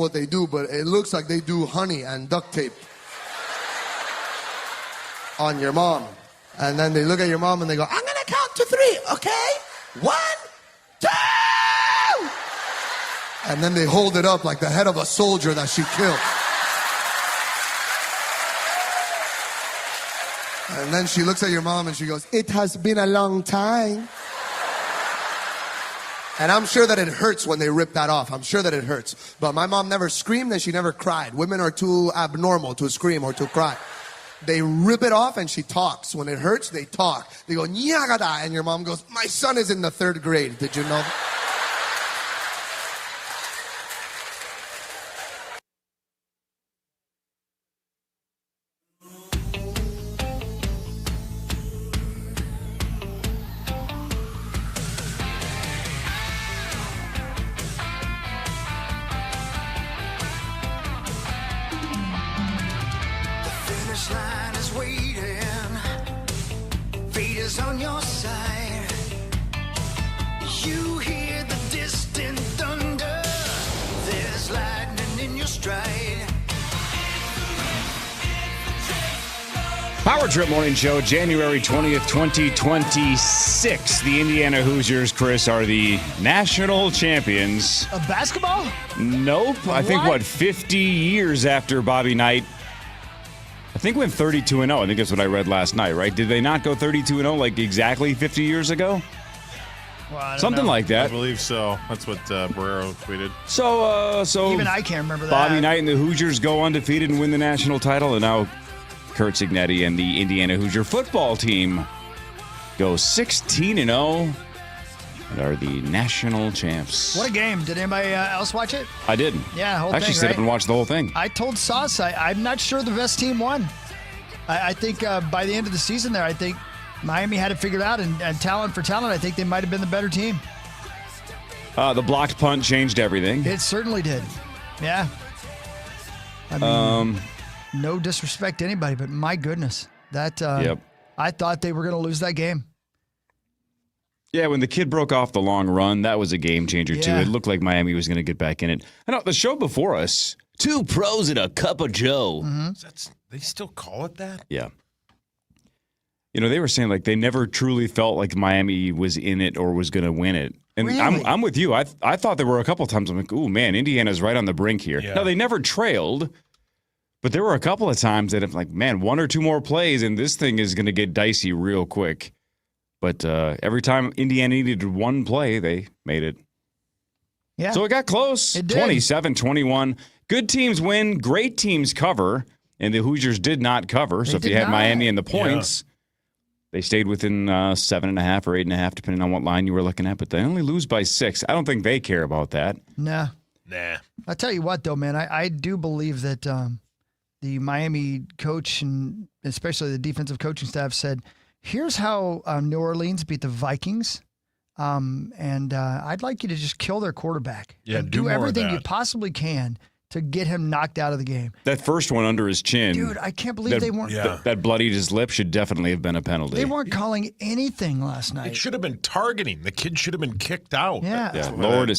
what they do, but it looks like they do honey and duct tape on your mom. And then they look at your mom and they go, I'm going to count to 3, okay? 1, 2! And then they hold it up like the head of a soldier that she killed. And then she looks at your mom and she goes, it has been a long time. And I'm sure that it hurts when they rip that off. I'm sure that it hurts. But my mom never screamed and she never cried. Women are too abnormal to scream or to cry. They rip it off and she talks. When it hurts, they talk. They go, nyagada. And your mom goes, my son is in the 3rd grade. Did you know that? Line is waiting, fate is on your side. You hear the distant thunder, there's lightning in your stride. Power Trip Morning Show, January 20th, 2026. The Indiana Hoosiers, Chris, are the national champions. Of basketball? Nope. I think, 50 years after Bobby Knight. I think went 32-0. I think that's what I read last night, right? Did they not go 32-0 like exactly 50 years ago? Well, Something like that. I believe so. That's what Barrero tweeted. So even I can't remember that. Bobby Knight and the Hoosiers go undefeated and win the national title, and now Kurt Signetti and the Indiana Hoosier football team go 16-0 and are the national champs. What a game. Did anybody else watch it? I didn't. Yeah, whole I actually thing, sit right? up and watched the whole thing. I told Sauce I'm not sure the best team won. I think by the end of the season there, I think Miami had it figured out, and talent for talent, I think they might have been the better team. The blocked punt changed everything. It certainly did. Yeah. I mean, no disrespect to anybody, but my goodness, that Yep. I thought they were going to lose that game. Yeah, when the kid broke off the long run, that was a game changer, too. Yeah. It looked like Miami was going to get back in it. I know, the show before us, 2 pros and a cup of Joe. Mm-hmm. They still call it that? Yeah. You know, they were saying, like, they never truly felt like Miami was in it or was going to win it. And Really? I'm with you. I thought there were a couple times, I'm like, ooh, man, Indiana's right on the brink here. Yeah. No, they never trailed, but there were a couple of times that I'm like, man, 1 or 2 more plays, and this thing is going to get dicey real quick. But every time Indiana needed 1 play, they made it. Yeah. So it got close. It did. 27-21. Good teams win. Great teams cover. And the Hoosiers did not cover. So if did you had not. Miami in the points, they stayed within 7.5 or 8.5, depending on what line you were looking at. But they only lose by 6. I don't think they care about that. Nah. Nah. I'll tell you what, though, man, I do believe that the Miami coach and especially the defensive coaching staff said, here's how New Orleans beat the Vikings. And I'd like you to just kill their quarterback. Yeah, and do more of everything you that. possibly can to get him knocked out of the game. That first one under his chin. Dude, I can't believe they weren't. Yeah. That bloodied his lip should definitely have been a penalty. They weren't calling anything last night. It should have been targeting. The kid should have been kicked out. Yeah. Yeah, lowered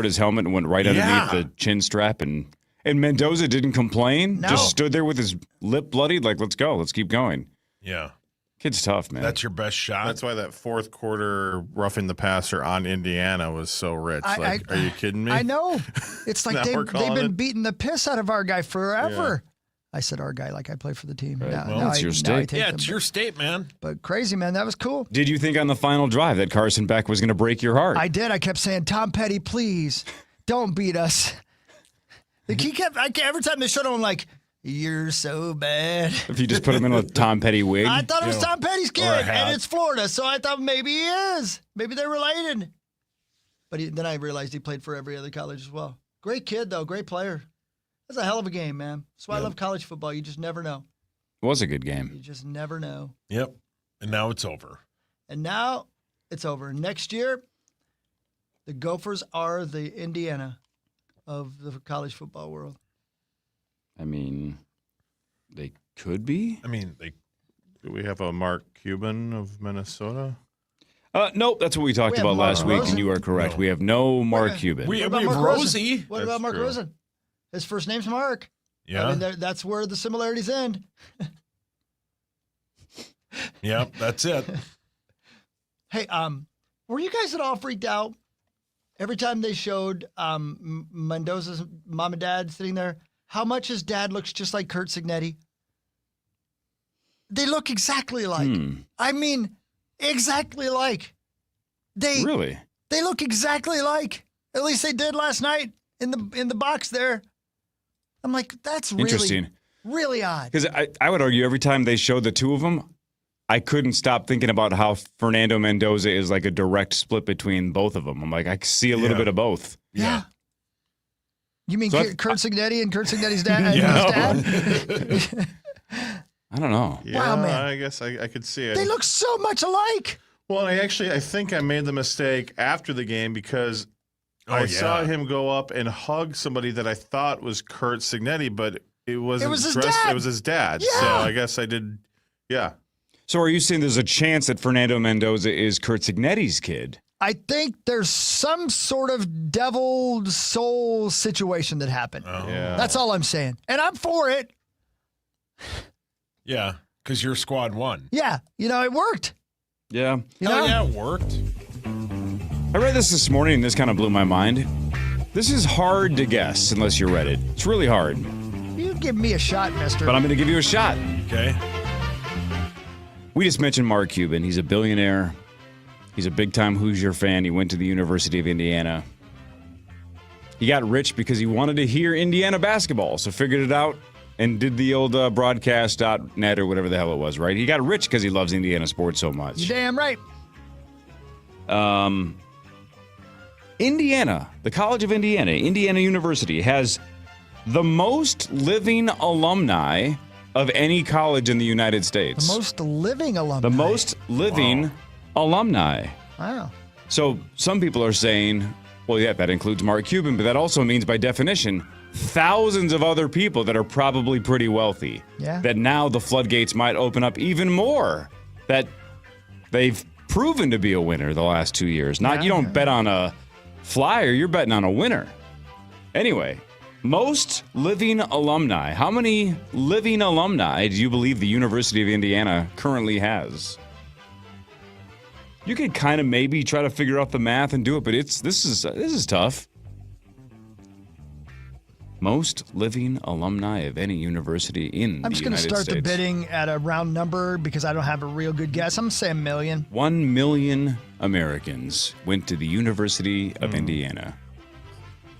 his helmet and went right underneath the chin strap, and Mendoza didn't complain. No. Just stood there with his lip bloodied, like, let's go, let's keep going. Yeah. Kid's tough, man. That's your best shot. That's why that fourth quarter roughing the passer on Indiana was so rich. Are you kidding me? I know. It's like Now they've we're calling been it. beating the piss out of our guy forever. I said our guy like I play for the team. Right. Now, Well, now it's I- your now I state. take Yeah, them, it's but- your state, man. But crazy, man. That was cool. Did you think on the final drive that Carson Beck was going to break your heart? I did. I kept saying, Tom Petty, please don't beat us. Every time they showed him, I'm like, you're so bad. If you just put him in a Tom Petty wig. I thought it was Tom Petty's kid, Or a hat. and it's Florida, so I thought maybe he is. Maybe they're related. But then I realized he played for every other college as well. Great kid, though. Great player. That's a hell of a game, man. That's why I love college football. You just never know. It was a good game. You just never know. Yep. And now it's over. And now it's over. Next year, the Gophers are the Indiana of the college football world. I mean, they could be. I mean, Do we have a Mark Cuban of Minnesota? Nope, that's what we talked We have about Mark last week, Rosen? and you are correct. No. We have no Mark Cuban. we What have about Mark Rosie. What That's about Mark true. Rosen? His first name's Mark. Yeah. I mean, that's where the similarities end. Yep, that's it. Hey, were you guys at all freaked out every time they showed Mendoza's mom and dad sitting there? How much his dad looks just like Kurt Signetti? They look exactly like. I mean, exactly like. Really? They look exactly like. At least they did last night in the box there. I'm like, that's really Interesting. Really odd. Because I would argue every time they showed the two of them, I couldn't stop thinking about how Fernando Mendoza is like a direct split between both of them. I'm like, I see a little bit of both. Yeah. You mean So Kurt Signetti and Kurt Signetti's dad? His dad? I don't know. Yeah, Wow, man. I guess I could see it. They look so much alike. Well, I think I made the mistake after the game because I saw him go up and hug somebody that I thought was Kurt Signetti, but it wasn't. It was his dressed, dad. It was his dad. Yeah. So I guess I did. Yeah. So are you saying there's a chance that Fernando Mendoza is Kurt Signetti's kid? I think there's some sort of devil soul situation that happened. Yeah. That's all I'm saying. And I'm for it. Yeah, because your squad won. Yeah. It worked. Yeah. You know? Oh, yeah, it worked. I read this morning and this kind of blew my mind. This is hard to guess unless you read it. It's really hard. You give me a shot, mister. But I'm going to give you a shot. Okay. We just mentioned Mark Cuban. He's a billionaire. He's a big-time Hoosier fan. He went to the University of Indiana. He got rich because he wanted to hear Indiana basketball, so figured it out and did the old broadcast.net or whatever the hell it was, right? He got rich because he loves Indiana sports so much. You're damn right. Indiana, the College of Indiana, Indiana University, has the most living alumni of any college in the United States. The most living alumni. The most living alumni. Wow. So some people are saying, well, yeah, that includes Mark Cuban, but that also means by definition, thousands of other people that are probably pretty wealthy. Yeah. That now the floodgates might open up even more. That they've proven to be a winner the last 2 years. You don't bet on a flyer, you're betting on a winner. Anyway, most living alumni. How many living alumni do you believe the University of Indiana currently has? You could kind of maybe try to figure out the math and do it, but this is tough. Most living alumni of any university in I'm the just going to United start States. the bidding at a round number because I don't have a real good guess. I'm going to say 1 million. 1 million Americans went to the University of Indiana.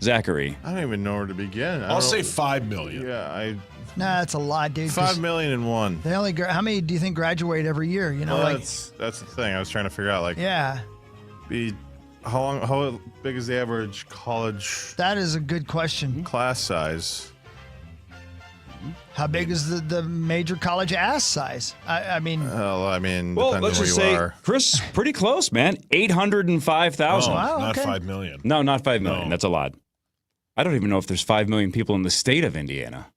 Zachary. I don't even know where to begin. I'll say 5 million. Yeah, Nah, that's a lot, dude. 5 million and one. They only how many do you think graduate every year? That's the thing. I was trying to figure out. Yeah, How big is the average college that is a good question. class size? How big is the major college ass size? I mean, Well, Depends let's on where just you say, are. Chris, pretty close, man. 805,000. Wow, Not okay. 5 million. No, not 5 million. No. That's a lot. I don't even know if there's 5 million people in the state of Indiana.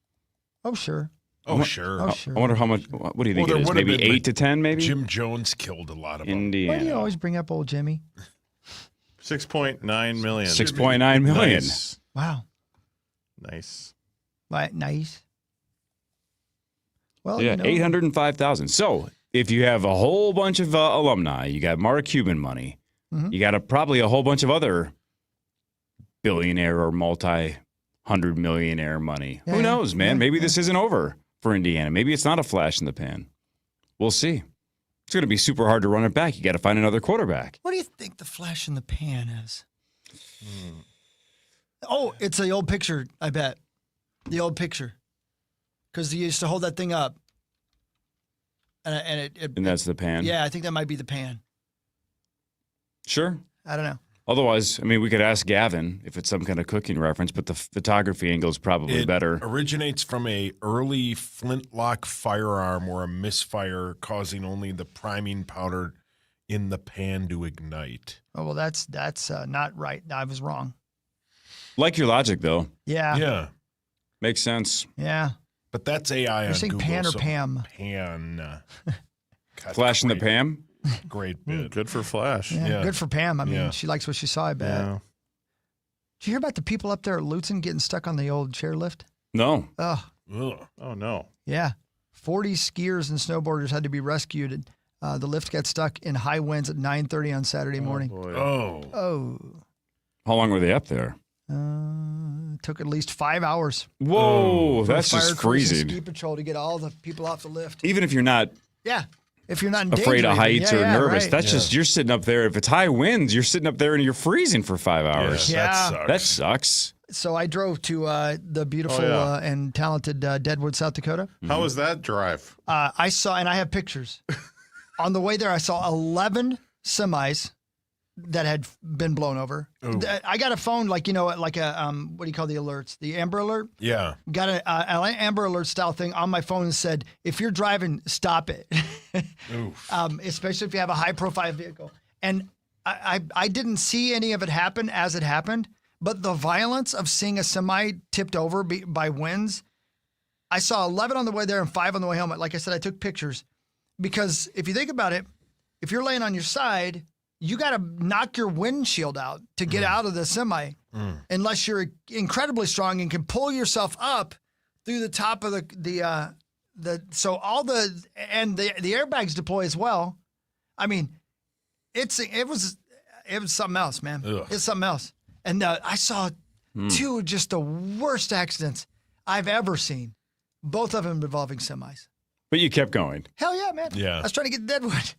oh sure, Oh, sure. oh sure. I wonder how much. What do you think Well, it there is? would have Maybe been, 8 to 10, maybe? Jim Jones killed a lot of them. Indiana. Why do you always bring up old Jimmy? 6.9 million. 6.9 million. Nice. Wow, Nice. nice. Well, Yeah, 805,000. So if you have a whole bunch of alumni, you got Mark Cuban money, you got probably a whole bunch of other billionaire or multi-hundred millionaire money. Yeah, Who knows, man? yeah, Maybe yeah. this isn't over for Indiana. Maybe it's not a flash in the pan. We'll see. It's going to be super hard to run it back. You got to find another quarterback. What do you think the flash in the pan is? Oh, it's the old picture. I bet the old picture because he used to hold that thing up, and it And that's the pan. yeah, I think that might be the pan. Sure. I don't know. Otherwise, I mean, we could ask Gavin if it's some kind of cooking reference, but the photography angle is probably It better. originates from a early flintlock firearm or a misfire causing only the priming powder in the pan to ignite. Oh well, that's not right. I was wrong. Like your logic, though. Yeah, Yeah. Makes sense. yeah. But that's AI You're on saying Google. pan or so Pam? Pan. God, Flash in the great- pan. Great bid. Good for Flash. Yeah, Yeah. good for Pam. I mean, Yeah. she likes what she saw. I bet. Yeah. Did you hear about the people up there at Lutzen getting stuck on the old chairlift? No. Oh, Ugh. Oh, no. yeah. 40 skiers and snowboarders had to be rescued. The lift got stuck in high winds at 9:30 on Saturday morning. Boy. Oh. How long were they up there? Took at least 5 hours. Whoa, for that's fire just crews and freezing. Ski patrol to get all the people off the lift. Even if you're not Yeah. If you're not in afraid danger of even. heights Yeah, or yeah, nervous, right. that's just, you're sitting up there. If it's high winds, you're sitting up there and you're freezing for 5 hours. Yeah. That sucks. That sucks. So I drove to the beautiful yeah. and talented Deadwood, South Dakota. How was that drive? I saw, and I have pictures. On the way there, I saw 11 semis that had been blown over. I got a phone, like a what do you call the alerts? The Amber Alert. Yeah. Got an Amber Alert style thing on my phone and said, if you're driving, stop it. Especially if you have a high profile vehicle. And I didn't see any of it happen as it happened, but the violence of seeing a semi tipped over by winds, I saw 11 on the way there and 5 on the way home. Like I said, I took pictures because if you think about it, if you're laying on your side, you got to knock your windshield out to get out of the semi, unless you're incredibly strong and can pull yourself up through the top of the so all the airbags deploy as well. I mean, it was something else, man. Ugh. It's something else. And I saw two of just the worst accidents I've ever seen. Both of them involving semis. But you kept going. Hell yeah, man. Yeah. I was trying to get to Deadwood.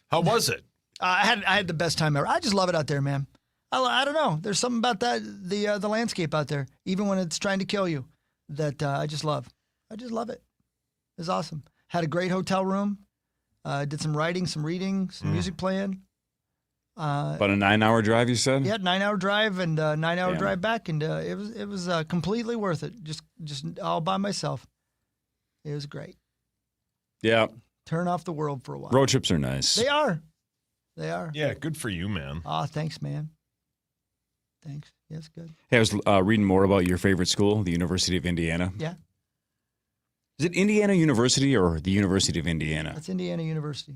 How was it? I had the best time ever. I just love it out there, man. I don't know. There's something about that the landscape out there, even when it's trying to kill you, that I just love. I just love it. It's awesome. Had a great hotel room. Did some writing, some reading, some music playing. About a 9-hour drive, you said? Yeah, 9-hour drive and 9-hour Damn. drive back, and it was completely worth it. Just all by myself. It was great. Yeah. Turn off the world for a while. Road trips are nice. They are. They are. Yeah, good for you, man. Ah, thanks, man. Thanks. Yes, good. Hey, I was reading more about your favorite school, the University of Indiana. Yeah, Is it Indiana University or the University of Indiana? that's Indiana University.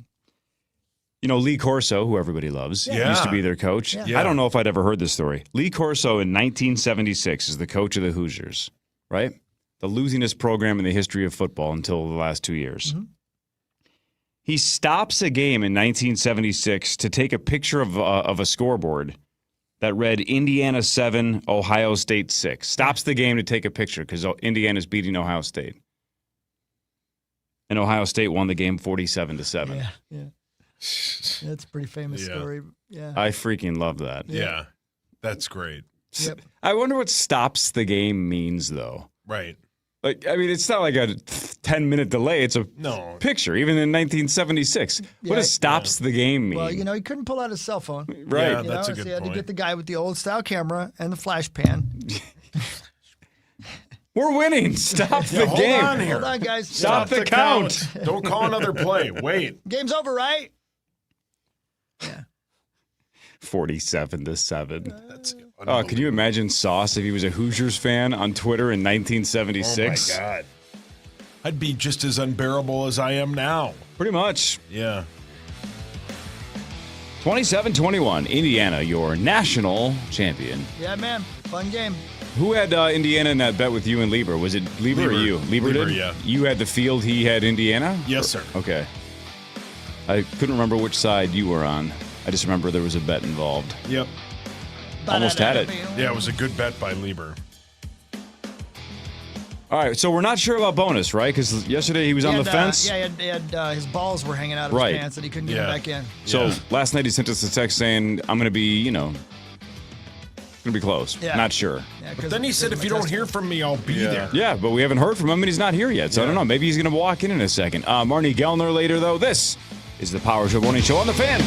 You know, Lee Corso, who everybody loves, Yeah. used to be their coach. Yeah. I don't know if I'd ever heard this story. Lee Corso in 1976 is the coach of the Hoosiers, right? The losingest program in the history of football until the last 2 years. Mm-hmm. He stops a game in 1976 to take a picture of a scoreboard that read Indiana 7, Ohio State 6. Stops the game to take a picture because Indiana's beating Ohio State. And Ohio State won the game 47-7. Yeah. That's a pretty famous Yeah. story. Yeah. I freaking love that. Yeah. That's great. Yep. I wonder what stops the game means, though. Right. Like, I mean, it's not like a 10-minute delay. It's a No. picture, even in 1976. What does stops the game mean? Well, he couldn't pull out his cell phone. Right. Yeah, You that's know, a so good he had point. to get the guy with the old style camera and the flash pan. We're winning. Stop the hold game. on here. Hold on, guys. Stop the count. Don't call another play. Wait. Game's over, right? Yeah. 47-7. That's Oh, can you imagine Sauce if he was a Hoosiers fan on Twitter in 1976? Oh, my God. I'd be just as unbearable as I am now. Pretty much. Yeah. 27-21, Indiana, your national champion. Yeah, man. Fun game. Who had Indiana in that bet with you and Lieber? Was it Lieber or Lieber. you? Lieber Lieber, did? yeah. You had the field, he had Indiana? Yes, sir. Okay. I couldn't remember which side you were on. I just remember there was a bet involved. Yep. Almost had it. Yeah, it was a good bet by Lieber. All right, so we're not sure about bonus, right? Because yesterday he was on the fence. Yeah, he had his balls were hanging out of Right. his pants and he couldn't get Yeah. them back in. So Yeah. last night he sent us a text saying, I'm going to be, going to be close. Yeah. Not sure. Yeah, But then he said, if you don't hear from me, I'll be there. Yeah, but we haven't heard from him and he's not here yet. So I don't know. Maybe he's going to walk in a second. Marnie Gellner later, though. This is the Power Show Morning Show on The Fan.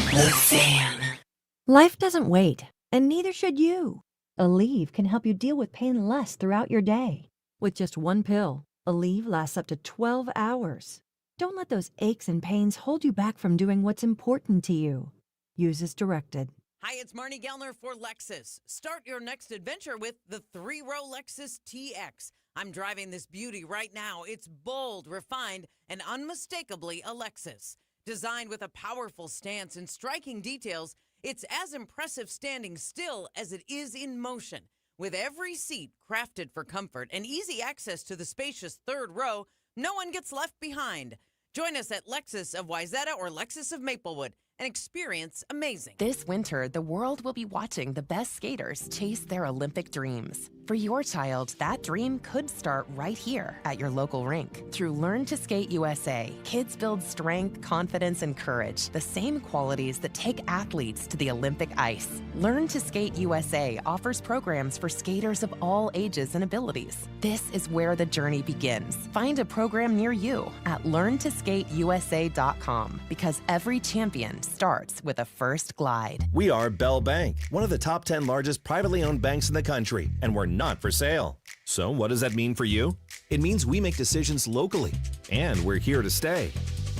Life doesn't wait, and neither should you. Aleve can help you deal with pain less throughout your day. With just one pill, Aleve lasts up to 12 hours. Don't let those aches and pains hold you back from doing what's important to you. Use as directed. Hi, it's Marnie Gellner for Lexus. Start your next adventure with the 3-row Lexus TX. I'm driving this beauty right now. It's bold, refined, and unmistakably a Lexus. Designed with a powerful stance and striking details, it's as impressive standing still as it is in motion. With every seat crafted for comfort and easy access to the spacious third row, no one gets left behind. Join us at Lexus of Wayzata or Lexus of Maplewood and experience amazing. This winter, the world will be watching the best skaters chase their Olympic dreams. For your child, that dream could start right here at your local rink. Through Learn to Skate USA, kids build strength, confidence, and courage, the same qualities that take athletes to the Olympic ice. Learn to Skate USA offers programs for skaters of all ages and abilities. This is where the journey begins. Find a program near you at learntosskateusa.com, because every champion starts with a first glide. We are Bell Bank, one of the top 10 largest privately owned banks in the country, and we're not for sale. So what does that mean for you? It means we make decisions locally, and we're here to stay.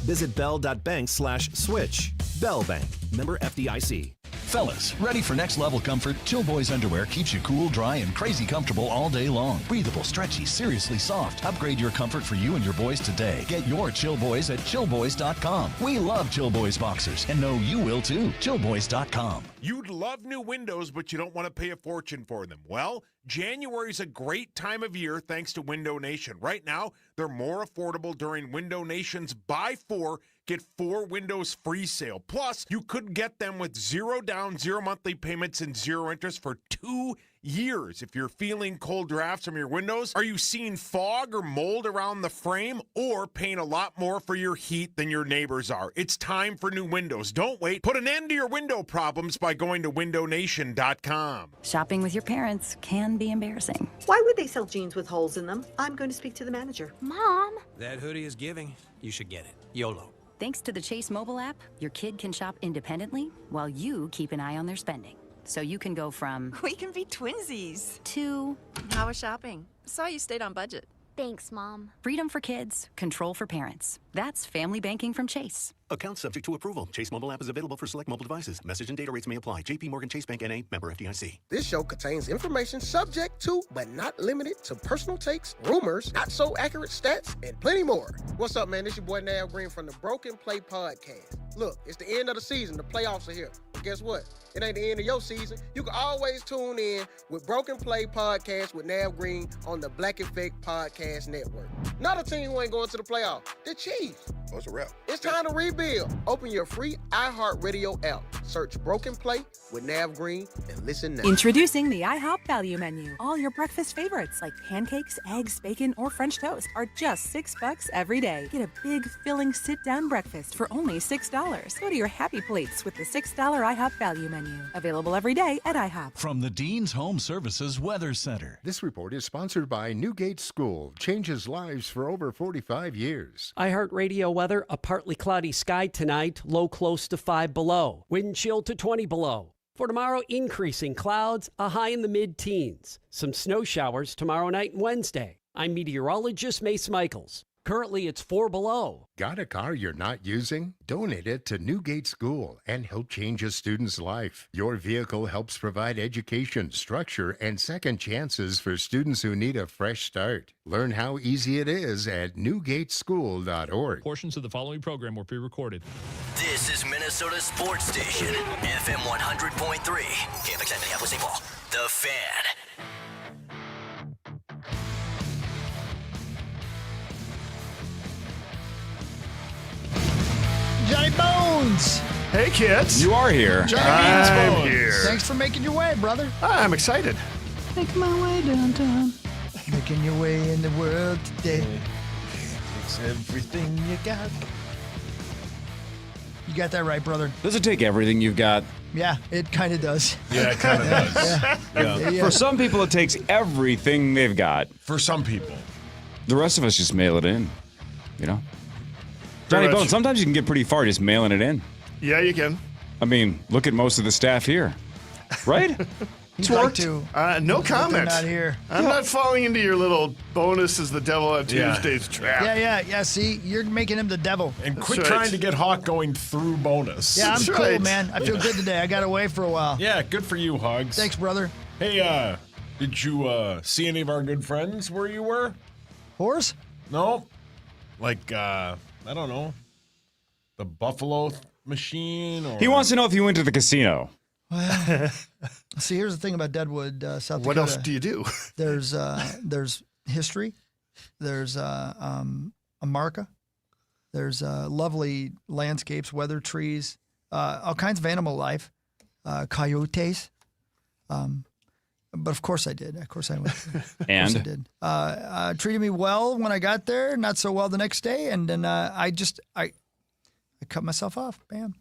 Visit bell.bank/switch. Bell Bank, member FDIC. Fellas, ready for next level comfort? Chill Boys underwear keeps you cool, dry, and crazy comfortable all day long. Breathable, stretchy, seriously soft. Upgrade your comfort for you and your boys today. Get your Chill Boys at chillboys.com. We love Chill Boys boxers and know you will too. Chillboys.com. You'd love new windows, but you don't want to pay a fortune for them. Well, January's a great time of year thanks to Window Nation. Right now, they're more affordable during Window Nation's Buy 4, Get 4 Windows free sale. Plus, you could get them with 0 down, 0 monthly payments, and 0 interest for 2 years. If you're feeling cold drafts from your windows, are you seeing fog or mold around the frame, or paying a lot more for your heat than your neighbors are? It's time for new windows. Don't wait. Put an end to your window problems by going to windownation.com. Shopping with your parents can be embarrassing. Why would they sell jeans with holes in them? I'm going to speak to the manager. Mom! That hoodie is giving. You should get it. YOLO. Thanks to the Chase mobile app, your kid can shop independently while you keep an eye on their spending. So you can go from... We can be twinsies. ...to... How was shopping? Saw you stayed on budget. Thanks, Mom. Freedom for kids, control for parents. That's family banking from Chase. Account subject to approval. Chase mobile app is available for select mobile devices. Message and data rates may apply. JP Morgan Chase Bank N.A. member FDIC. This show contains information subject to, but not limited to, personal takes, rumors, not so accurate stats, and plenty more. What's up, man? This your boy Nav Green from the Broken Play Podcast. Look, it's the end of the season. The playoffs are here. But guess what? It ain't the end of your season. You can always tune in with Broken Play Podcast with Nav Green on the Black Effect Podcast Network. Not a team who ain't going to the playoffs. The Chiefs. Oh, it's a wrap. It's time to rebuild. Open your free iHeartRadio app. Search Broken Play with Nav Green and listen now. Introducing the IHOP Value Menu. All your breakfast favorites like pancakes, eggs, bacon, or French toast are just $6 every day. Get a big, filling sit-down breakfast for only $6. Go to your happy plates with the $6 IHOP Value Menu. Available every day at IHOP. From the Dean's Home Services Weather Center. This report is sponsored by Newgate School. Changes lives for over 45 years. iHeartRadio weather, a partly cloudy sky tonight, low close to 5 below. Wind chill to 20 below. For tomorrow, increasing clouds, a high in the mid-teens. Some snow showers tomorrow night and Wednesday. I'm meteorologist Mace Michaels. Currently, it's 4 below. Got a car you're not using? Donate it to Newgate School and help change a student's life. Your vehicle helps provide education, structure, and second chances for students who need a fresh start. Learn how easy it is at newgateschool.org. Portions of the following program were pre-recorded. This is Minnesota Sports Station, FM 100.3, KFAN Minneapolis, St. Paul, The Fan. Johnny Bones! Hey, kids. You are here. Johnny Bones. Here. Thanks for making your way, brother. I'm excited. Make my way downtown. Making your way in the world today. It's everything you got. You got that right, brother. Does it take everything you've got? Yeah, it kind of does. Yeah, it kind of does. Yeah. For some people, it takes everything they've got. For some people. The rest of us just mail it in, you know? Johnny Bones, sometimes you can get pretty far just mailing it in. Yeah, you can. I mean, look at most of the staff here. Right? It's worked. No comment. Not here. I'm not falling into your little bonus as the devil on Tuesdays trap. Yeah. See, you're making him the devil. And quit trying to get Hawk going through bonus. Yeah, I'm cool, man. I feel good today. I got away for a while. Yeah, good for you, Hugs. Thanks, brother. Hey, did you see any of our good friends where you were? Horse? No. Like, I don't know. The Buffalo machine? Or... He wants to know if you went to the casino. Well, see, here's the thing about Deadwood, South Dakota. What else do you do? There's history. There's a marca. There's lovely landscapes, weather trees, all kinds of animal life, coyotes. But of course I did. Of course I went. And? Of course I did. Treated me well when I got there, not so well the next day, and then I cut myself off. Bam.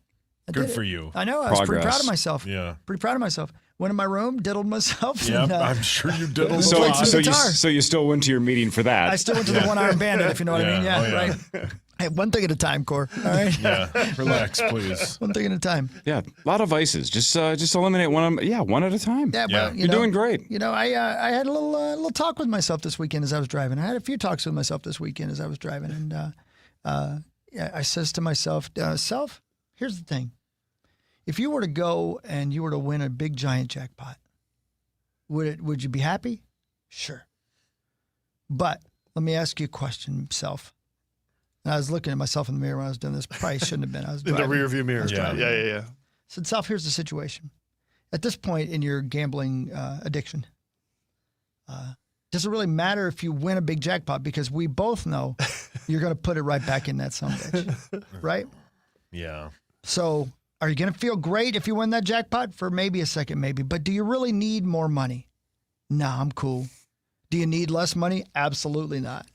Good for you. I know. I was pretty Progress. proud of myself. Yeah. Pretty proud of myself. Went in my room, diddled myself. Yeah, and, I'm sure you diddled So, a lot. so you still went to your meeting for that? I still went to the one-armed bandit, if you know what I mean. Yeah, Oh, yeah. right. Hey, one thing at a time, Cor. All right. Yeah, relax, please. One thing at a time. Yeah, a lot of vices. Just eliminate one at a time. Yeah, but You're doing great. You know, I had a little talk with myself this weekend as I was driving. I had a few talks with myself this weekend as I was driving, and I says to myself, "Self, here's the thing: if you were to go and you were to win a big giant jackpot, would you be happy? Sure. But let me ask you a question, Self." And I was looking at myself in the mirror when I was doing this. Probably shouldn't have been. I was In driving. the rearview mirror. Yeah. I said, Self, here's the situation. At this point in your gambling addiction, does it really matter if you win a big jackpot? Because we both know you're going to put it right back in that son of a bitch, right? Yeah. So are you going to feel great if you win that jackpot? For maybe a second, maybe. But do you really need more money? No, I'm cool. Do you need less money? Absolutely not.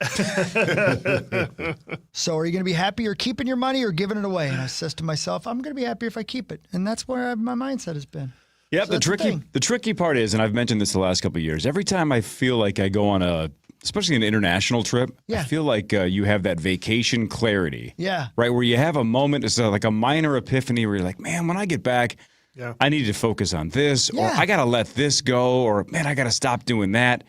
So are you going to be happier keeping your money or giving it away? And I says to myself, I'm going to be happier if I keep it. And that's where my mindset has been. Yeah, So the tricky part is, and I've mentioned this the last couple of years, every time I feel like I go on especially an international trip, I feel like you have that vacation clarity. Yeah. Right, where you have a moment, it's like a minor epiphany where you're like, man, when I get back, I need to focus on this, or I got to let this go, or man, I got to stop doing that.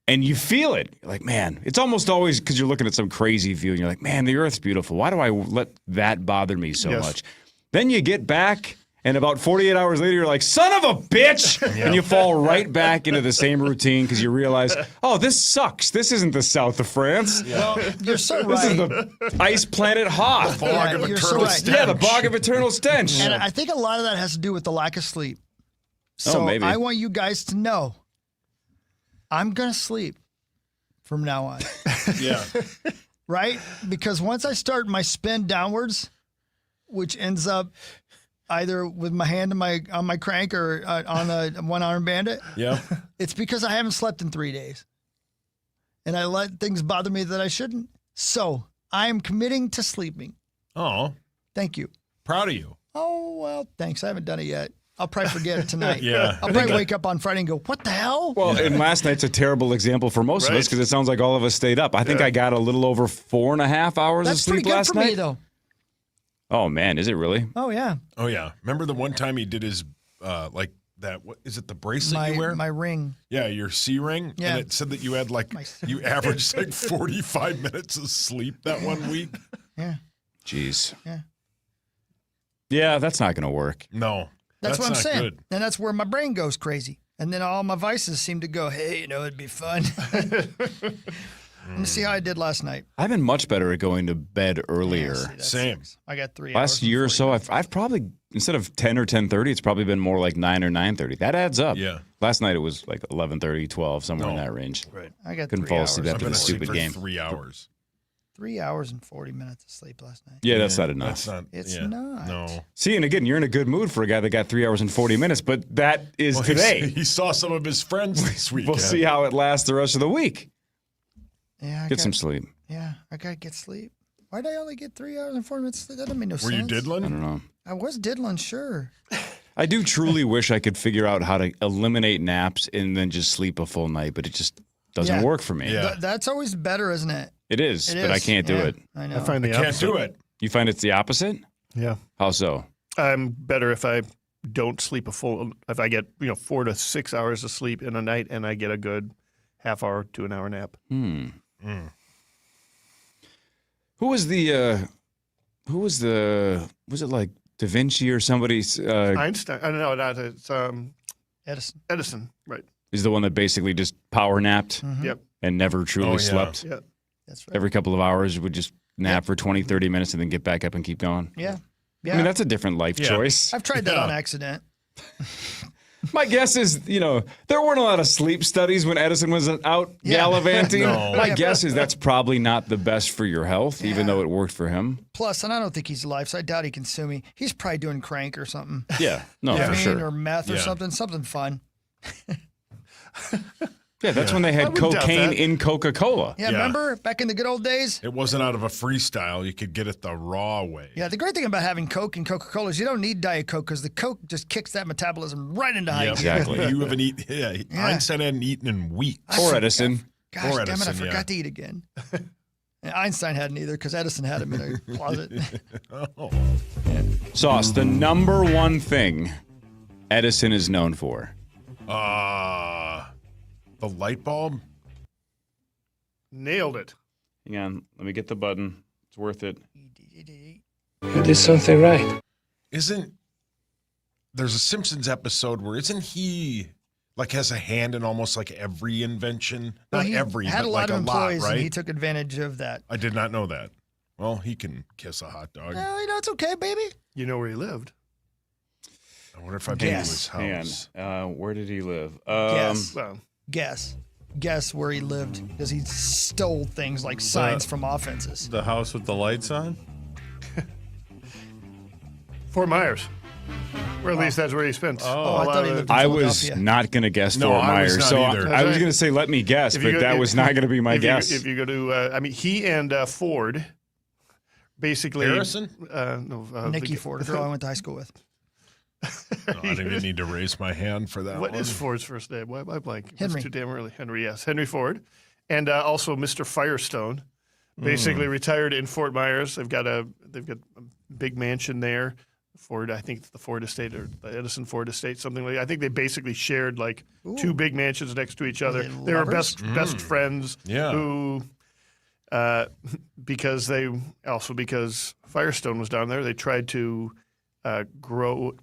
And you feel it. You're like, man, it's almost always because you're looking at some crazy view and you're like, man, the earth's beautiful. Why do I let that bother me so much? Then you get back and about 48 hours later, you're like, son of a bitch. And you fall right back into the same routine because you realize, oh, this sucks. This isn't the south of France. Well, you're so right. This is the ice planet Hoth. The bog of eternal stench. Yeah, the bog of eternal stench. And I think a lot of that has to do with the lack of sleep. So maybe. I want you guys to know I'm going to sleep from now on. Yeah. Right? Because once I start my spin downwards, which ends up either with my hand on my crank or on a one-armed bandit, it's because I haven't slept in 3 days. And I let things bother me that I shouldn't. So I am committing to sleeping. Oh. Thank you. Proud of you. Oh, well, thanks. I haven't done it yet. I'll probably forget it tonight. Yeah. I'll probably wake up on Friday and go, what the hell? Well, and last night's a terrible example for most of us because it sounds like all of us stayed up. I think I got a little over 4.5 hours of sleep last night. That's pretty good for me, though. Oh, man, is it really? Oh, yeah. Oh, yeah. Remember the one time he did his, like, that, what is it, the bracelet you wear? My ring. Yeah, your C ring. Yeah. And it said that you had, like, you averaged, like, 45 minutes of sleep that 1 week. Yeah. Jeez. Yeah. Yeah, that's not going to work. No. That's what I'm not saying. Good. And that's where my brain goes crazy. And then all my vices seem to go, hey, it'd be fun. Let me see how I did last night. I've been much better at going to bed earlier. Same. I got 3 hours. Last year or so, I've probably, instead of 10 or 10:30, it's probably been more like 9 or 9:30. That adds up. Yeah. Last night it was like 11:30, 12, somewhere in that range. Right. I got Couldn't 3 fall hours. asleep after I've been the asleep stupid for game. 3 hours. 3 hours and 40 minutes of sleep last night. Yeah, that's not enough. That's not. It's yeah. not. No. See, and again, you're in a good mood for a guy that got 3 hours and 40 minutes, but that is today. He saw some of his friends this week. We'll see how it lasts the rest of the week. Yeah, Get some sleep. Yeah, I got to get sleep. Why did I only get 3 hours and 40 minutes of sleep? That doesn't make no Were sense. you diddling? I don't know. I was diddling, sure. I do truly wish I could figure out how to eliminate naps and then just sleep a full night, but it just doesn't work for me. Yeah. That's always better, isn't it? It is, but I can't do it. I know. I find the Can't opposite. do it. You find it's the opposite? Yeah. How so? I'm better if I don't sleep if I get 4 to 6 hours of sleep in a night and I get a good half hour to an hour nap. Who was it like Da Vinci or somebody's? Einstein. I don't know. It's Edison. Edison, right. Is the one that basically just power napped Yep. and never truly slept? Yeah. That's right. Every couple of hours would just nap for 20, 30 minutes and then get back up and keep going. Yeah. I mean, that's a different life choice. I've tried that on accident. My guess is, there weren't a lot of sleep studies when Edison was out gallivanting. No. My guess is that's probably not the best for your health, even though it worked for him. Plus, and I don't think he's alive, so I doubt he can sue me. He's probably doing crank or something. Yeah, no, for sure. Or meth or something fun. Yeah, that's when they had cocaine in Coca-Cola. Yeah, remember back in the good old days? It wasn't out of a freestyle. You could get it the raw way. Yeah, the great thing about having Coke and Coca-Cola is you don't need Diet Coke because the Coke just kicks that metabolism right into high gear. Exactly. You haven't eaten. Einstein hadn't eaten in weeks. Or Edison. Gosh, damn it, I forgot to eat again. And Einstein hadn't either because Edison had him in a closet. Sauce, the number one thing Edison is known for. The light bulb? Nailed it. Hang on. Let me get the button. It's worth it. You did something right. There's a Simpsons episode where isn't he has a hand in almost like every invention? Not every, had but a lot of employees, right? and he took advantage of that. I did not know that. Well, he can kiss a hot dog. Well, it's okay, baby. You know where he lived. I wonder if I've been to his house. Where did he live? Guess where he lived because he stole things like signs from offenses. The house with the lights on? Fort Myers. Or at least that's where he spent. I thought he lived in I was Philadelphia. not going to guess Fort Myers, so I was going to say let me guess, but that was not going to be my guess. If you go to, he and Ford, basically. Harrison? Nikki Ford, a girl I went to high school with. I didn't even need to raise my hand for that What one. is Ford's first name? Why am I blanking? Henry. It's too damn early. Henry, yes. Henry Ford. And also Mr. Firestone, basically retired in Fort Myers. They've got a big mansion there. Ford, I think it's the Ford estate or the Edison Ford estate, something like that. I think they basically shared two big mansions next to each other. They were best friends who, because Firestone was down there, they tried to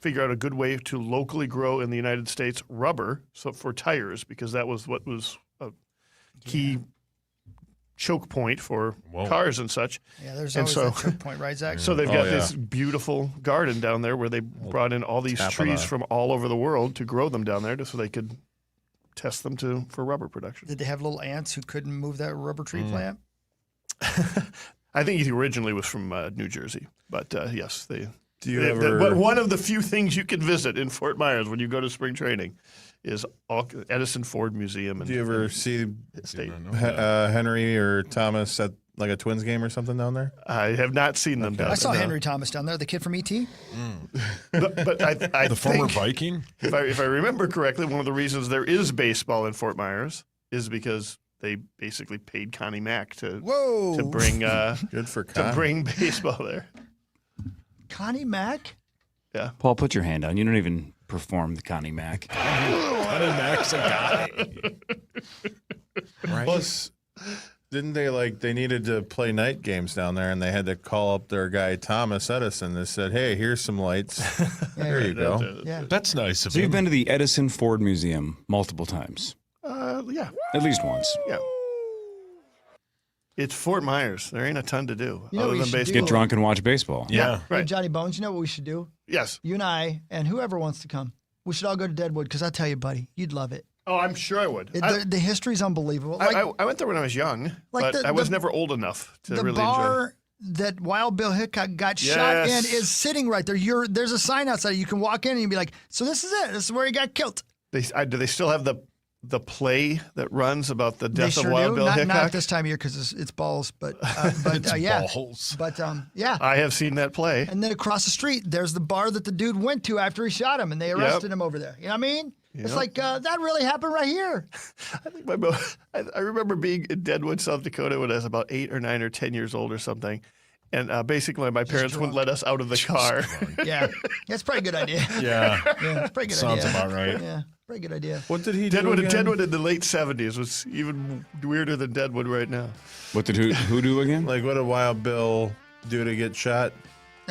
figure out a good way to locally grow in the United States rubber for tires, because that was what was a key choke point for cars and such. Yeah, there's always that choke point, right, Zach? So they've got this beautiful garden down there where they brought in all these trees from all over the world to grow them down there just so they could test them for rubber production. Did they have little ants who couldn't move that rubber tree plant? I think he originally was from New Jersey, but yes, they. Do you ever? One of the few things you can visit in Fort Myers when you go to spring training is Edison Ford Museum. Do you ever see Henry or Thomas at like a Twins game or something down there? I have not seen them down there. I saw Henry Thomas down there, the kid from E.T. But I the former Viking? If I remember correctly, one of the reasons there is baseball in Fort Myers is because they basically paid Connie Mack to bring good for Connie. to bring baseball there. Connie Mack? Yeah. Paul, put your hand down. You don't even perform the Connie Mack. Connie Mack's a guy. Right. Plus, didn't they needed to play night games down there, and they had to call up their guy Thomas Edison. They said, "Hey, here's some lights. There you go." Yeah, that's nice of So him. you've been to the Edison Ford Museum multiple times, Yeah. at least once. Yeah. It's Fort Myers. There ain't a ton to do You know other what you than should baseball. Get drunk and watch baseball. Yeah, Hey, right. Johnny Bones, you know what we should do? Yes. You and I, and whoever wants to come, we should all go to Deadwood because I tell you, buddy, you'd love it. Oh, I'm sure I would. The history's unbelievable. I went there when I was young, Like but I was never old enough to the really bar that Wild Bill Hickok got shot in is sitting right there. There's a sign outside. You can walk in and you'd be like, so this is it. This is where he got killed. enjoy. Do they still have the play that runs about the They death sure of Wild do. Bill Hickok? Not this time of year because it's balls, but yeah. Balls. But yeah. I have seen that play. And then across the street, there's the bar that the dude went to after he shot him, and they arrested him over there. You know what I mean? It's Yep. like that really happened right here. I think I remember being in Deadwood, South Dakota when I was about 8 or 9 or 10 years old or something. And basically, my parents wouldn't let us out of the car. Yeah, that's probably a good idea. Yeah. Yeah, it's pretty good Sounds idea. about right. Yeah, pretty good idea. What did he Deadwood, do again? Deadwood in the late 70s was even weirder than Deadwood right now. What did who do again? Like, what did Wild Bill do to get shot?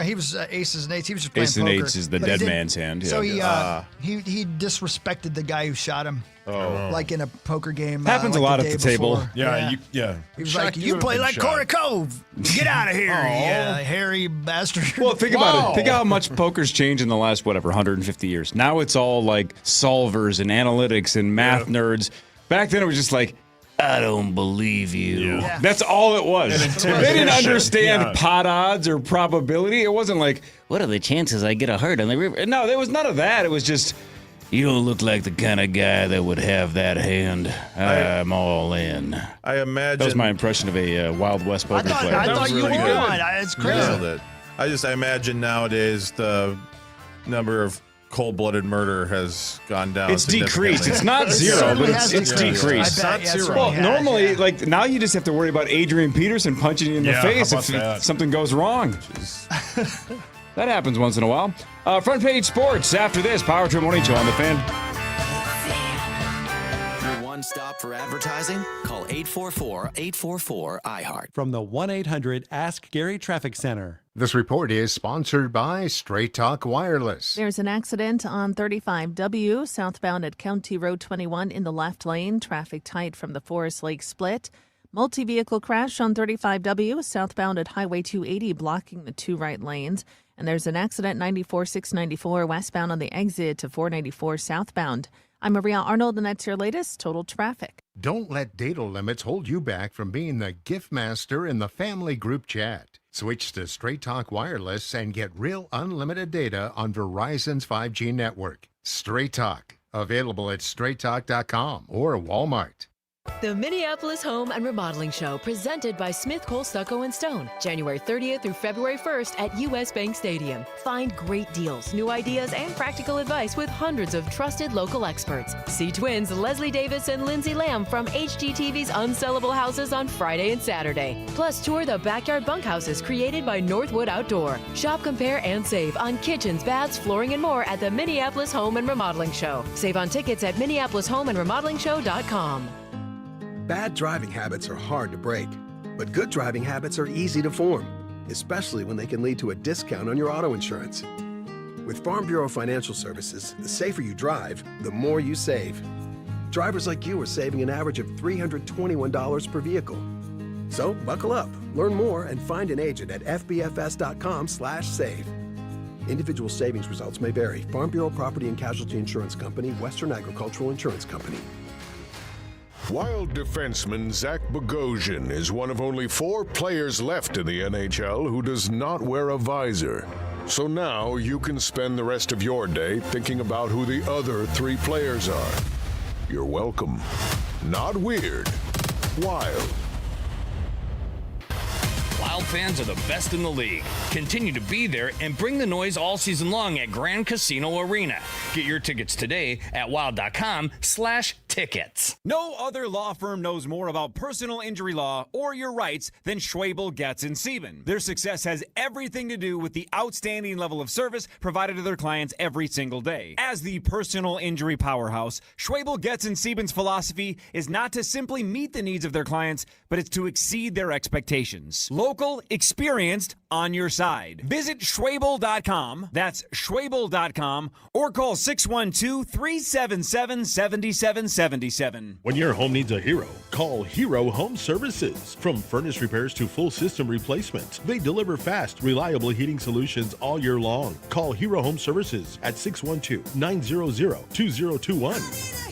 He was aces and eights. He was just playing Aces and poker. eights is the But he dead didn't- man's hand. So Yeah. he disrespected the guy who shot him. Like in a poker game. Happens like a lot the at day the table. before. Yeah. He was Shaq, like, you "You have play been like shot." Corey Cove. Get out of here, Aw. you hairy bastard." Well, think about it. Think how much poker's changed in the last, 150 years. Now it's all like solvers and analytics and math nerds. Back then it was just like, I don't believe you. Yeah. That's all it was. And They didn't intimidation. understand Yeah. pot odds or probability. It wasn't like, what are the chances I get a heart on the river? No, there was none of that. It was just, you don't look like the kind of guy that would have that hand. I'm all in. I imagine That was my impression of a Wild West poker player. I thought you really were good. on. It's crazy. Nailed it. I imagine nowadays the number of cold-blooded murder has gone down. It's decreased. significantly. It's not zero, but it's decreased. I bet, yeah, it Well, certainly has, normally, yeah. like now, you just have to worry about Adrian Peterson punching you in the Yeah, face how if about that? something goes wrong. That happens once in a while. Front page sports after this. Power Trim Morning Show on the Fan. Your one stop for advertising? Call 844-844-iHeart. From the 1-800-ASK-GARY Traffic Center. This report is sponsored by Straight Talk Wireless. There's an accident on 35W southbound at County Road 21 in the left lane. Traffic tight from the Forest Lake split. Multi-vehicle crash on 35W southbound at Highway 280 blocking the two right lanes. And there's an accident 94-694 westbound on the exit to 494 southbound. I'm Maria Arnold, and that's your latest total traffic. Don't let data limits hold you back from being the gift master in the family group chat. Switch to Straight Talk Wireless and get real unlimited data on Verizon's 5G network. Straight Talk, available at straighttalk.com or Walmart. The Minneapolis Home and Remodeling Show, presented by Smith Cole Stucco and Stone, January 30th through February 1st at US Bank Stadium. Find great deals, new ideas, and practical advice with hundreds of trusted local experts. See twins Leslie Davis and Lindsay Lamb from HGTV's Unsellable Houses on Friday and Saturday. Plus, tour the backyard bunkhouses created by Northwood Outdoor. Shop, compare, and save on kitchens, baths, flooring, and more at the Minneapolis Home and Remodeling Show. Save on tickets at minneapolishomeandremodelingshow.com. Bad driving habits are hard to break, but good driving habits are easy to form, especially when they can lead to a discount on your auto insurance. With Farm Bureau Financial Services, the safer you drive, the more you save. Drivers like you are saving an average of $321 per vehicle. So buckle up, learn more, and find an agent at fbfs.com/save. Individual savings results may vary. Farm Bureau Property and Casualty Insurance Company, Western Agricultural Insurance Company. Wild defenseman Zach Bogosian is one of only 4 players left in the NHL who does not wear a visor. So now you can spend the rest of your day thinking about who the other 3 players are. You're welcome. Not weird. Wild. Wild fans are the best in the league. Continue to be there and bring the noise all season long at Grand Casino Arena. Get your tickets today at wild.com/tickets. No other law firm knows more about personal injury law or your rights than Schwabel, Getz & Sieben. Their success has everything to do with the outstanding level of service provided to their clients every single day. As the personal injury powerhouse, Schwabel, Getz & Sieben's philosophy is not to simply meet the needs of their clients, but it's to exceed their expectations. Local, experienced, on your side. Visit Schwabel.com, that's Schwabel.com, or call 612-377-7777. When your home needs a hero, call Hero Home Services. From furnace repairs to full system replacement, they deliver fast, reliable heating solutions all year long. Call Hero Home Services at 612-900-2021.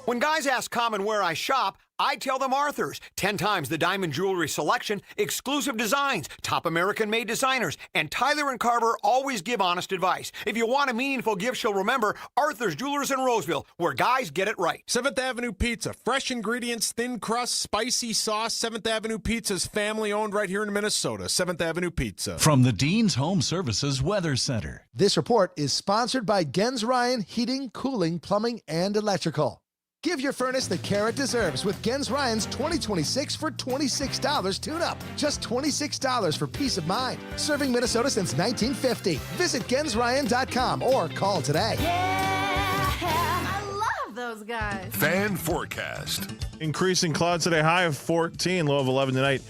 When guys ask Common where I shop, I tell them Arthur's. 10 times the diamond jewelry selection, exclusive designs, top American-made designers, and Tyler and Carver always give honest advice. If you want a meaningful gift she'll remember, Arthur's Jewelers in Roseville, where guys get it right. 7th Avenue Pizza. Fresh ingredients, thin crust, spicy sauce. 7th Avenue Pizza's family-owned right here in Minnesota. 7th Avenue Pizza. From the Dean's Home Services Weather Center. This report is sponsored by Gens Ryan Heating, Cooling, Plumbing, and Electrical. Give your furnace the care it deserves with Gens Ryan's 2026 for $26 tune-up. Just $26 for peace of mind. Serving Minnesota since 1950. Visit GensRyan.com or call today. I love those guys. Fan forecast. Increasing clouds today, high of 14, low of 11 tonight.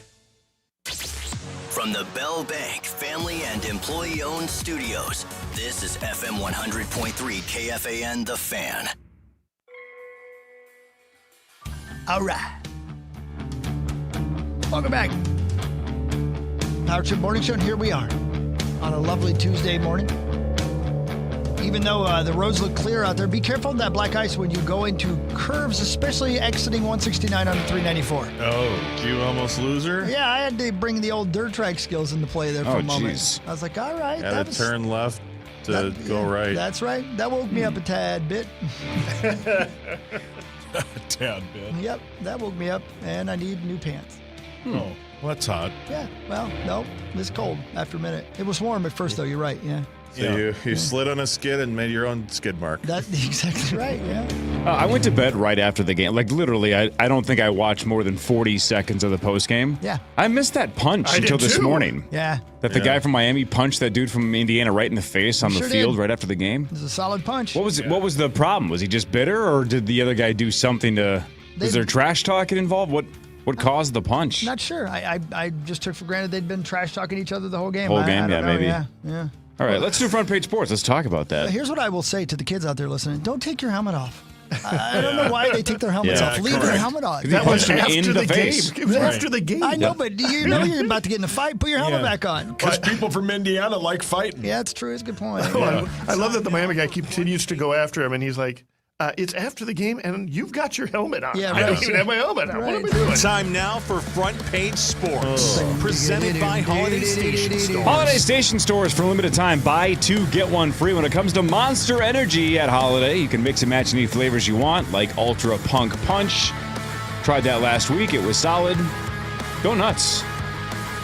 From the Bell Bank Fan family and employee-owned studios. This is FM 100.3 KFAN, The Fan. All right. Welcome back. Power Trip Morning Show, and here we are on a lovely Tuesday morning. Even though the roads look clear out there, be careful of that black ice when you go into curves, especially exiting 169 on the 394. Oh, did you almost lose her? Yeah, I had to bring the old dirt track skills into play there for a moment. Geez. I was like, all right. Had to turn left to go right. That's right. That woke me up a tad bit. Tad bit. Yep, that woke me up, and I need new pants. Oh, well, that's hot. Yeah, well, no, it's cold after a minute. It was warm at first, though. You're right, yeah. So you slid on a skid and made your own skid mark. That's exactly right, yeah. I went to bed right after the game. Like, literally, I don't think I watched more than 40 seconds of the postgame. Yeah. I missed that punch I until did this too. morning. Yeah. That the guy from Miami punched that dude from Indiana right in the face on the Sure field did. right after the game. It was a solid punch. What was the problem? Was he just bitter, or did the other guy do something to... Was there trash talking involved? What caused the punch? Not sure. I just took for granted they'd been trash talking each other the whole game. Whole I game, don't know. maybe. Yeah. All right, let's do Front Page Sports. Let's talk about that. Here's what I will say to the kids out there listening: don't take your helmet off. I don't know why they take their helmets off. Leave your helmet on. That was after the face. It was after the game. I know, but you know you're about to get in a fight. Put your helmet back on. Because people from Indiana like fighting. Yeah, it's true. It's a good point. I love that the Miami guy continues to go after him, and he's like, it's after the game, and you've got your helmet on. Yeah, I don't right. even have my helmet on. What am I Right. doing? Time now for Front Page Sports, presented by Holiday Station Stores. Holiday Station Stores for limited time. Buy two, get one free. When it comes to Monster Energy at Holiday, you can mix and match any flavors you want, like Ultra Punk Punch. Tried that last week. It was solid. Go nuts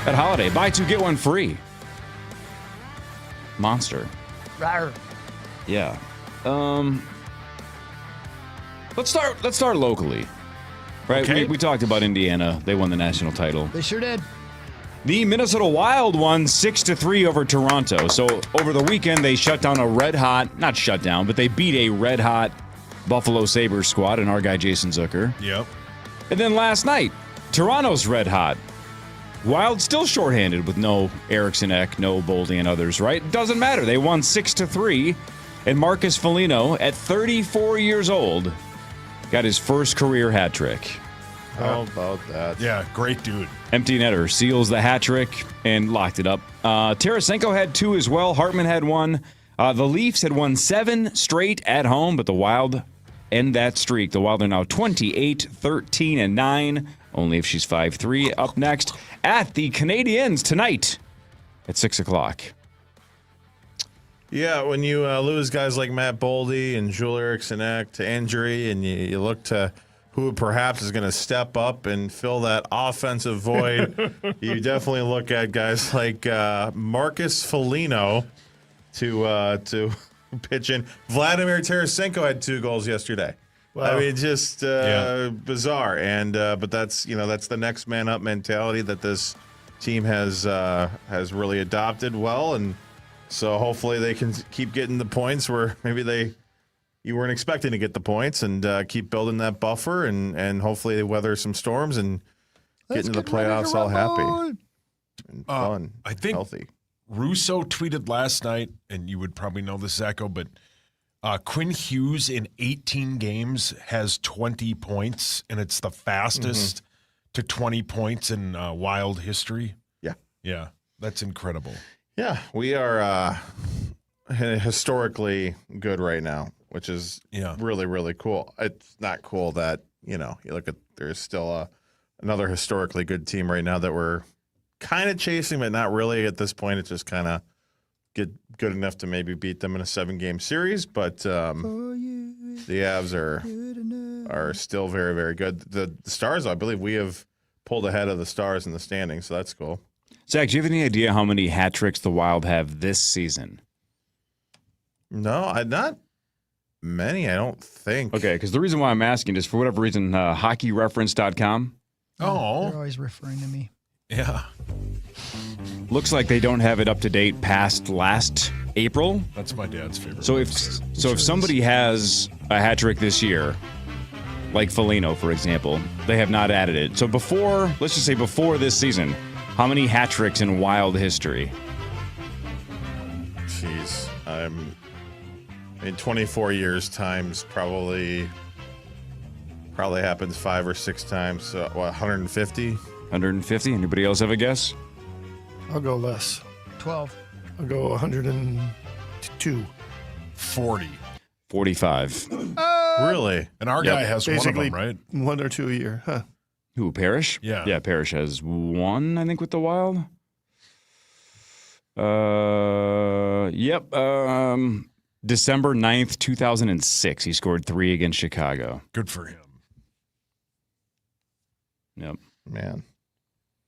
at Holiday. Buy two, get one free. Monster. Rawr. Yeah. Let's start locally. Right? Okay. We talked about Indiana. They won the national title. They sure did. The Minnesota Wild won 6-3 over Toronto. So over the weekend, they shut down not shut down, but they beat a red-hot Buffalo Sabres squad and our guy Jason Zucker. Yep. And then last night, Toronto's red-hot. Wild still shorthanded with no Eriksson Ek, no Boldy and others, right? Doesn't matter. They won 6-3. And Marcus Foligno, at 34 years old, got his first career hat trick. How about that? Yeah, great dude. Empty netter seals the hat trick and locked it up. Tarasenko had two as well. Hartman had one. The Leafs had won 7 straight at home, but the Wild end that streak. The Wild are now 28-13-9. Only if she's 5-3. Up next at the Canadiens tonight at 6 o'clock. Yeah, when you lose guys like Matt Boldy and Joel Eriksson Ek to injury, and you look to who perhaps is going to step up and fill that offensive void, you definitely look at guys like Marcus Foligno to pitch in. Vladimir Tarasenko had 2 goals yesterday. Wow. I mean, just bizarre. And but that's the next man up mentality that this team has really adopted well, and so hopefully they can keep getting the points where maybe you weren't expecting to get the points, and keep building that buffer, and hopefully they weather some storms and get into the playoffs all happy and fun, I think healthy. Russo tweeted last night, and you would probably know this, Echo, but Quinn Hughes in 18 games has 20 points, and it's the fastest to 20 points in Wild history. Yeah. Yeah, that's incredible. Yeah, we are historically good right now, which is really, really cool. It's not cool that, you look at there's still another historically good team right now that we're kind of chasing, but not really at this point. It's just kind of get good enough to maybe beat them in a 7-game series, but the Avs are still very, very good. The Stars, I believe we have pulled ahead of the Stars in the standings, so that's cool. Zach, do you have any idea how many hat tricks the Wild have this season? No, not many, I don't think. Okay, because the reason why I'm asking is for whatever reason, hockeyreference.com. Oh. They're always referring to me. Yeah. Looks like they don't have it up to date past last April. That's my dad's favorite. So if somebody has a hat trick this year, like Foligno, for example, they have not added it. So let's just say before this season, how many hat tricks in Wild history Jeez. In 24 years times probably happens 5 or 6 times. 150? 150. Anybody else have a guess? I'll go less. 12. I'll go 102. 40. 45. Really? And our guy has one of them, right? 1 or 2 a year, huh? Who, Parrish? Yeah. Yeah, Parrish has 1, I think, with the Wild. Yep. December 9th, 2006. He scored 3 against Chicago. Good for him. Yep. Man.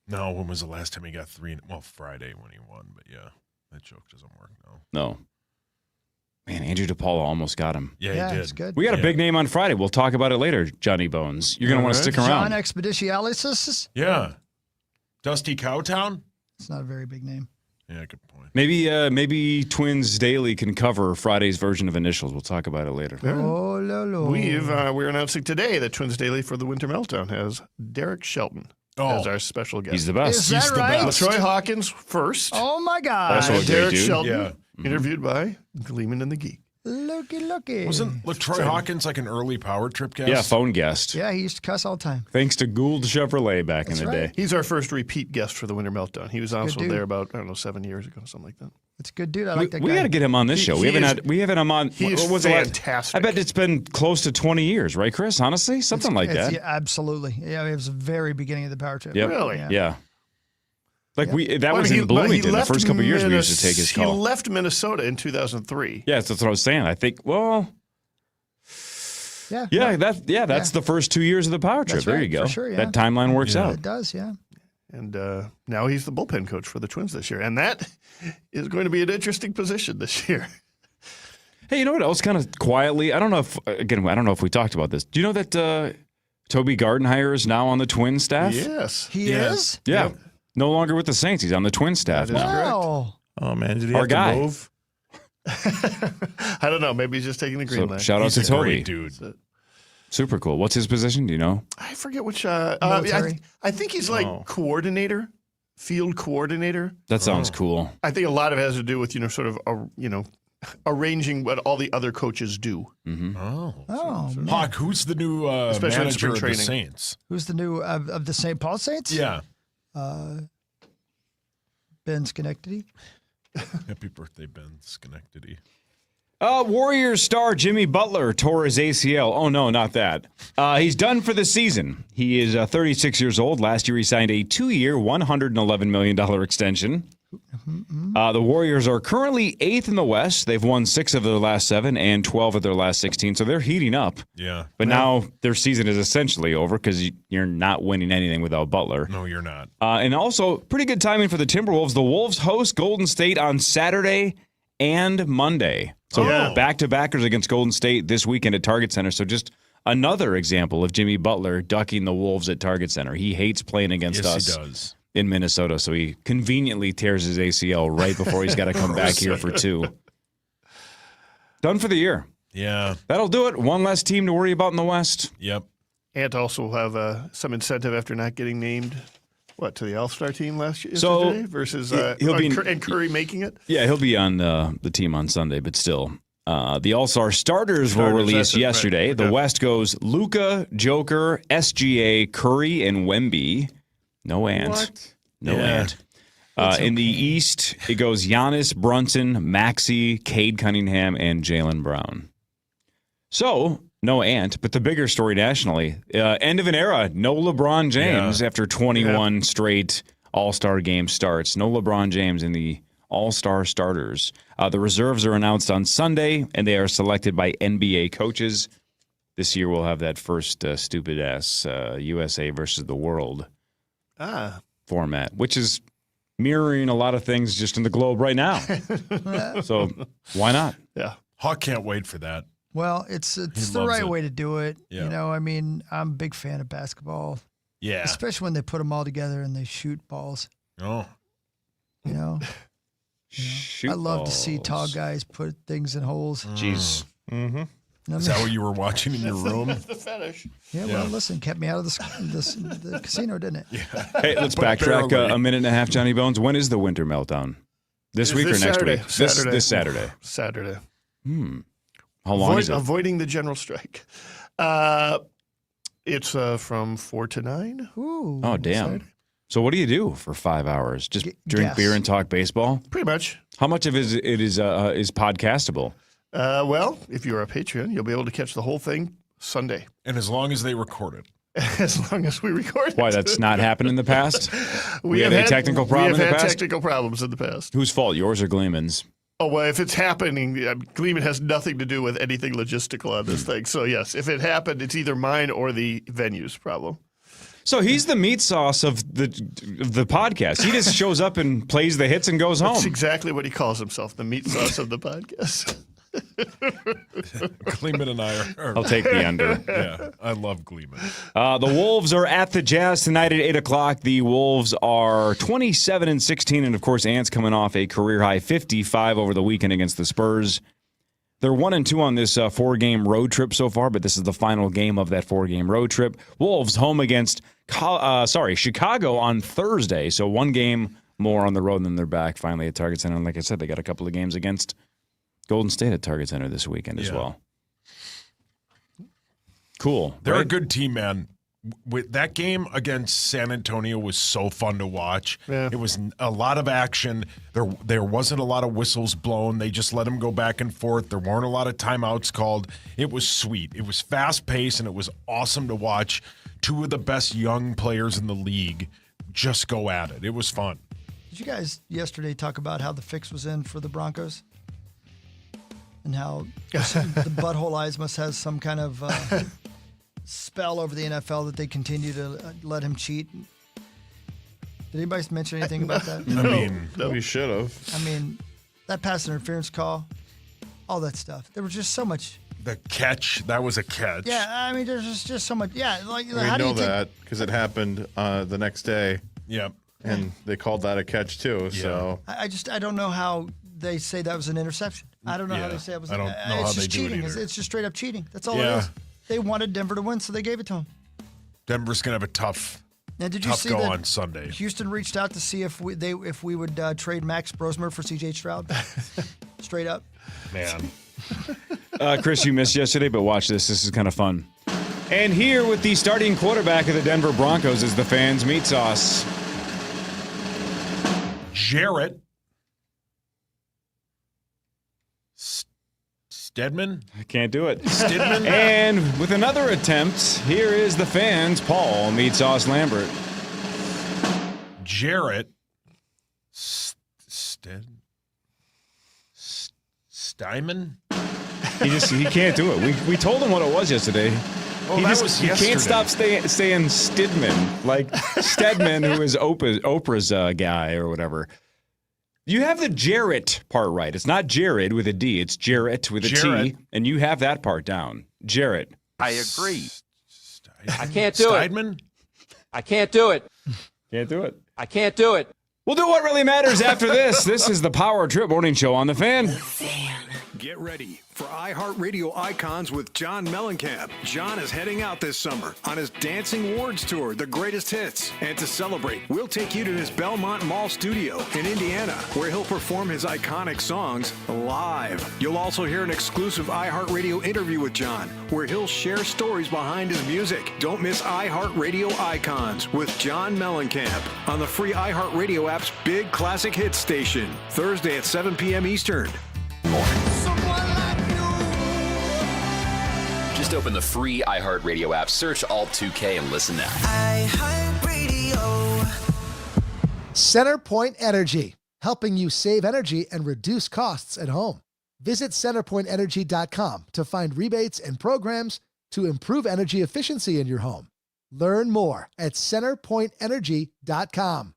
No, when was the last time he got 3? Well, Friday when he won, but yeah, that joke doesn't work now. No. Man, Andrew DePaula almost got him. Yeah, he did. It's good. We got a big name on Friday. We'll talk about it later, Johnny Bones. You're going to want to stick around. John Expeditialis? Yeah. Dusty Cowtown? It's not a very big name. Yeah, good point. Maybe Twins Daily can cover Friday's version of initials. We'll talk about it later. Oh, lo. We're announcing today that Twins Daily for the Winter Meltdown has Derek Shelton as our special guest. He's the best. Is that right? LaTroy Hawkins first. Oh, my God. Also a great Derek dude. Shelton, interviewed by Gleeman and the Geek. Looky. Wasn't LaTroy Hawkins like an early Power Trip guest? Yeah, phone guest. Yeah, he used to cuss all the time. Thanks to Gould Chevrolet back in the day. He's our first repeat guest for the Winter Meltdown. He was also dude. there about, 7 years ago, something like that. It's a good dude. I like that guy. We got to get him on this show. We haven't had him on. He is what was the last- fantastic. I bet it's been close to 20 years, right, Chris? Honestly, something like that. Yeah, absolutely. Yeah, it was the very beginning of the Power Trip. Yep. Really? Yeah. Like that was in Bloomington. The first couple of years we used to take his call. He left Minnesota in 2003. Yeah, that's what I was saying. I think. Well. Yeah. That's the first 2 years of the Power Trip. That's There right, you go. for sure, yeah. That timeline works out. It does, yeah. And now he's the bullpen coach for the Twins this year. And that is going to be an interesting position this year. Hey, you know what else kind of quietly? I don't know if we talked about this. Do you know that Toby Gardenhire is now on the Twin staff? Yes. He is? Yeah. Yep. No longer with the Saints. He's on the Twin staff now. Wow. Oh, man. Did he Our have guy. to move? I don't know. Maybe he's just taking the green light. Shout out to Toby. Great dude. Super cool. What's his position? Do you know? I forget which. Military? I think he's like coordinator, field coordinator. That sounds cool. I think a lot of it has to do with sort of arranging what all the other coaches do. Mm-hmm. Oh, man. Hawk, who's the new Especially in manager spring of the training. Saints? Who's the new of the St. Paul Saints? Yeah. Ben Schenectady. Happy birthday, Ben Schenectady. Warriors star Jimmy Butler tore his ACL. Oh, no, not that. He's done for the season. He is 36 years old. Last year, he signed a 2-year, $111 million extension. The Warriors are currently 8th in the West. They've won 6 of their last 7 and 12 of their last 16, so they're heating up. Yeah. But now their season is essentially over because you're not winning anything without Butler. No, you're not. And also, pretty good timing for the Timberwolves. The Wolves host Golden State on Saturday and Monday. So back-to-backers against Golden State this weekend at Target Center. So just another example of Jimmy Butler ducking the Wolves at Target Center. He hates playing against us. Yes, he does. In Minnesota, so he conveniently tears his ACL right before he's got to come back here for 2. Done for the year. Yeah. That'll do it. One less team to worry about in the West. Yep. Ant also will have some incentive after not getting named, to the All-Star team last year versus and Curry making it? Yeah, he'll be on the team on Sunday, but still. The All-Star starters were released yesterday. Right. The West goes Luka, Joker, SGA, Curry, and Wemby. No Ant. What? No Ant. In the East, it goes Giannis, Brunson, Maxey, Cade Cunningham, and Jaylen Brown. So, no Ant, but the bigger story nationally, end of an era. No LeBron James after 21 straight All-Star game starts. No LeBron James in the All-Star starters. The reserves are announced on Sunday, and they are selected by NBA coaches. This year we'll have that first stupid-ass USA versus the world format, which is mirroring a lot of things just in the globe right now. So why not? Yeah. Hawk can't wait for that. Well, it's the right way to do it. Yeah. You know, I mean, I'm a big fan of basketball. Yeah. Especially when they put them all together and they shoot balls. Oh. You know? I love to see tall guys put things in holes. Jeez. Mm-hmm. Is that what you were watching in your room? That's the fetish. Yeah, well, listen, kept me out of the casino, didn't it? Hey, let's backtrack a minute and a half, Johnny Bones. When is the winter meltdown? This week or next Saturday? week? This Saturday. Saturday. How long is it? Avoiding the general strike. It's from 4 to 9. Ooh. Oh, damn. Saturday. So what do you do for 5 hours? Just drink beer and talk baseball? Pretty much. How much of it is podcastable? Well, if you're a Patreon, you'll be able to catch the whole thing Sunday. And as long as they record it. As long as we record it. Why, that's not happened in the past? we had a technical problem in the past? We have had technical problems in the past. Whose fault, yours or Gleeman's? Oh, well, if it's happening, Gleeman has nothing to do with anything logistical on this thing. So, yes, if it happened, it's either mine or the venue's problem. So he's the meat sauce of the podcast. He just shows up and plays the hits and goes home. That's exactly what he calls himself, the meat sauce of the podcast. Gleeman and I are. I'll take the under. Yeah, I love Gleeman. The Wolves are at the Jazz tonight at 8 o'clock. The Wolves are 27-16, and of course, Ants coming off a career-high 55 over the weekend against the Spurs. They're 1-2 on this 4-game road trip so far, but this is the final game of that 4-game road trip. Wolves home against Chicago on Thursday, so one game more on the road, and then they're back finally at Target Center. And like I said, they got a couple of games against Golden State at Target Center this weekend as well. Cool. They're a good team, man. With that game against San Antonio was so fun to watch. Yeah. It was a lot of action. There wasn't a lot of whistles blown. They just let them go back and forth. There weren't a lot of timeouts called. It was sweet. It was fast-paced, and it was awesome to watch two of the best young players in the league just go at it. It was fun. Did you guys yesterday talk about how the fix was in for the Broncos? And how the butthole eyes must have some kind of spell over the NFL that they continue to let him cheat. Did anybody mention anything about that? No, we should have. I mean, that pass interference call, all that stuff. There was just so much. The catch, that was a catch. Yeah, I mean, there's just so much. Yeah, like We know that because it happened the next day. Yep. And they called that a catch too. So I don't know how they say that was an interception. I don't know how they say it was. I don't know how it's they just do it cheating. either. It's just straight up cheating. That's all it is. They wanted Denver to win, so they gave it to them. Denver's gonna have a tough Did you see go that on Sunday. Houston reached out to see if we would trade Max Brosmer for C.J. Stroud. Straight up. Man. Chris, you missed yesterday, but watch this. This is kind of fun. And here with the starting quarterback of the Denver Broncos is the fans' meat sauce. Jarrett Stedman? I can't do it. Stidman? And with another attempt, here is the fans, Paul Meat Sauce Lambert. Jarrett Steinman? He can't do it. We told him what it was yesterday. Oh, he that was he yesterday. can't stop saying Stidman, like Stedman, who is Oprah's guy or whatever. You have the Jarrett part right. It's not Jared with a D. It's Jarrett with a T, and you have that part down. Jarrett. I agree. I can't do Steidman? it. I can't do it. Can't do it. I can't do it. We'll do what really matters after this. This is the Power Trip Morning Show on The Fan. Get ready for iHeartRadio Icons with John Mellencamp. John is heading out this summer on his Dancing Awards Tour, The Greatest Hits. And to celebrate, we'll take you to his Belmont Mall studio in Indiana, where he'll perform his iconic songs live. You'll also hear an exclusive iHeartRadio interview with John, where he'll share stories behind his music. Don't miss iHeartRadio Icons with John Mellencamp on the free iHeartRadio app's Big Classic Hits station, Thursday at 7 p.m. Eastern. Just open the free iHeartRadio app, search Alt2K, and listen now. CenterPoint Energy, helping you save energy and reduce costs at home. Visit CenterPointEnergy.com to find rebates and programs to improve energy efficiency in your home. Learn more at CenterPointEnergy.com.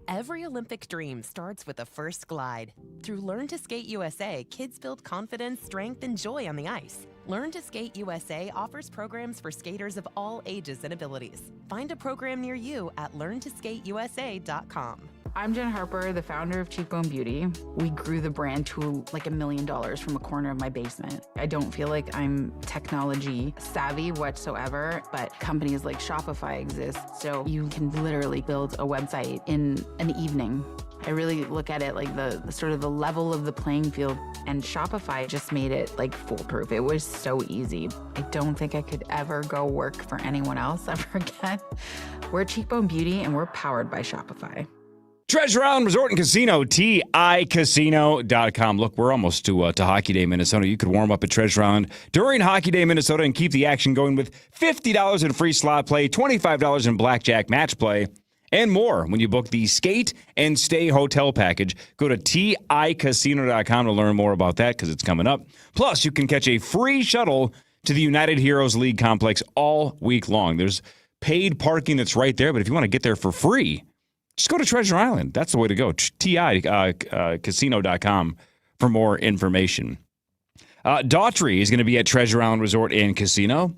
Every Olympic dream starts with a first glide. Through Learn to Skate USA, kids build confidence, strength, and joy on the ice. Learn to Skate USA offers programs for skaters of all ages and abilities. Find a program near you at learntosskateusa.com. I'm Jen Harper, the founder of Cheekbone Beauty. We grew the brand to like $1 million from a corner of my basement. I don't feel like I'm technology savvy whatsoever, but companies like Shopify exist, so you can literally build a website in an evening. I really look at it like the sort of the level of the playing field, and Shopify just made it like foolproof. It was so easy. I don't think I could ever go work for anyone else ever again. We're Cheekbone Beauty, and we're powered by Shopify. Treasure Island Resort and Casino, TICasino.com. Look, we're almost to Hockey Day, Minnesota. You could warm up at Treasure Island during Hockey Day, Minnesota, and keep the action going with $50 in free slot play, $25 in blackjack match play, and more when you book the Skate and Stay Hotel package. Go to TICasino.com to learn more about that because it's coming up. Plus, you can catch a free shuttle to the United Heroes League complex all week long. There's paid parking that's right there, but if you want to get there for free, just go to Treasure Island. That's the way to go. TICasino.com for more information. Daughtry is going to be at Treasure Island Resort and Casino.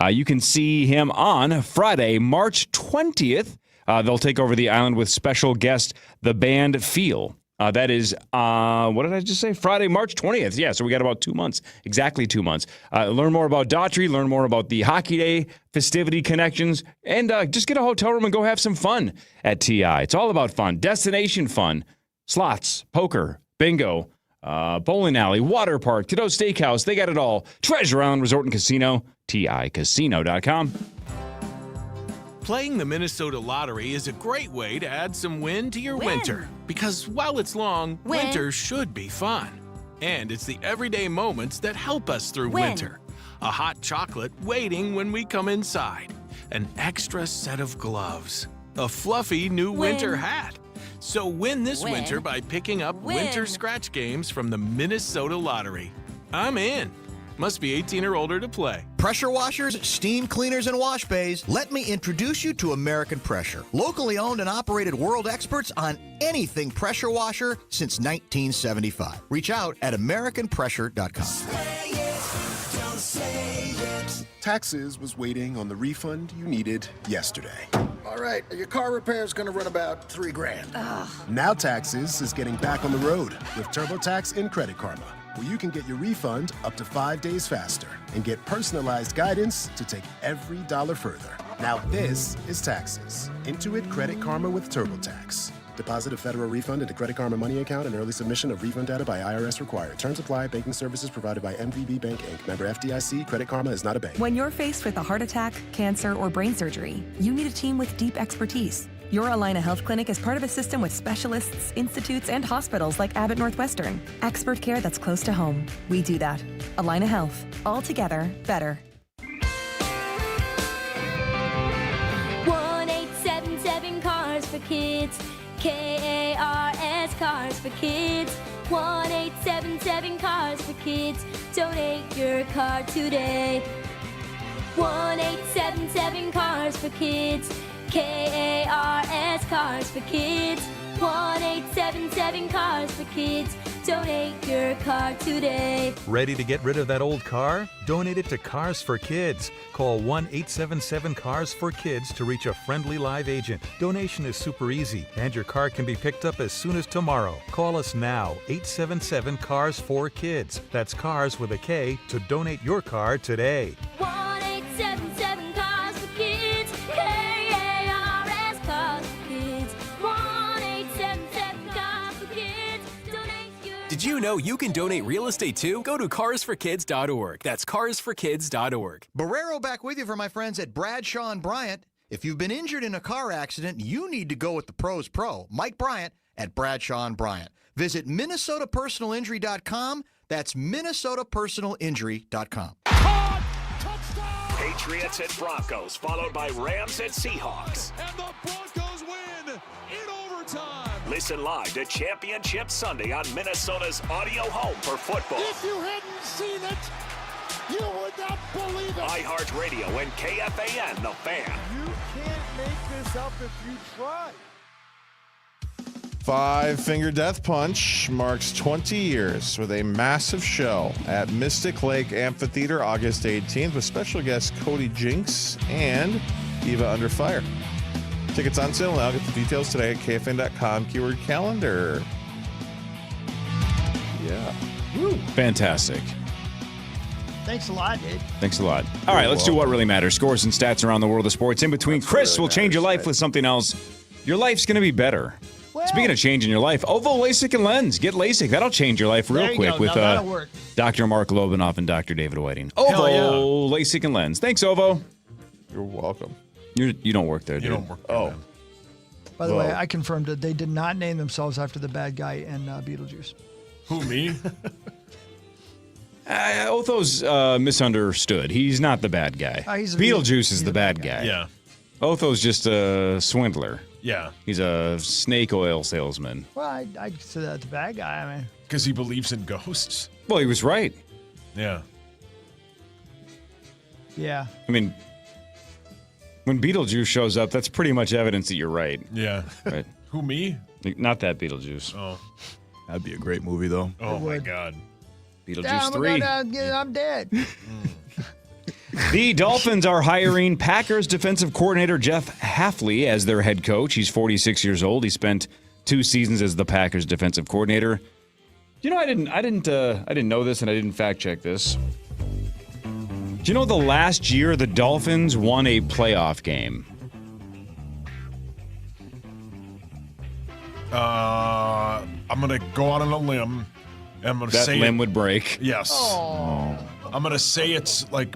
You can see him on Friday, March 20th. They'll take over the island with special guest, the band Feel. That is, what did I just say? Friday, March 20th. Yeah, so we got about 2 months, exactly 2 months. Learn more about Daughtry, learn more about the Hockey Day festivity connections, and just get a hotel room and go have some fun at TI. It's all about fun. Destination fun. Slots, poker, bingo, bowling alley, water park, Kiddo Steakhouse. They got it all. Treasure Island Resort and Casino, TICasino.com. Playing the Minnesota Lottery is a great way to add some win to your winter. Because while it's long, winter should be fun. And it's the everyday moments that help us through winter. A hot chocolate waiting when we come inside. An extra set of gloves. A fluffy new winter hat. So win this winter by picking up winter scratch games from the Minnesota Lottery. I'm in. Must be 18 or older to play. Pressure washers, steam cleaners, and wash bays. Let me introduce you to American Pressure. Locally owned and operated world experts on anything pressure washer since 1975. Reach out at AmericanPressure.com. Taxes was waiting on the refund you needed yesterday. All right, your car repair is going to run about $3,000. Now Taxes is getting back on the road with TurboTax and Credit Karma, where you can get your refund up to 5 days faster and get personalized guidance to take every dollar further. Now this is Taxes. Intuit Credit Karma with TurboTax. Deposit a federal refund into Credit Karma Money account and early submission of refund data by IRS required. Terms apply. Banking services provided by MVB Bank, Inc. Member FDIC. Credit Karma is not a bank. When you're faced with a heart attack, cancer, or brain surgery, you need a team with deep expertise. Your Allina Health Clinic is part of a system with specialists, institutes, and hospitals like Abbott Northwestern. Expert care that's close to home. We do that. Allina Health. All together, better. 1-877 Cars for Kids. KARS Cars for Kids. 1-877 Cars for Kids. Donate your car today. 1-877 Cars for Kids. KARS Cars for Kids. 1-877 Cars for Kids. Donate your car today. Ready to get rid of that old car? Donate it to Cars for Kids. Call 1-877-CARS-FOR-KIDS to reach a friendly live agent. Donation is super easy, and your car can be picked up as soon as tomorrow. Call us now, 877-CARS-FOR-KIDS. That's cars with a K to donate your car today. 1-877 Cars for Kids. KARS Cars for Kids. 1-877 Cars for Kids. Donate your. Did you know you can donate real estate too? Go to carsforkids.org. That's carsforkids.org. Barrero back with you for my friends at Bradshaw and Bryant. If you've been injured in a car accident, you need to go with the pros pro, Mike Bryant at Bradshaw and Bryant. Visit MinnesotaPersonalInjury.com. That's MinnesotaPersonalInjury.com. Patriots at Broncos, followed by Rams at Seahawks. And the Broncos win in overtime. Listen live to Championship Sunday on Minnesota's audio home for football. If you hadn't seen it, you would not believe it. iHeartRadio and KFAN, The Fan. You can't make this up if you try. Five Finger Death Punch marks 20 years with a massive show at Mystic Lake Amphitheater August 18th with special guests Cody Jinks and Eva Under Fire. Tickets on sale now. Get the details today at KFN.com. Keyword calendar. Yeah. Woo. Fantastic. Thanks a lot, dude. Thanks a lot. All right, let's do what really matters. Scores and stats around the world of sports. In between, Chris will change your life with something else. Your life's going to be better. Speaking of changing your life, Ovo LASIK and Lens. Get LASIK. That'll change your life real There you quick go. with Now that'll work. Dr. Mark Lobanoff and Dr. David Whiting. Hell Ovo yeah. LASIK and Lens. Thanks, Ovo. You're welcome. You don't work there, dude. You don't work there. Oh. By the way, I confirmed that they did not name themselves after the bad guy in Beetlejuice. Who, me? Otho's misunderstood. He's not the bad guy. Beetlejuice is the bad guy. Yeah. Otho's just a swindler. Yeah. He's a snake oil salesman. Well, I'd consider that the bad guy. I mean, Because he believes in ghosts. Well, he was right. Yeah. yeah. I mean, when Beetlejuice shows up, that's pretty much evidence that you're right. Yeah. Right. Who, me? Not that Beetlejuice. Oh. That'd be a great movie, though. Oh, my God. Beetlejuice 3. I'm dead. The Dolphins are hiring Packers defensive coordinator Jeff Hafley as their head coach. He's 46 years old. He spent 2 seasons as the Packers defensive coordinator. You know, I didn't know this, and I didn't fact check this. Do you know the last year the Dolphins won a playoff game? I'm going to go out on a limb. And I'm going to That say limb would break. Yes. Oh. I'm going to say it's like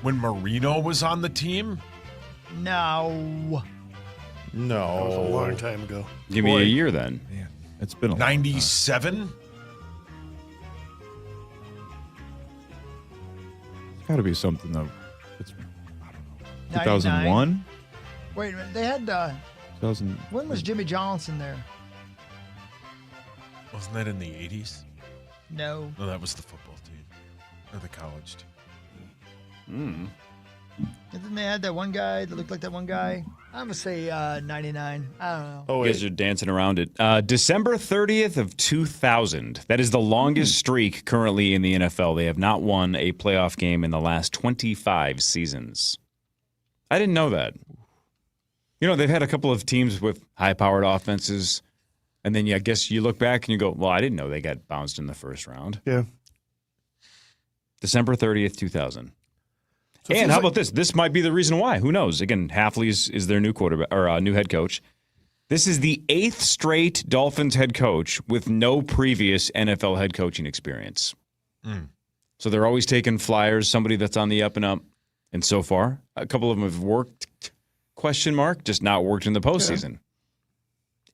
when Marino was on the team. No. No. That was a long time ago. Give me a year then. Man, it's been a 97? It's got to be something that it's, I don't know. 2001? Wait a minute. They had. 2000. When was Jimmy Johnson there? Wasn't that in the 80s? No. No, that was the football team. Or the college team. Didn't they had that one guy that looked like that one guy? I'm gonna say 99. I don't know. You guys are dancing around it. December 30th of 2000. That is the longest streak currently in the NFL. They have not won a playoff game in the last 25 seasons. I didn't know that. You know, they've had a couple of teams with high-powered offenses, and then I guess you look back and you go, well, I didn't know they got bounced in the first round. Yeah. December 30th, 2000. So it And feels how like- about this? This might be the reason why. Who knows? Again, Hafley is their new quarterback or new head coach. This is the 8th straight Dolphins head coach with no previous NFL head coaching experience. So they're always taking flyers, somebody that's on the up and up. And so far, a couple of them have worked, question mark, just not worked in the postseason.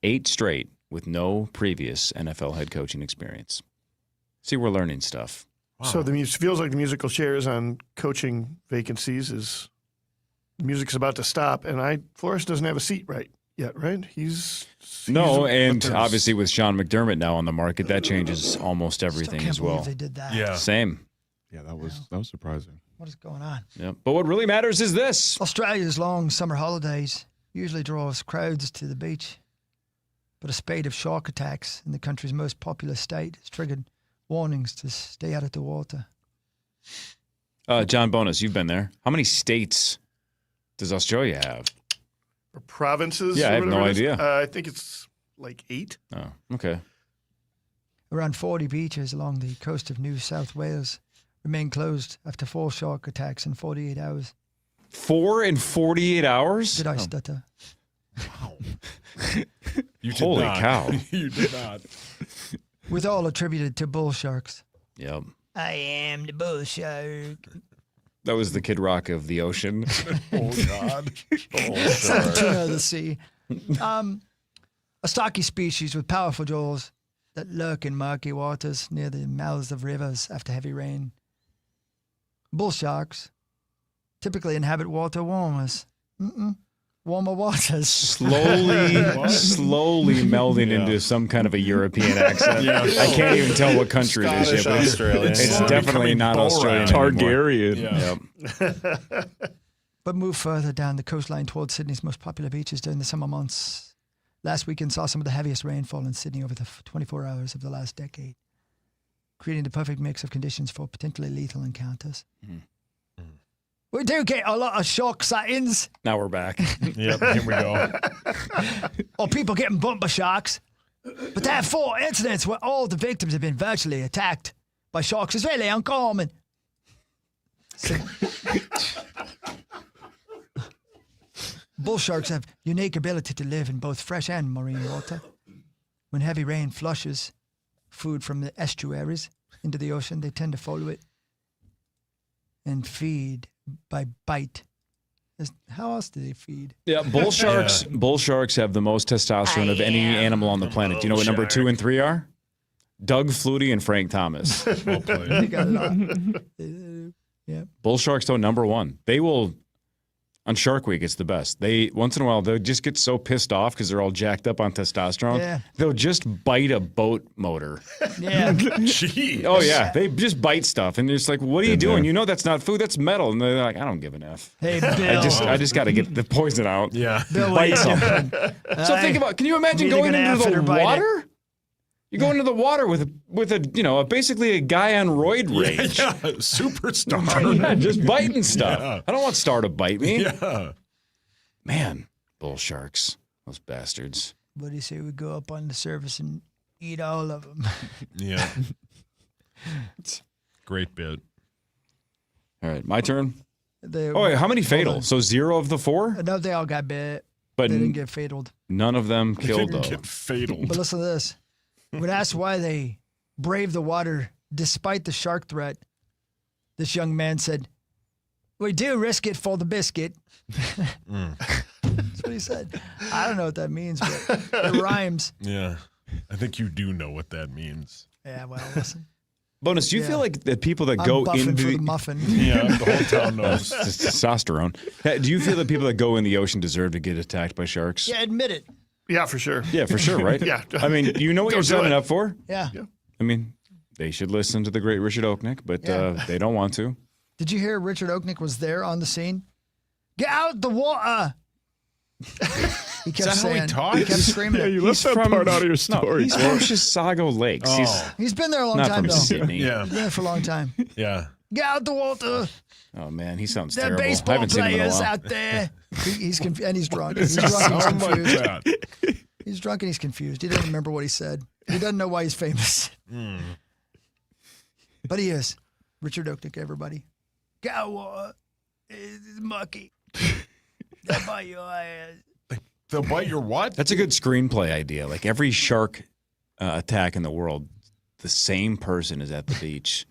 8 straight with no previous NFL head coaching experience. See, we're learning stuff. So feels like the musical chairs on coaching vacancies is the music's about to stop, and Flores doesn't have a seat yet, right? He's and obviously with Sean McDermott now on the market, that changes almost everything Can't as well. believe they did that. Yeah. Same. Yeah, that was surprising. What is going on? Yep. But what really matters is this. Australia's long summer holidays usually draws crowds to the beach, but a spate of shark attacks in the country's most populous state has triggered warnings to stay out of the water. John Bonus, you've been there. How many states does Australia have? Or provinces? Yeah, or I have no whatever it is. idea. I think it's like 8. Oh, okay. Around 40 beaches along the coast of New South Wales remain closed after 4 shark attacks in 48 hours. 4 in 48 hours? Did I stutter? You did Holy not. cow. You did not. With all attributed to bull sharks. Yep. I am the bull shark. That was the Kid Rock of the ocean. Oh, God. It's not the tuna of the sea. A stocky species with powerful jaws that lurk in murky waters near the mouths of rivers after heavy rain. Bull sharks typically inhabit water warmers. Warmer waters. Slowly melding into some kind of a European accent. Yes. I can't even tell what country it is yet. Scottish, But Australian. it's Slowly definitely becoming not Borat. Australian anymore. Targaryen. Yep. But move further down the coastline towards Sydney's most popular beaches during the summer months. Last weekend saw some of the heaviest rainfall in Sydney over the 24 hours of the last decade, creating the perfect mix of conditions for potentially lethal encounters. We do get a lot of shark sightings, Now we're back. Yep, here we go. or people getting bumped by sharks. But there are 4 incidents where all the victims have been virtually attacked by sharks. It's really uncommon. Bull sharks have unique ability to live in both fresh and marine water. When heavy rain flushes food from the estuaries into the ocean, they tend to follow it and feed by bite. How else do they feed? Yeah, bull sharks. Yeah. Bull sharks have the most testosterone of any animal on the planet. Do you know what number 2 and 3 are? Doug Flutie and Frank Thomas. Well played. They got it all. Yeah. Bull sharks, though, number 1. They will. On Shark Week, it's the best. They once in a while they'll just get so pissed off because they're all jacked up on testosterone. Yeah. They'll just bite a boat motor. Yeah. Jeez. Oh yeah, they just bite stuff, and it's like, what are you doing? You know that's not food, that's metal. And they're like, I don't give an F. Hey, Bill. I just got to get the poison out. Yeah. Bill, bite something. So think about. Can you imagine going into the water? You go into the water with a basically a guy on roid rage. Yeah, superstar. Yeah, just biting stuff. Yeah. I don't want Star to bite me. Yeah. Man, bull sharks, those bastards. What do you say we go up on the surface and eat all of them? Yeah. Great bit. All right, my turn. They, wait, how many fatal? So 0 of the 4? No, they all got bit. But they didn't get fataled. None of them killed, though. Get fatal. But listen to this. When asked why they braved the water despite the shark threat, this young man said, "We do risk it for the biscuit." That's what he said. I don't know what that means, but it rhymes. Yeah. I think you do know what that means. Yeah, well, listen. Bonus, do you feel like the people that I'm go buffing into for the muffin. Yeah, the whole town knows. It's testosterone. Do you feel that people that go in the ocean deserve to get attacked by sharks? Yeah, admit it. Yeah, for sure. Yeah, for sure, right? Yeah. I mean, you know what you're signing up for? Yeah. I mean, they should listen to the great Richard Oaknick, but they don't want to. Did you hear Richard Oaknick was there on the scene? Get out the water! He kept Is that how he saying, talks? he kept screaming. Yeah, it. you left that part out of your story. He's from Chisago Lakes. Oh. He's been there a long not time, from though. Sydney. Yeah. He's been there for a long time. Yeah. Get out the water! Oh, man, he sounds The terrible. I baseball haven't seen him in a players while. out there. He's and he's drunk. He's drunk and he's Sound like confused. that. He's drunk and he's confused. He doesn't remember what he said. He doesn't know why he's famous. But he is. Richard Oaknick, everybody. Get out of water. It's mucky. They'll bite your ass. They'll bite your what? That's a good screenplay idea. Like every shark attack in the world, the same person is at the beach.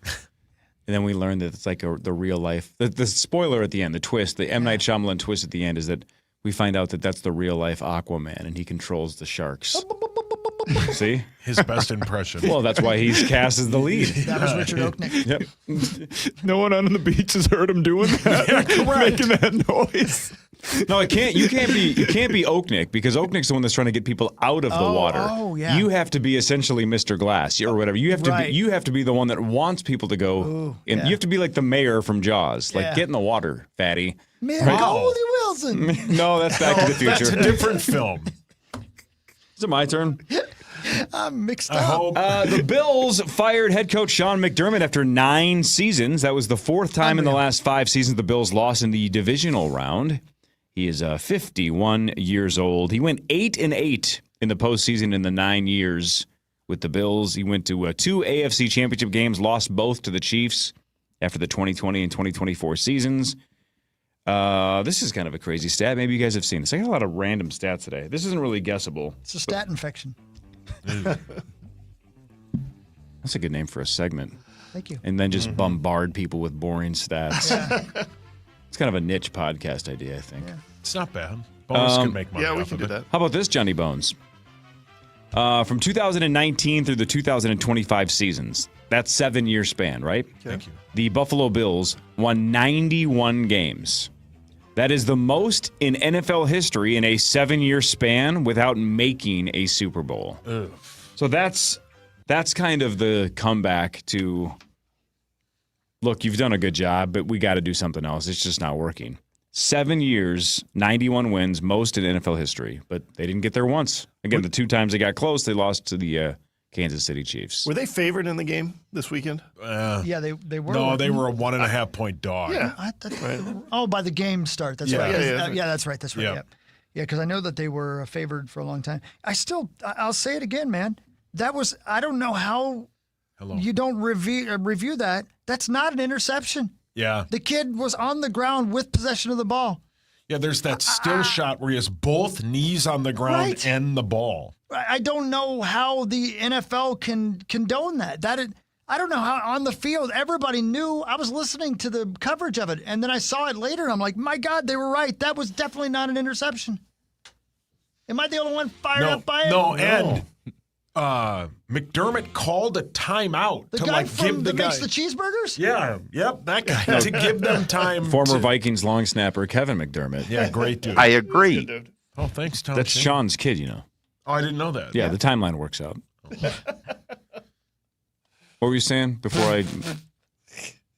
And then we learn that it's like the real life. The spoiler at the end, the twist, the M. Night Shyamalan twist at the end is that we find out that that's the real life Aquaman and he controls the sharks. See? His best impression. Well, that's why he's cast as the lead. That was Richard Oaknick. Yep. No one on the beach has heard him doing that. Yeah, correct. Making that noise. No, it can't. You can't be Oaknick because Oaknick's the one that's trying to get people out of the water. Oh, yeah. You have to be essentially Mr. Glass or whatever. You have to Right. be. You have to be the one that wants people to go. Ooh, and yeah. you have to be like the mayor from Jaws. Like Yeah. get in the water, fatty. Mayor Right. Goldie Wilson. No, that's Back to the Future. That's a different film. Is it my turn? I'm mixed I up. hope. The Bills fired head coach Sean McDermott after 9 seasons. That was the 4th time in the last 5 seasons the Bills lost in the divisional round. He is 51 years old. He went 8-8 in the postseason in the 9 years with the Bills. He went to 2 AFC championship games, lost both to the Chiefs after the 2020 and 2024 seasons. This is kind of a crazy stat. Maybe you guys have seen this. I got a lot of random stats today. This isn't really guessable. It's a stat infection. That's a good name for a segment. Thank you. And then just bombard people with boring stats. It's kind of a niche podcast idea, I think. Yeah. It's not bad. Bonus can make money Yeah, we off can of do it. that. How about this, Johnny Bones? From 2019 through the 2025 seasons, that's 7-year span, right? Thank you. The Buffalo Bills won 91 games. That is the most in NFL history in a 7-year span without making a Super Bowl. Ugh. So that's kind of the comeback to, look, you've done a good job, but we got to do something else. It's just not working. 7 years, 91 wins, most in NFL history, but they didn't get there once. Again, the 2 times they got close, they lost to the Kansas City Chiefs. Were they favored in the game this weekend? Yeah, they were. No, they were a 1.5 point dog. Yeah. Oh, by the game start. That's Yeah. right. Yeah, Yeah, that's right. That's right. Yeah. Yeah, yeah. Because I know that they were favored for a long time. I'll say it again, man. That was. I don't know how you don't review that. That's not an interception. Yeah. The kid was on the ground with possession of the ball. Yeah, there's that still shot where he has both knees on the ground Right. and the ball. I don't know how the NFL can condone that. I don't know how on the field everybody knew. I was listening to the coverage of it, and then I saw it later, and I'm like, my God, they were right. That was definitely not an interception. Am I the only one fired up by it? No, and McDermott called a timeout The to guy give the guy. makes the cheeseburgers? Yeah, yep, that guy to give them time. Former Vikings long snapper Kevin McDermott. Yeah, great dude. I agree. Oh, thanks, Tom. That's Shane. Sean's kid, you know. Oh, I didn't know that. Yeah, the timeline works out. What were you saying before I?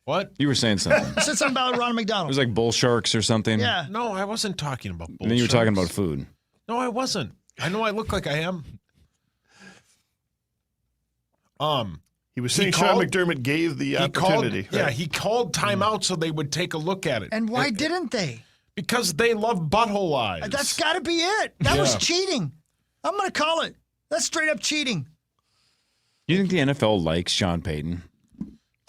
What? You were saying something. I said something about Ronald It McDonald. was like bull sharks or something. Yeah. No, I wasn't talking about bull And then you were talking sharks. about food. No, I wasn't. I know I look like I am. He was saying Sean McDermott gave the opportunity. He called timeout so they would take a look at it. And why didn't they? Because they love butthole eyes. That's got to be it. That was Yeah. cheating. I'm going to call it. That's straight up cheating. You think the NFL likes Sean Payton?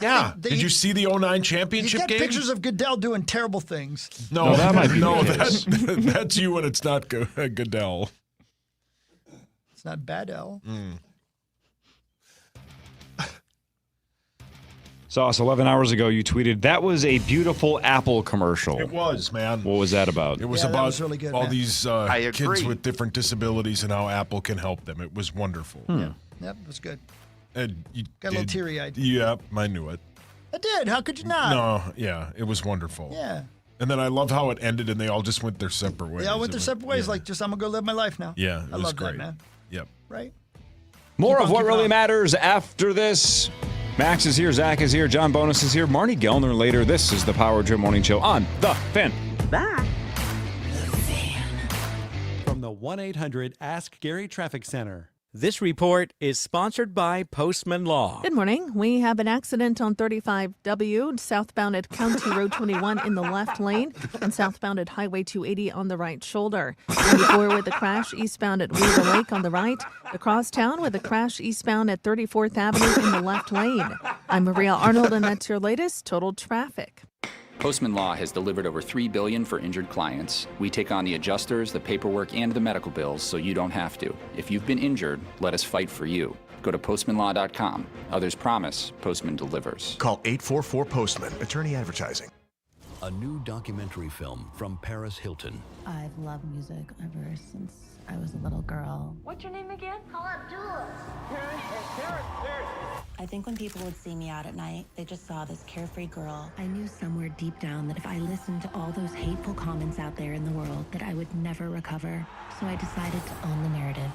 Yeah. Did you see the 09 He's championship got game? pictures of Goodell doing terrible things. No, that might be no, the case. that's you and it's not Goodell. It's not bad, L. Sauce, 11 hours ago, you tweeted, that was a beautiful Apple commercial. It was, man. What was that about? It was Yeah, that about was really good, all man. these I kids agree. with different disabilities and how Apple can help them. It was wonderful. Yep, it was good. And you Got a little did- teary-eyed. Yep, I knew it. I did. How could you not? No, yeah, it was wonderful. Yeah. And then I love how it ended and they all just went their separate ways. They all went It their was- separate ways. yeah. Like, just I'm going to go live my life now. Yeah, it I was love great. that, man. Yep. Right? More Keep of on what keeping really on. matters after this. Max is here, Zach is here, John Bonus is here, Marty Gellner later. This is the Power Trip Morning Show on The Fan. From the 1-800-ASK-GARY Traffic Center. This report is sponsored by Postman Law. Good morning. We have an accident on 35W, southbound at County Road 21 in the left lane, and southbound at Highway 280 on the right shoulder. 94 with a crash eastbound at Weaver Lake on the right. Across town with a crash eastbound at 34th Avenue in the left lane. I'm Maria Arnold, and that's your latest total traffic. Postman Law has delivered over $3 billion for injured clients. We take on the adjusters, the paperwork, and the medical bills so you don't have to. If you've been injured, let us fight for you. Go to postmanlaw.com. Others promise, Postman delivers. Call 844-POSTMAN. Attorney Advertising. A new documentary film from Paris Hilton. I've loved music ever since I was a little girl. What's your name again? Call Abdullah. I think when people would see me out at night, they just saw this carefree girl. I knew somewhere deep down that if I listened to all those hateful comments out there in the world, that I would never recover. So I decided to own the narrative.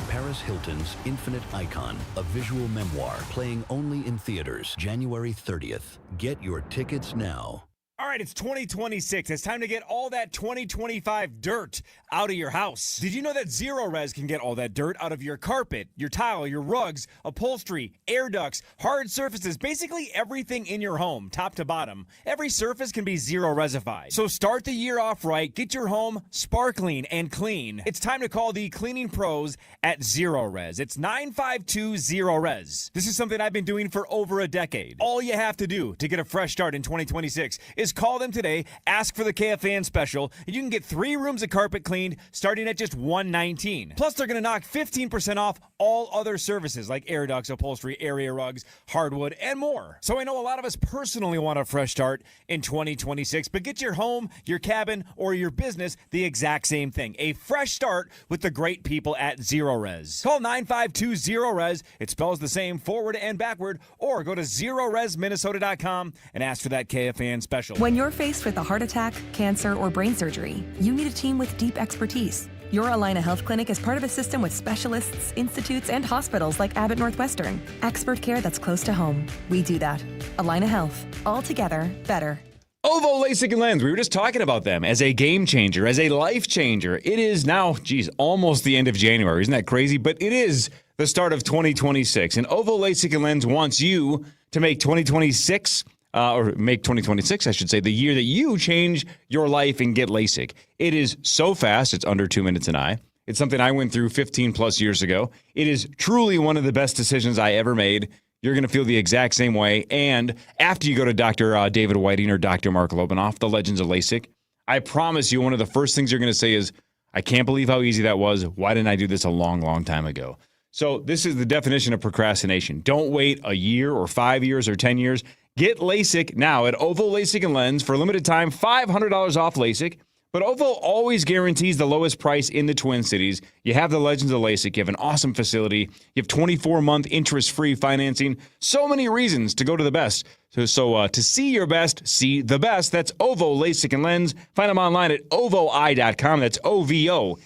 Paris Hilton's Infinite Icon, a visual memoir playing only in theaters January 30th. Get your tickets now. All right, it's 2026. It's time to get all that 2025 dirt out of your house. Did you know that Zero Res can get all that dirt out of your carpet, your tile, your rugs, upholstery, air ducts, hard surfaces, basically everything in your home, top to bottom? Every surface can be Zero Resified. So start the year off right. Get your home sparkling and clean. It's time to call the cleaning pros at Zero Res. It's 952 Zero Res. This is something I've been doing for over a decade. All you have to do to get a fresh start in 2026 is call them today, ask for the KFAN special, and you can get 3 rooms of carpet cleaned starting at just $119. Plus, they're going to knock 15% off all other services like air ducts, upholstery, area rugs, hardwood, and more. So I know a lot of us personally want a fresh start in 2026, but get your home, your cabin, or your business the exact same thing. A fresh start with the great people at Zero Res. Call 952 Zero Res. It spells the same forward and backward, or go to ZeroResMinnesota.com and ask for that KFAN special. When you're faced with a heart attack, cancer, or brain surgery, you need a team with deep expertise. Your Allina Health Clinic is part of a system with specialists, institutes, and hospitals like Abbott Northwestern. Expert care that's close to home. We do that. Allina Health. All together, better. Ovo LASIK and Lens. We were just talking about them as a game changer, as a life changer. It is now, almost the end of January. Isn't that crazy? But it is the start of 2026. And Ovo LASIK and Lens wants you to make 2026 or make 2026, I should say, the year that you change your life and get LASIK. It is so fast. It's under 2 minutes an eye. It's something I went through 15 plus years ago. It is truly one of the best decisions I ever made. You're going to feel the exact same way. And after you go to Dr. David Whiting or Dr. Mark Lobanoff, the legends of LASIK, I promise you one of the first things you're going to say is, I can't believe how easy that was. Why didn't I do this a long, long time ago? So this is the definition of procrastination. Don't wait a year or 5 years or 10 years. Get LASIK now at Ovo LASIK and Lens for a limited time, $500 off LASIK. But Ovo always guarantees the lowest price in the Twin Cities. You have the legends of LASIK. You have an awesome facility. You have 24-month interest-free financing. So many reasons to go to the best. So to see your best, see the best. That's Ovo LASIK and Lens. Find them online at ovoi.com. That's OVOEYE.com.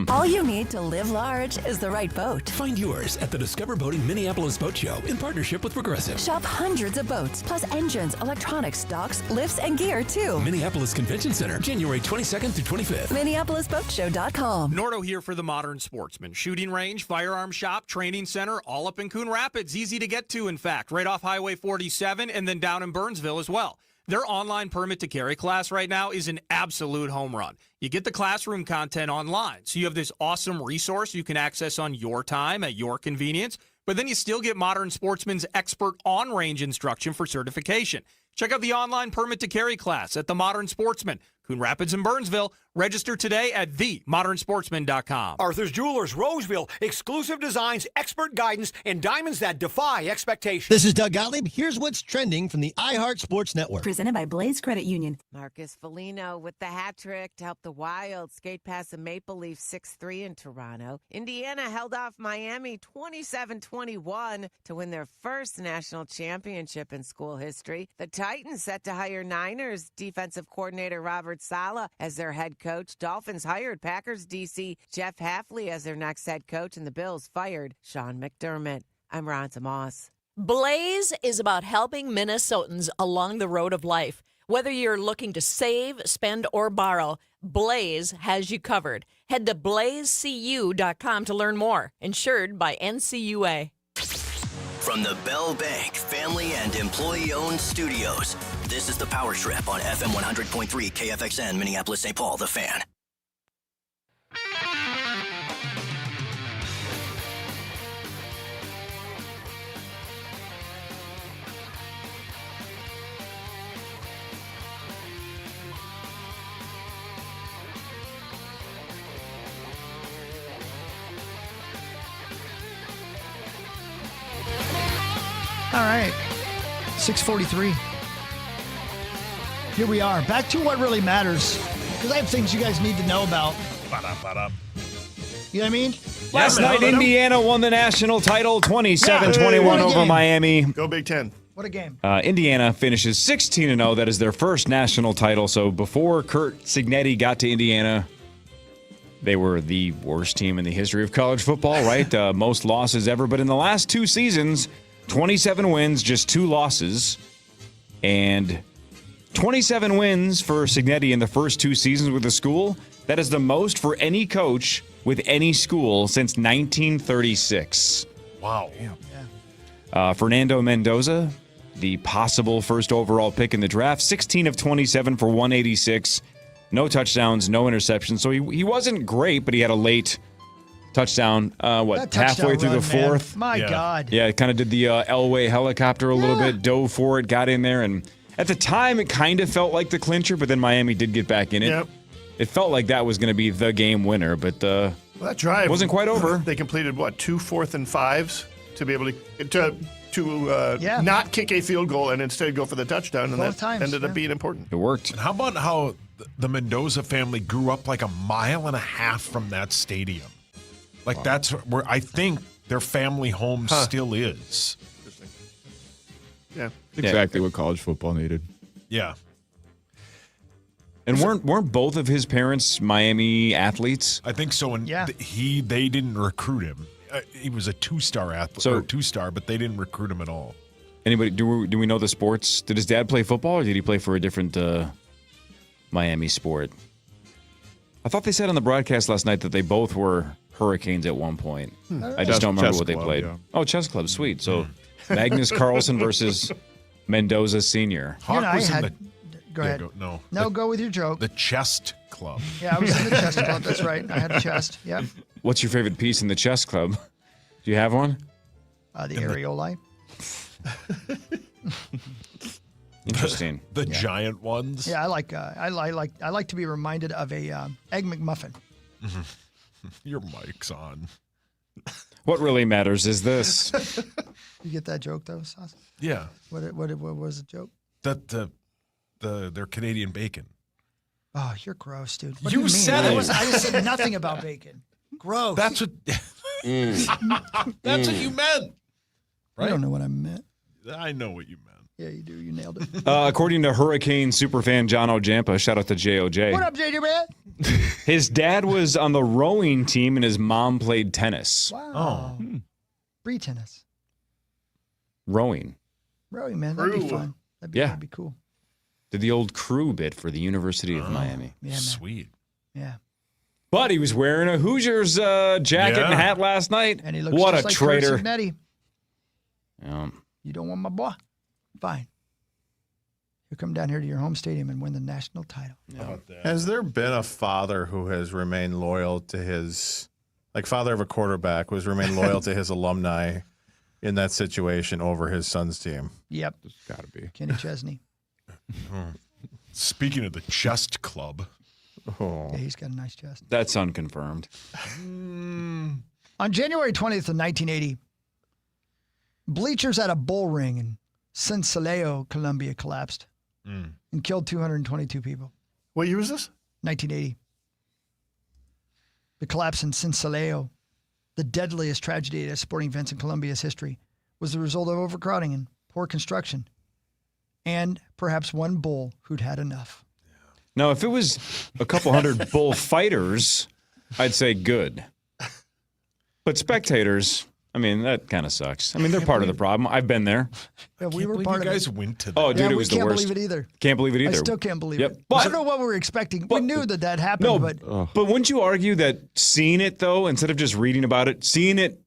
All you need to live large is the right boat. Find yours at the Discover Boating Minneapolis Boat Show in partnership with Progressive. Shop hundreds of boats, plus engines, electronics, docks, lifts, and gear, too. Minneapolis Convention Center, January 22nd through 25th. MinneapolisBoatShow.com. Nordo here for the Modern Sportsman. Shooting range, firearm shop, training center, all up in Coon Rapids. Easy to get to, in fact, right off Highway 47 and then down in Burnsville as well. Their online permit to carry class right now is an absolute home run. You get the classroom content online, so you have this awesome resource you can access on your time at your convenience, but then you still get Modern Sportsman's expert on-range instruction for certification. Check out the online permit to carry class at the Modern Sportsman, Coon Rapids and Burnsville. Register today at themodernsportsman.com. Arthur's Jewelers, Roseville. Exclusive designs, expert guidance, and diamonds that defy expectations. This is Doug Gottlieb. Here's what's trending from the iHeart Sports Network. Presented by Blaze Credit Union. Marcus Foligno with the hat trick to help the Wild skate past the Maple Leafs 6-3 in Toronto. Indiana held off Miami 27-21 to win their first national championship in school history. The Titans set to hire Niners defensive coordinator Robert Saleh as their head coach. Dolphins hired Packers DC Jeff Hafley as their next head coach, and the Bills fired Sean McDermott. I'm Ronza Moss. Blaze is about helping Minnesotans along the road of life. Whether you're looking to save, spend, or borrow, Blaze has you covered. Head to blazecu.com to learn more. Insured by NCUA. From the Bell Bank family and employee-owned studios, this is the Power Trip on FM 100.3 KFXN, Minneapolis, St. Paul, The Fan. All right, 6:43. Here we are, back to what really matters, because I have things you guys need to know about. You know what I mean? Last night, Indiana won the national title, 27-21 over Miami. Go Big Ten. What a game. Indiana finishes 16-0. That is their first national title. So before Curt Cignetti got to Indiana, they were the worst team in the history of college football, right? Most losses ever. But in the last two seasons, 27 wins, just 2 losses. And 27 wins for Cignetti in the first 2 seasons with the school. That is the most for any coach with any school since 1936. Wow. Fernando Mendoza, the possible first overall pick in the draft, 16 of 27 for 186. No touchdowns, no interceptions. So he wasn't great, but he had a late touchdown, halfway through the fourth? Man. My God. Yeah, kind of did the Elway helicopter a little bit, dove for it, got in there. And at the time, it kind of felt like the clincher, but then Miami did get back in it. Yep. It felt like that was going to be the game winner, but that drive wasn't quite over. They completed, 2 4th and 5s to be able to not kick a field goal and instead go for the touchdown, and that ended up being important. It worked. And how about how the Mendoza family grew up like a mile and a half from that stadium? Like that's where I think their family home still is. Interesting. Yeah. Exactly what college football needed. Yeah. And weren't both of his parents Miami athletes? I think so. And they didn't recruit him. He was a 2-star athlete, but they didn't recruit him at all. Anybody? Do we know the sports? Did his dad play football, or did he play for a different Miami sport? I thought they said on the broadcast last night that they both were Hurricanes at one point. I just don't remember what they played. Yeah. Oh, chess club, sweet. So Magnus Carlsen versus Mendoza Senior. Go ahead. Go with your joke. The chest club. Yeah, I was in the chest club. That's right. I had a chest. Yep. What's your favorite piece in the chess club? Do you have one? The areolae. Interesting. The giant ones. Yeah, I like to be reminded of a Egg McMuffin. Your mic's on. What really matters is this. You get that joke though, Sauce? Yeah. What was the joke? That they're Canadian bacon. Oh, you're gross, dude. What You do you mean? said I it. I just said nothing about bacon. Gross. That's what. That's what you meant. Right? I don't know what I meant. I know what you meant. Yeah, you do. You nailed it. According to Hurricane superfan John Ojampa, shout out to JOJ. What up, JJ man? His dad was on the rowing team and his mom played tennis. Wow. Free tennis. Rowing. Rowing, man. That'd be Crew. fun. That'd be cool. Did the old crew bit for the University of Miami. Yeah, man. Sweet. Yeah. But he was wearing a Hoosiers jacket and hat last night. And he looks what just a like traitor. Kurt Signetti. Yeah. You don't want my boy? Fine. He'll come down here to your home stadium and win the national title. Has there been a father who has remained loyal to his, like father of a quarterback, who has remained loyal to his alumni in that situation over his son's team? Yep. There's got to be. Kenny Chesney. Speaking of the chest club. Oh. Yeah, he's got a nice chest. That's unconfirmed. On January 20th of 1980, bleachers at a bull ring in Sincelejo, Colombia collapsed and killed 222 people. What year was this? 1980. The collapse in Sincelejo, the deadliest tragedy at sporting events in Colombia's history, was the result of overcrowding and poor construction, and perhaps one bull who'd had enough. Now, if it was a couple hundred bullfighters, I'd say good. But spectators, I mean, that kind of sucks. I mean, they're part of the problem. I've been there. Yeah, we were part of You guys it. went to that. Oh, dude, Yeah, it was the we can't worst. believe it either. Can't believe it either. I still can't believe Yep. it. But- I don't know what we were expecting. We knew that happened, No, but wouldn't you argue that seeing it, though, instead of just reading about it, seeing it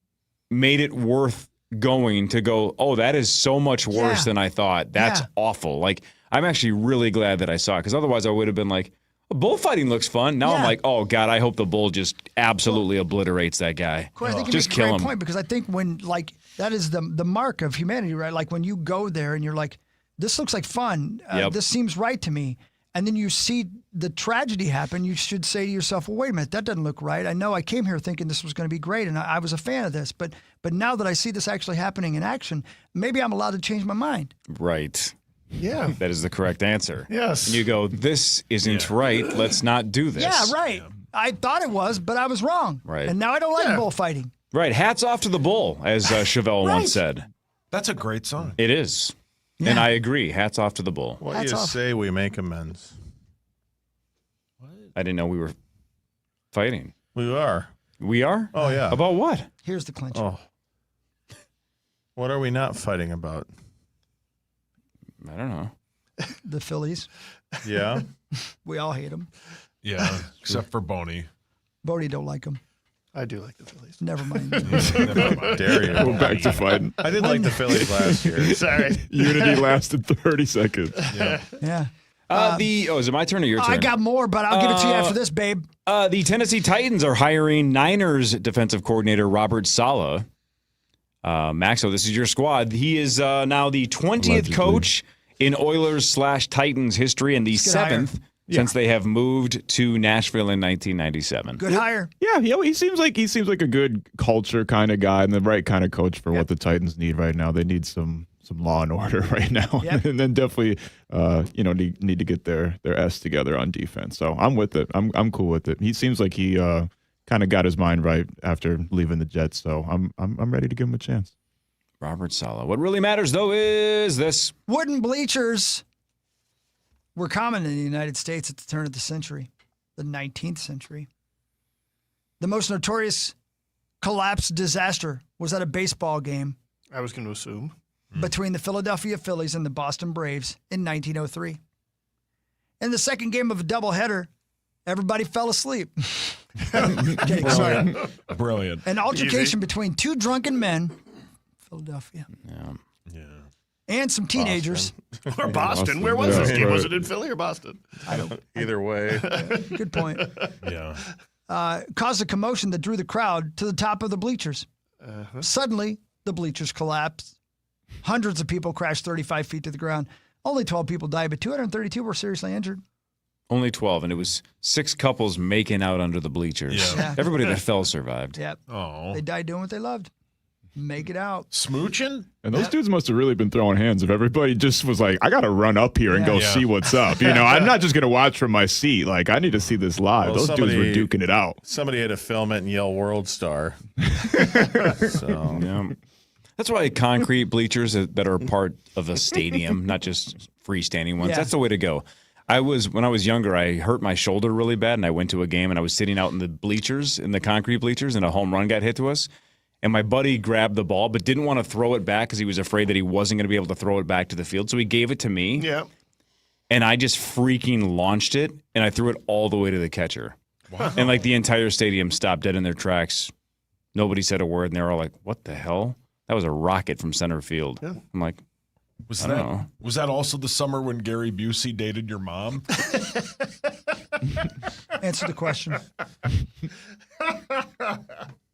made it worth going to go, oh, that is so much worse than I thought. That's awful. Like, I'm actually really glad that I saw it, because otherwise I would have been like, bullfighting looks fun. Now I'm like, oh, God, I hope the bull just absolutely obliterates that guy. Corey, I think you Just make a kill great him. point, because I think when, like, that is the mark of humanity, right? Like when you go there and you're like, this looks like fun. This seems right to me. And then you see the tragedy happen. You should say to yourself, well, wait a minute, that doesn't look right. I know I came here thinking this was going to be great, and I was a fan of this. But now that I see this actually happening in action, maybe I'm allowed to change my mind. Right. Yeah. That is the correct answer. Yes. And you go, this isn't right. Let's not do this. Yeah, right. I thought it was, but I was wrong. Right. And now I don't like bullfighting. Right. Hats off to the bull, as Chevelle once said. That's a great song. It is. And I agree. Hats off to the bull. What do you say we make amends? I didn't know we were fighting. We are. We are? Oh, yeah. About what? Here's the clincher. Oh. What are we not fighting about? I don't know. The Phillies. Yeah. We all hate them. Yeah, except for Boney. Bodie don't like them. I do like the Phillies. Never mind. Dare you. Go back to fighting. I did like the Phillies last year. Sorry. Unity lasted 30 seconds. Yeah. Is it my turn or your turn? I got more, but I'll give it to you after this, babe. The Tennessee Titans are hiring Niners defensive coordinator Robert Saleh. Maxo, this is your squad. He is now the 20th coach in Oilers/Titans history and the 7th since they have moved to Nashville in 1997. Good hire. Yeah, he seems like a good culture kind of guy and the right kind of coach for what the Titans need right now. They need some law and order right now, and then definitely need to get their S together on defense. So I'm with it. I'm cool with it. He seems like he kind of got his mind right after leaving the Jets. So I'm ready to give him a chance. Robert Saleh. What really matters though is this: wooden bleachers were common in the United States at the turn of the century, the 19th century. The most notorious collapse disaster was at a baseball game. I was going to assume. Between the Philadelphia Phillies and the Boston Braves in 1903. In the second game of a doubleheader, everybody fell asleep. Okay, sorry. Brilliant. An altercation between two drunken men, Philadelphia, and some teenagers. Or Boston. Where was this game? Was it in Philly or Boston? I don't. Either way. Good point. Yeah. Caused a commotion that drew the crowd to the top of the bleachers. Suddenly, the bleachers collapsed. Hundreds of people crashed 35 feet to the ground. Only 12 people died, but 232 were seriously injured. Only 12, and it was 6 couples making out under the bleachers. Yeah. Everybody that fell survived. Yep. Oh. They died doing what they loved. Make it out. Smooching? And those dudes must have really been throwing hands if everybody just was like, I got to run up here and go see what's up. I'm not just going to watch from my seat. Like, I need to see this live. Well, those dudes were duking it out. Somebody had to film it and yell World Star. So. Yeah. That's why concrete bleachers that are part of a stadium, not just freestanding ones, that's the way to go. When I was younger, I hurt my shoulder really bad, and I went to a game, and I was sitting out in the bleachers, in the concrete bleachers, and a home run got hit to us. And my buddy grabbed the ball, but didn't want to throw it back because he was afraid that he wasn't going to be able to throw it back to the field. So he gave it to me. Yeah. And I just freaking launched it, and I threw it all the way to the catcher. Wow. And like the entire stadium stopped dead in their tracks. Nobody said a word, and they were all like, "What the hell? That was a rocket from center field." Yeah. I'm like, Was I don't know. Was that also the summer when Gary Busey dated your mom? Answer the question.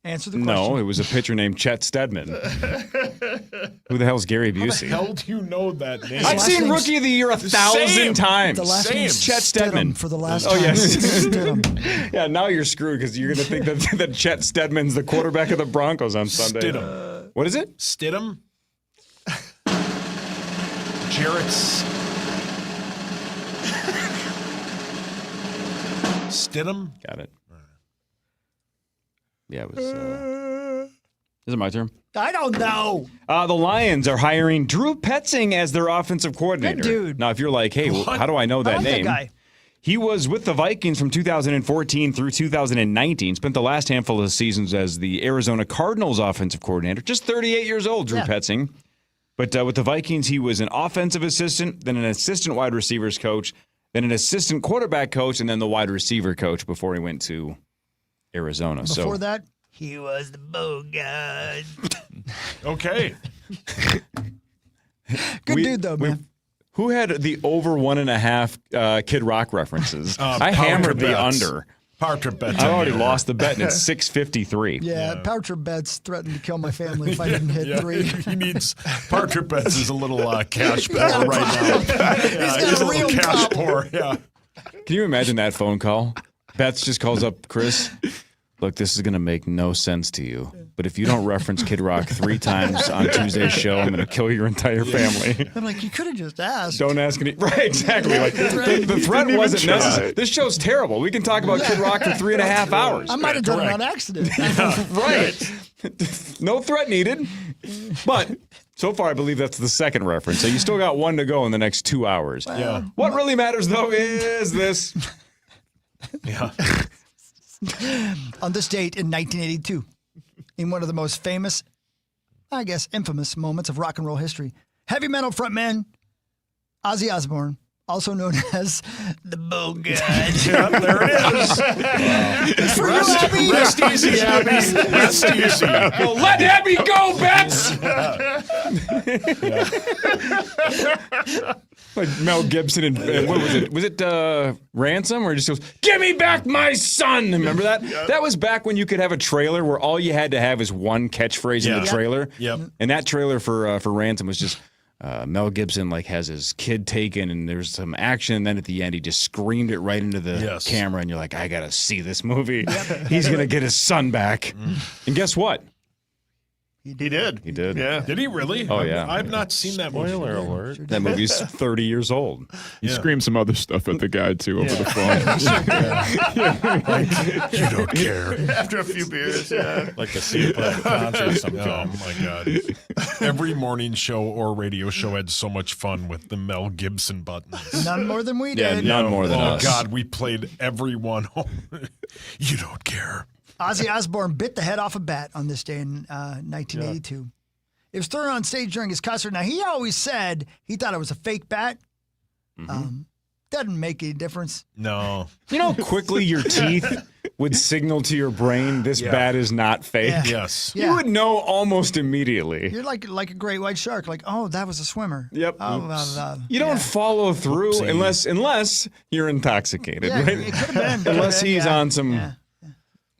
Answer the question. No, it was a pitcher named Chet Steadman. Who the hell's Gary Busey? How the hell do you know that name? I've seen Rookie of the Year 1,000 times. The last name's Chet Steadman. For the last Oh, time. yes. Stidham. Yeah, now you're screwed because you're going to think that Chet Steadman's the quarterback of the Broncos on Sunday. Stidham. What is it? Stidham? Jarrett's. Stidham? Got it. Yeah, it was. Is it my turn? I don't know. The Lions are hiring Drew Petzing as their offensive coordinator. Good dude. Now, if you're like, hey, how do I know that I like name? that guy. He was with the Vikings from 2014 through 2019, spent the last handful of seasons as the Arizona Cardinals offensive coordinator. Just 38 years old, Drew Petzing. But with the Vikings, he was an offensive assistant, then an assistant wide receivers coach, then an assistant quarterback coach, and then the wide receiver coach before he went to Arizona. Before that, he was the Bogart. Okay. Good dude, though, man. Who had the over 1.5 Kid Rock references? I Power hammered Trip the bets. under. Power Trip bets. I already lost the bet, and it's 653. Yeah, Power Trip Bets threatened to kill my family if I didn't hit 3. He needs Power Trip bets is a little cash pour right now. He's a little cash pour. Yeah. Can you imagine that phone call? Betts just calls up Chris. Look, this is going to make no sense to you, but if you don't reference Kid Rock 3 times on Tuesday's show, I'm going to kill your entire family. I'm like, you could have just asked. Don't ask any. Right, exactly. Like, the threat wasn't necessary. This show's terrible. We can talk about Kid Rock for 3.5 hours. I might have done it on accident. Right. No threat needed. But so far, I believe that's the second reference. So you still got 1 to go in the next 2 hours. Yeah. What really matters, though, is this. Yeah. On this date in 1982, in one of the most famous, I guess infamous moments of rock and roll history, heavy metal frontman Ozzy Osbourne, also known as the Bogart. Yeah, there it is. It's for you, Abby. Rest easy, Abby. Rest easy. Well, let Abby go, Betts! Like Mel Gibson and what was it? Was it Ransom? Or he just goes, "Give me back my son!" Remember that? Yep. That was back when you could have a trailer where all you had to have is one catchphrase in the trailer. Yep. And that trailer for Ransom was just Mel Gibson has his kid taken, and there's some action, and then at the end he just screamed it right into the camera, and you're like, I gotta see this movie. He's gonna get his son back. And guess what? He did. He did. Yeah. Did he really? Oh, yeah. I've not seen that movie. Spoiler alert. That movie's 30 years old. He screamed some other stuff at the guy, too, over the phone. You don't care. After a few beers, yeah. Like to see him play at a concert sometime. Oh, my God. Every morning show or radio show had so much fun with the Mel Gibson buttons. None more than we Yeah, did. none more than us. Oh, God, we played every one. You don't care. Ozzy Osbourne bit the head off a bat on this day in 1982. It was thrown on stage during his concert. Now, he always said he thought it was a fake bat. Doesn't make any difference. No. You know how quickly your teeth would signal to your brain this bat is not fake? Yeah. Yes. You would know almost immediately. You're like a great white shark. Like, oh, that was a swimmer. Yep. Oh, You don't follow through Oopsie. unless you're intoxicated, Yeah, right? it could have been. Unless he's on some Yeah.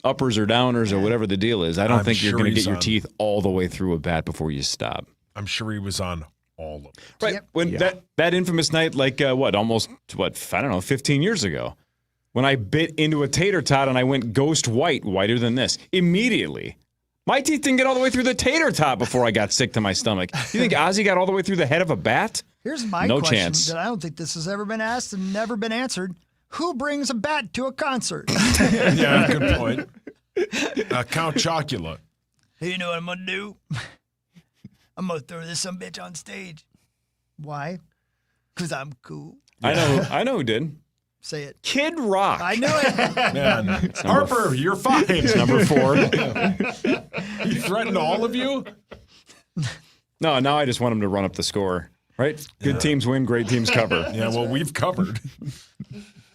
uppers or downers or whatever the deal is. I don't I'm think you're sure going to he's get your on- teeth all the way through a bat before you stop. I'm sure he was on all of it. Right. Yep. When that infamous night, like almost 15 years ago, when I bit into a tater tot and I went ghost whiter than this, immediately. My teeth didn't get all the way through the tater tot before I got sick to my stomach. You think Ozzy got all the way through the head of a bat? Here's my no question chance. that I don't think this has ever been asked and never been answered. Who brings a bat to a concert? Yeah, good point. Count Chocula. Hey, you know what I'm going to do? I'm going to throw this bitch on stage. Why? Because I'm cool. I know who did. Say it. Kid Rock. I knew it. Man, Harper, you're fine. It's number 4. He threatened all of you? No, now I just want him to run up the score. Right? Good teams win, great teams cover. Yeah, well, we've covered.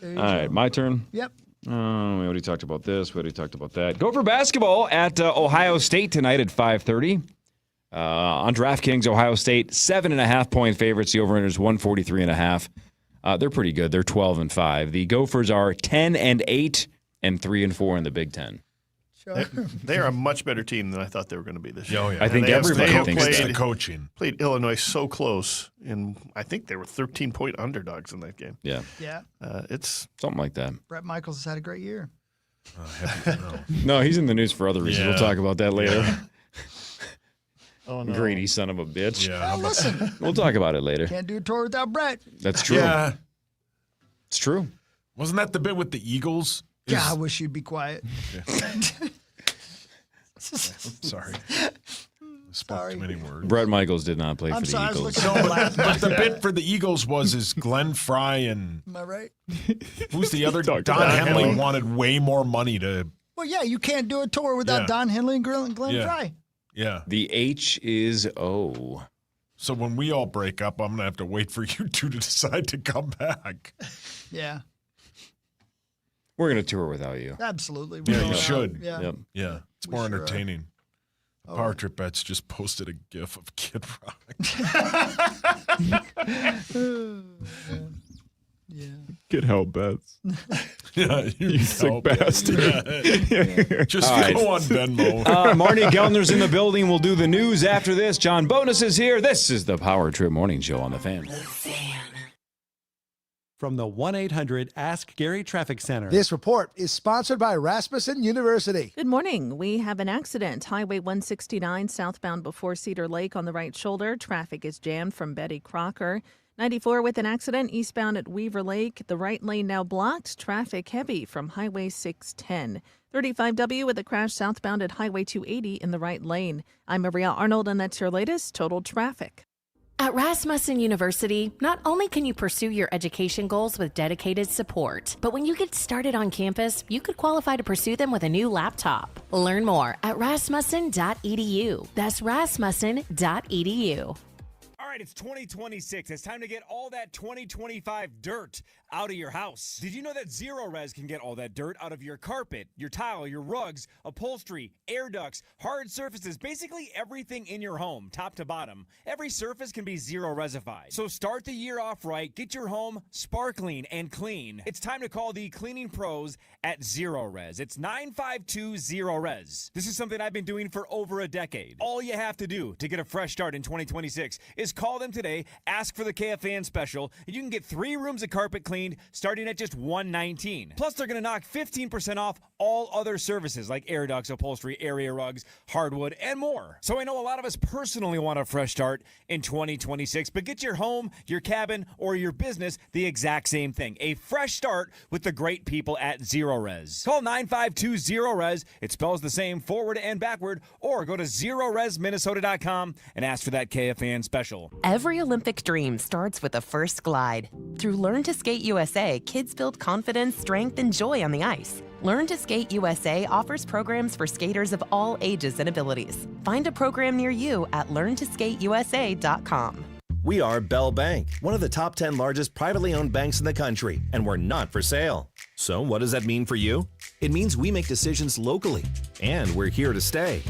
All right, my turn. Yep. We already talked about this. We already talked about that. Gopher basketball at Ohio State tonight at 5:30. On DraftKings, Ohio State 7.5-point favorites. The over-under is 143.5. They're pretty good. They're 12-5. The Gophers are 10-8 and 3-4 in the Big Ten. Sure. They are a much better team than I thought they were going to be this year. Oh, yeah. I think everybody thinks that. Coaching. Played Illinois so close, and I think they were 13-point underdogs in that game. Yeah. Yeah. It's something like that. Brett Michaels has had a great year. No, he's in the news for other reasons. Yeah. We'll talk about that later. Yeah. Oh, no. Greedy son of a bitch. Yeah. Listen. We'll talk about it later. Can't do a tour without Brett. That's true. Yeah. It's true. Wasn't that the bit with the Eagles? Yeah, I wish you'd be quiet. Sorry. Spoke too many words. Brett Michaels did not play for the Eagles. But the bit for the Eagles was Glenn Fry and Am I right? who's the other? Don Henley. Henley wanted way more money to. Well, yeah, you can't do a tour without Yeah. Don Henley and Glenn Yeah. Fry. Yeah. The H is O. So when we all break up, I'm gonna have to wait for you two to decide to come back. Yeah, We're going to tour without you. absolutely. Yeah, We're you all should. out. Yeah. Yep. Yeah, it's We more sure are. entertaining. All Power right. Trip Bets just posted a GIF of Kid Rock. Yeah. Get help, bets. Yeah, You sick help. bastard. Yeah. Just All right. go on Venmo. Marnie Gellner's in the building. We'll do the news after this. John Bonus is here. This is the Power Trip Morning Show on the Fan. From the 1-800-ASK-GARY Traffic Center. This report is sponsored by Rasmussen University. Good morning. We have an accident. Highway 169 southbound before Cedar Lake on the right shoulder. Traffic is jammed from Betty Crocker. 94 with an accident eastbound at Weaver Lake. The right lane now blocked. Traffic heavy from Highway 610. 35W with a crash southbound at Highway 280 in the right lane. I'm Maria Arnold, and that's your latest total traffic. At Rasmussen University, not only can you pursue your education goals with dedicated support, but when you get started on campus, you could qualify to pursue them with a new laptop. Learn more at rasmussen.edu. That's rasmussen.edu. All right, it's 2026. It's time to get all that 2025 dirt out of your house. Did you know that Zero Res can get all that dirt out of your carpet, your tile, your rugs, upholstery, air ducts, hard surfaces, basically everything in your home, top to bottom? Every surface can be Zero Resified. So start the year off right. Get your home sparkling and clean. It's time to call the cleaning pros at Zero Res. It's 952 Zero Res. This is something I've been doing for over a decade. All you have to do to get a fresh start in 2026 is call them today, ask for the KFAN special, and you can get 3 rooms of carpet cleaned starting at just $119. Plus, they're going to knock 15% off all other services like air ducts, upholstery, area rugs, hardwood, and more. So I know a lot of us personally want a fresh start in 2026, but get your home, your cabin, or your business the exact same thing. A fresh start with the great people at Zero Res. Call 952 Zero Res. It spells the same forward and backward, or go to ZeroResMinnesota.com and ask for that KFAN special. Every Olympic dream starts with a first glide. Through Learn to Skate USA, kids build confidence, strength, and joy on the ice. Learn to Skate USA offers programs for skaters of all ages and abilities. Find a program near you at learntosskateusa.com. We are Bell Bank, one of the top 10 largest privately owned banks in the country, and we're not for sale. So what does that mean for you? It means we make decisions locally, and we're here to stay.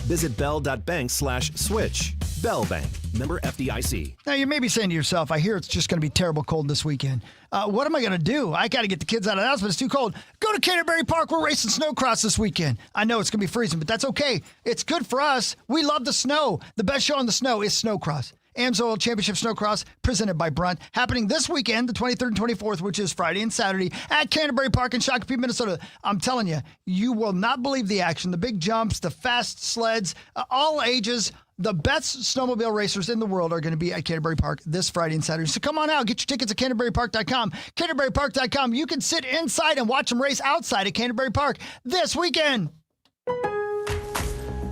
Visit bell.bank/switch. Bell Bank, member FDIC. Now, you may be saying to yourself, I hear it's just going to be terrible cold this weekend. What am I going to do? I got to get the kids out of the house, but it's too cold. Go to Canterbury Park. We're racing snowcross this weekend. I know it's going to be freezing, but that's okay. It's good for us. We love the snow. The best show on the snow is snowcross. AMSOIL Championship Snowcross presented by Brunt, happening this weekend, the 23rd and 24th, which is Friday and Saturday at Canterbury Park in Shakopee, Minnesota. I'm telling you, you will not believe the action, the big jumps, the fast sleds, all ages. The best snowmobile racers in the world are going to be at Canterbury Park this Friday and Saturday. So come on out. Get your tickets at CanterburyPark.com. CanterburyPark.com. You can sit inside and watch them race outside at Canterbury Park this weekend.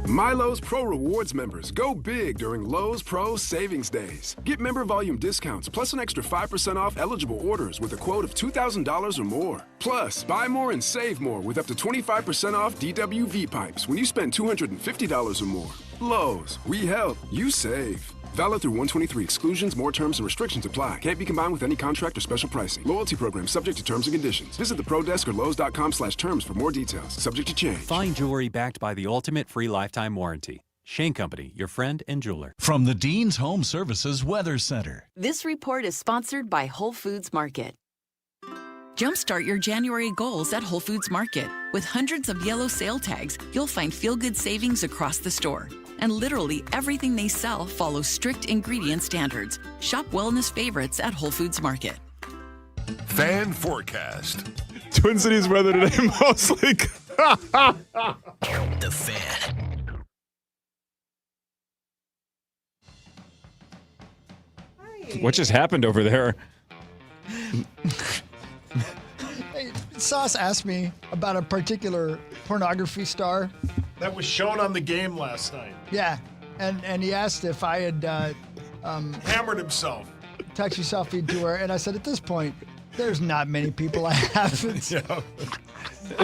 MyLowe's Pro Rewards members go big during Lowe's Pro Savings Days. Get member volume discounts plus an extra 5% off eligible orders with a quote of $2,000 or more. Plus, buy more and save more with up to 25% off DWV pipes when you spend $250 or more. Lowe's, we help, you save. Valid through 123. Exclusions, more terms and restrictions apply. Can't be combined with any contract or special pricing. Loyalty program subject to terms and conditions. Visit the Pro Desk or Lowe's.com/terms for more details. Subject to change. Fine jewelry backed by the ultimate free lifetime warranty. Shane Company, your friend and jeweler. From the Dean's Home Services Weather Center. This report is sponsored by Whole Foods Market. Jumpstart your January goals at Whole Foods Market. With hundreds of yellow sale tags, you'll find feel-good savings across the store. And literally everything they sell follows strict ingredient standards. Shop wellness favorites at Whole Foods Market. Fan forecast. Twin Cities weather today, mostly. The Fan. What just happened over there? Hey, Sauce asked me about a particular pornography star. That was shown on the game last night. Yeah, and he asked if I had Hammered himself. touchy selfie to her, and I said, at this point, there's not many people I haven't. Yeah.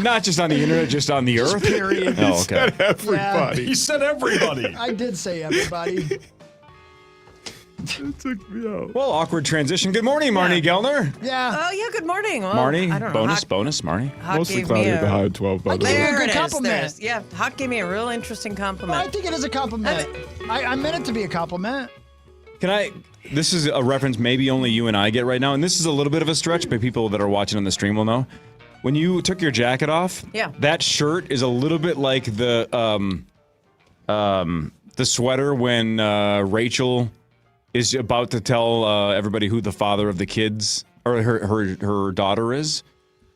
Not just on the internet, just on the earth? Period. Oh, okay. Everybody. He said everybody. I did say everybody. It took me out. Well, awkward transition. Good morning, Marnie Gellner. Yeah. Oh, yeah, good morning. Well, Marnie, I don't know. bonus, Marnie. Hawk Mostly gave cloudy me at the a- high of 12, by the way. There There it it is. is. Compliment. Yeah, Hawk gave me a real interesting compliment. I think it is a compliment. I meant it to be a compliment. This is a reference maybe only you and I get right now, and this is a little bit of a stretch, but people that are watching on the stream will know. When you took your jacket off, Yeah. that shirt is a little bit like the sweater when Rachel is about to tell everybody who the father of the kids or her daughter is.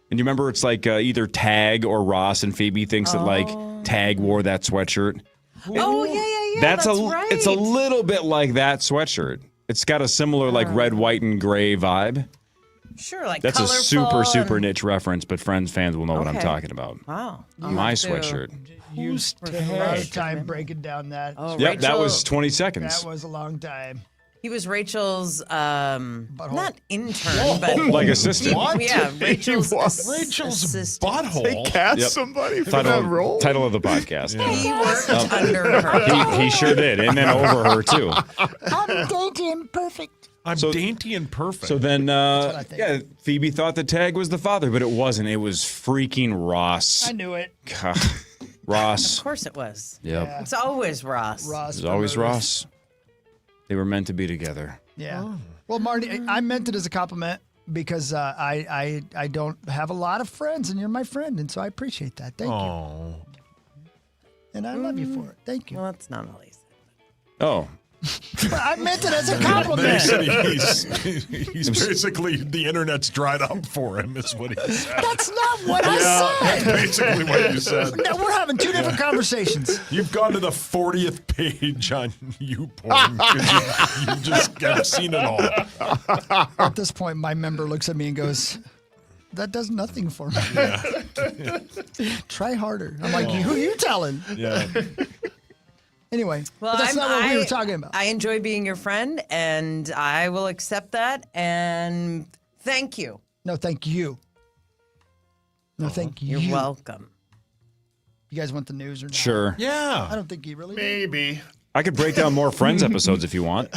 And you remember it's like either Tag or Ross, and Phoebe thinks that like Tag wore that sweatshirt. Oh, yeah. That's right. It's a little bit like that sweatshirt. It's got a similar like red, white, and gray vibe. Sure, like That's a colorful super and- niche reference, but fans will know what I'm Okay. talking about. Wow. My sweatshirt. Used to have a lot of time breaking down that. Oh, Yep, that Rachel- was 20 seconds. That was a long time. He was Rachel's, not intern, but Like assistant. What? Yeah, Rachel's Rachel's assistant. butthole. They cast Yep. somebody for that role? Title of the podcast. He worked under her. He sure did, and then over her too. I'm dainty and perfect. I'm dainty and perfect. So then, what I think. yeah, Phoebe thought the Tag was the father, but it wasn't. It was freaking Ross. I knew it. God. Ross. Of course it was. Yep. It's always Ross. It was always Ross. They were meant to be together. Yeah. Well, Marty, I meant it as a compliment because I don't have a lot of friends, and you're my friend, and so I appreciate that. Thank you. And I love you for it. Thank you. Well, that's not all he said. Oh. But I meant it as a They compliment. said he's basically the internet's dried up for him, is what he said. That's not what I That's said. basically what you said. No, we're having two different conversations. You've gone to the 40th page on YouPorn because you just have seen it all. At this point, my member looks at me and goes, that does nothing for me. Yeah. Try harder. I'm like, who are you telling? Yeah. Anyway, Well, but that's not what we were talking about. I enjoy being your friend, and I will accept that. And thank you. No, thank you. No, thank you. You're welcome. You guys want the news or not? Sure. Yeah. I don't think you really do. Maybe. I could break down more Friends episodes if you want.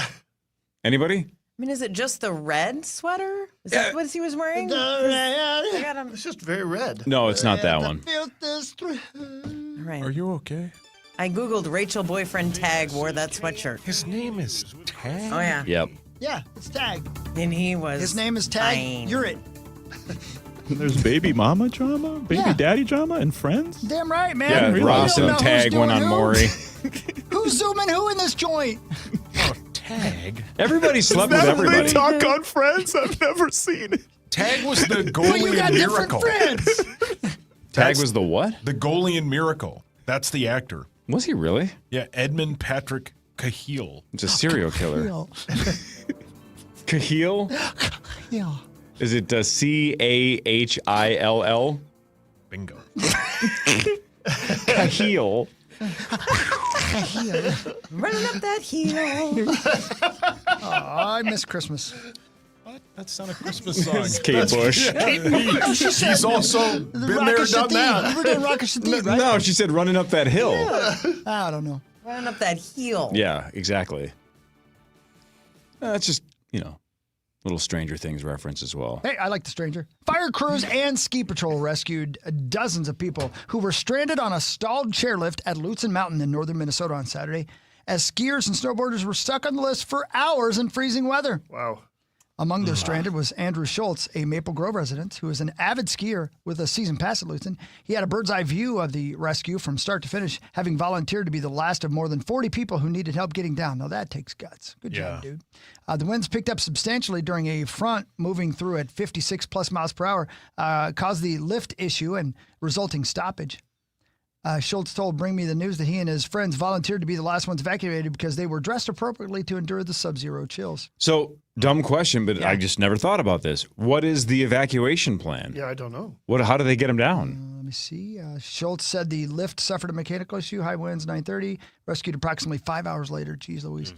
Anybody? I mean, is it just the red sweater? Is that what he was wearing? I got him. It's just very red. No, it's not that one. All right. Are you okay? I Googled Rachel boyfriend Tag wore that sweatshirt. His name is Tag. Oh, yeah. Yep. Yeah, it's Tag. And he was. His name is Tag. fine. You're it. There's baby mama drama, baby daddy drama, and friends. Damn right, man. Yeah, We Ross don't and know who's Tag went doing on who. Maury. Who's zooming who in this joint? Oh, Well, Tag. Everybody slept with everybody. They talk on Friends? I've never seen it. Tag was the But goalie you got in different Miracle. friends. Tag was the what? The goalie in Miracle. That's the actor. Was he really? Yeah, Edmund Patrick Cahill. It's a serial killer. Cahill? Yeah. Is it Cahill? Bingo. Cahill. Running up that hill. Oh, I miss Christmas. What? That's not a Christmas song. It's Kate Bush. He's also been there, done that. We're doing Rockish Indeed, right? No, she said running up that hill. I don't know. Running up that hill. Yeah, exactly. That's just, little Stranger Things reference as well. Hey, I like the stranger. Fire crews and ski patrol rescued dozens of people who were stranded on a stalled chairlift at Lutsen Mountain in northern Minnesota on Saturday, as skiers and snowboarders were stuck on the list for hours in freezing weather. Wow. Among those stranded was Andrew Schultz, a Maple Grove resident who is an avid skier with a season pass at Lutsen. He had a bird's eye view of the rescue from start to finish, having volunteered to be the last of more than 40 people who needed help getting down. Now that takes guts. Good job, dude. The winds picked up substantially during a front moving through at 56 plus miles per hour, caused the lift issue and resulting stoppage. Schultz told Bring Me the News that he and his friends volunteered to be the last ones evacuated because they were dressed appropriately to endure the sub-zero chills. So, dumb question, but I just never thought about this. What is the evacuation plan? Yeah, I don't know. How do they get them down? Let me see. Schultz said the lift suffered a mechanical issue. High winds, 9:30. Rescued approximately 5 hours later. Jeez Louise.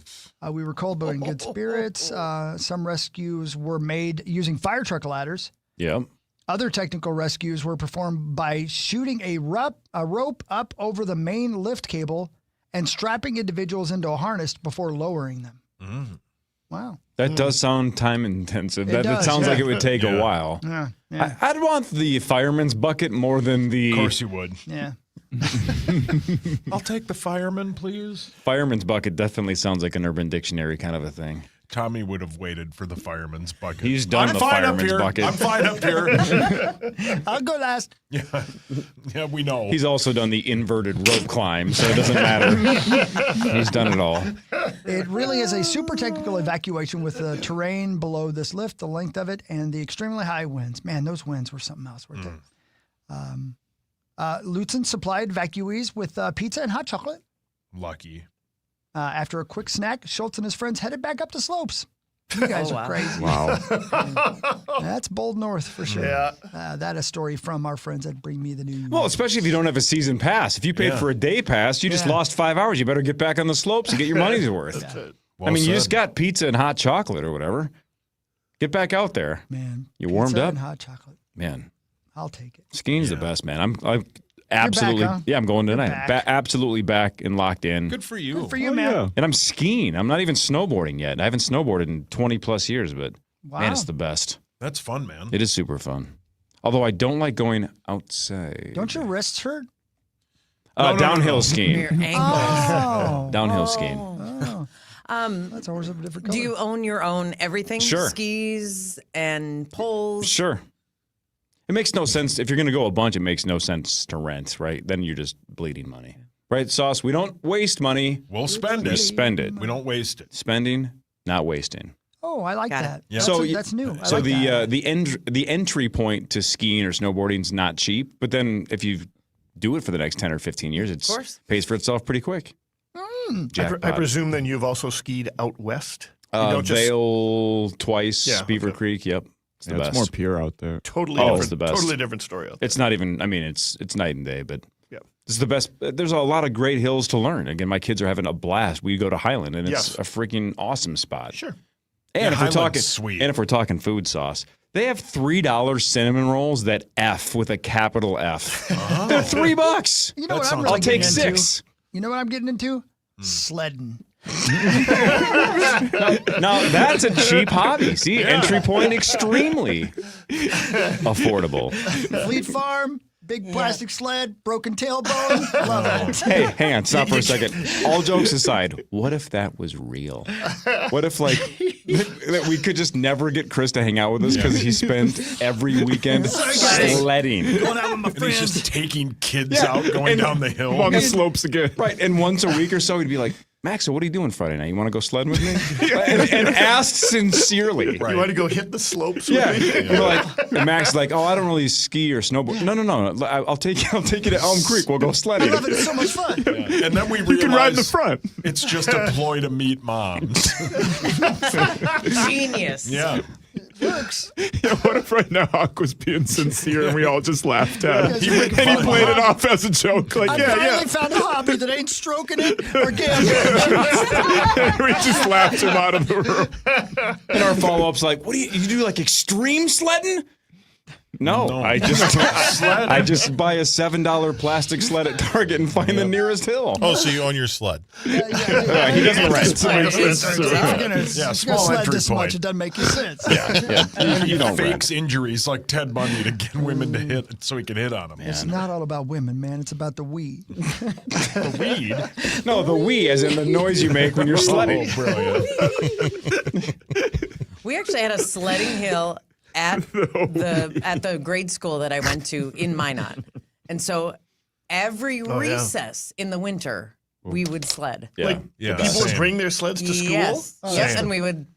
We were cold but in good spirits. Some rescues were made using fire truck ladders. Yeah. Other technical rescues were performed by shooting a rope up over the main lift cable and strapping individuals into a harness before lowering them. Wow. That does sound time intensive. It That does, sounds yeah. like it would take a while. Yeah. I'd want the fireman's bucket more than the... Of course you would. Yeah. I'll take the fireman, please. Fireman's bucket definitely sounds like an Urban Dictionary kind of a thing. Tommy would have waited for the fireman's bucket. He's done the fine fireman's up here. bucket. I'm fine up here. I'll go last. Yeah, we know. He's also done the inverted rope climb, so it doesn't matter. He's done it all. It really is a super technical evacuation with the terrain below this lift, the length of it, and the extremely high winds. Man, those winds were something else, weren't they? Lutsen supplied evacuees with pizza and hot chocolate. Lucky. After a quick snack, Schultz and his friends headed back up the slopes. You guys are crazy. Wow. That's bold north for sure. Yeah. That a story from our friends at Bring Me the News. Well, especially if you don't have a season pass. If you paid for a day pass, you just lost 5 hours. You better get back on the slopes and get your money's worth. That's it. Well I mean, you said. just got pizza and hot chocolate or whatever. Get back out there. Man, You warmed pizza up? and hot chocolate. Man, I'll take it. skiing's the best, man. I'm absolutely, huh? yeah, I'm going tonight. back. Absolutely back and locked in. Good for you. Good for you, man. Yeah. And I'm skiing. I'm not even snowboarding yet. I haven't snowboarded in 20 plus years, but Wow. man, it's the best. That's fun, man. It is super fun. Although I don't like going outside. Don't your wrists hurt? Downhill skiing. Your ankles. Oh. Downhill skiing. Oh. That's always a different color. Do you own your own everything? Sure. Skis and poles? Sure. It makes no sense. If you're going to go a bunch, it makes no sense to rent, right? Then you're just bleeding money. Right, Sauce? We don't waste money. We'll spend We it. spend it. We don't waste it. Spending, not wasting. Oh, I like Got it. that. Yeah. That's new. I So like that. the entry point to skiing or snowboarding is not cheap, but then if you do it for the next 10 or 15 years, it course. pays for itself pretty quick. I Jackpot. presume then you've also skied out west? You don't just- Vail twice, Yeah, Beaver okay. Creek. Yep, it's the Yeah, best. it's more pure out there. Totally Oh, different. it's the best. Totally different story out there. It's not even. I mean, it's night and day, but Yeah. it's the best. There's a lot of great hills to learn. Again, my kids are having a blast. We go to Highland, and it's Yes. a freaking awesome spot. Sure. And Yeah, if we're Highland's talking, sweet. and if we're talking food sauce, they have $3 cinnamon rolls that F with a capital F. They're $3. You know That what I'm sounds really I'll take getting into? 6. You know what I'm getting into? Sledding. Now that's a cheap hobby. See, entry point extremely affordable. Fleet Farm, big plastic sled, broken tailbone. Love it. Hey, hang on, stop for a second. All jokes aside, what if that was real? What if that we could just never get Chris to hang out with us because he spent every weekend sledding. Going out with my And he's just friends. taking kids out going down the hill. I'm on the slopes again. Right, and once a week or so, he'd be like, Max, so what are you doing Friday night? You want to go sledding with me? and asked sincerely. You want to go hit the slopes? Yeah. With me? You're like, and Max is like, oh, I don't really ski or snowboard. No. I'll take you to Elm Creek. We'll go sledding. I love it. It's so much fun. Yeah. And then we realize you can ride in the front. It's just a ploy to meet moms. Genius. Yeah. Works. Yeah, what if right now Hawk was being sincere and we all just laughed at him? Yeah, And he played it off as a joke. Like, I finally found a hobby that ain't stroking it or gambling. We just laughed him out of the room. And our follow-up's like, what do you do like extreme sledding? No, I just buy a $7 plastic sled at Target and find the nearest hill. Oh, so you own your sled? He doesn't rent. Small sled entry this point. much, it doesn't make any sense. You don't fakes injuries like Ted Bundy to get women to hit so he can hit on them. It's not all about women, man. It's about the weed. The weed? No, the wee, as in the noise you make when you're sledding. Oh, brilliant. We actually had a sledding hill at the grade school that I went to in Minot. And so every recess in the winter, we would sled. Yeah. People would bring their sleds to school? Yes. Yes, and we would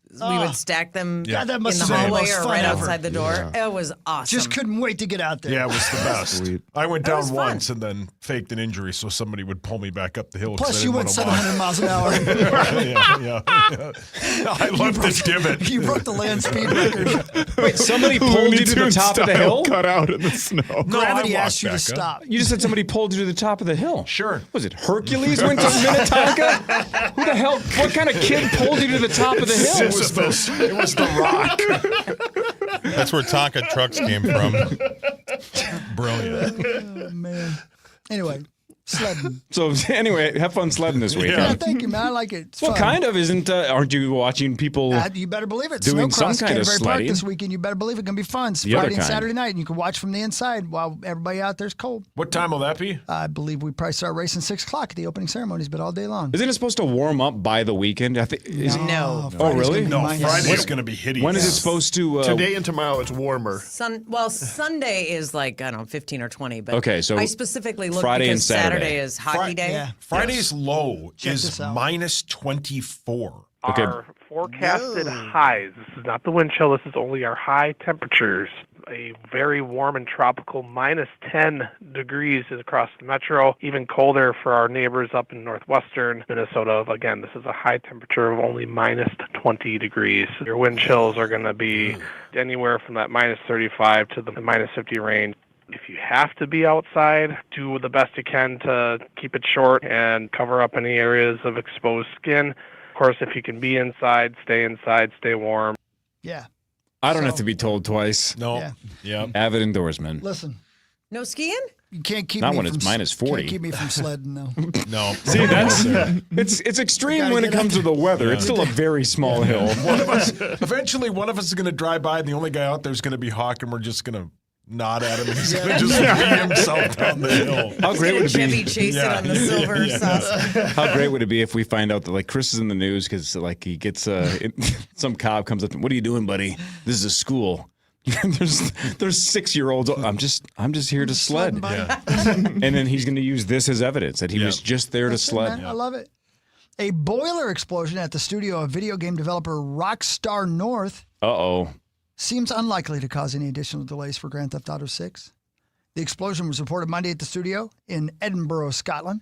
stack them God, that in must the have been the hallway most or fun right ever. outside the door. It was awesome. Just couldn't wait to get out there. Yeah, it was the best. Sweet. I went That was down fun. once and then faked an injury so somebody would pull me back up the hill. Plus, I you didn't went wanna 700 miles an hour. yeah. I left the divot. You broke the land speed record. Wait, somebody pulled you to the top of the hill? Cut out in the snow. Gravity I asked you to walked back stop. You just said somebody pulled you to the top of the hill. Sure. Was it Hercules went to Minnetonka? Who the hell? What kind of kid pulled you to the top of the hill? It was the Rock. That's where Tonka trucks came from. Brilliant. Oh, man. Anyway, sledding. So anyway, have fun sledding this weekend. Yeah, thank you, man. I like it. It's Well, fun. kind of isn't. Aren't you watching people? You better believe it. doing some Snowcross, kind of Canterbury Park sledding. this weekend. You better believe it's going to be fun. It's The other Friday and kind. Saturday night, and you can watch from the inside while everybody out there's cold. What time will that be? I believe we probably start racing 6 o'clock at the opening ceremonies, but all day long. Isn't it supposed to warm up by the weekend? I think. No. Oh, really? No, minus. Friday's going to be hideous. When is it supposed to? Today and tomorrow it's warmer. Sunday is like, I don't know, 15 or 20. But Okay, so I specifically looked Friday and because Saturday. is hockey day. Yeah. Friday's low Check is this out. minus 24. Okay. Our forecasted highs, this is not the wind chill, this is only our high temperatures. A very warm and tropical minus 10 degrees is across the metro, even colder for our neighbors up in northwestern Minnesota. Again, this is a high temperature of only minus 20 degrees. Your wind chills are going to be anywhere from that minus 35 to the minus 50 range. If you have to be outside, do the best you can to keep it short and cover up any areas of exposed skin. Of course, if you can be inside, stay warm. Yeah. I don't have to be told twice. No. Yeah. Yeah. Avid endorsement. Listen, No skiing? you can't keep Not me when from it's minus 40. Can't keep me from sledding, though. No. See, that's it's extreme Gotta when it get comes to up the weather. It's still a very small hill. Eventually, one of us is going to drive by, and the only guy out there is going to be Hawk, and we're just going to nod at him, and he's going to just beat himself down the hill. How great would it Chevy be? chasing on the silver saucer. How great would it be if we find out that like Chris is in the news because like he gets some cop comes up. What are you doing, buddy? This is a school. there's 6-year-olds. I'm just here to sled. And then he's going to use this as evidence that he was just there That's to it, sled. man. I love it. A boiler explosion at the studio of video game developer Rockstar North Uh-oh. seems unlikely to cause any additional delays for Grand Theft Auto 6. The explosion was reported Monday at the studio in Edinburgh, Scotland.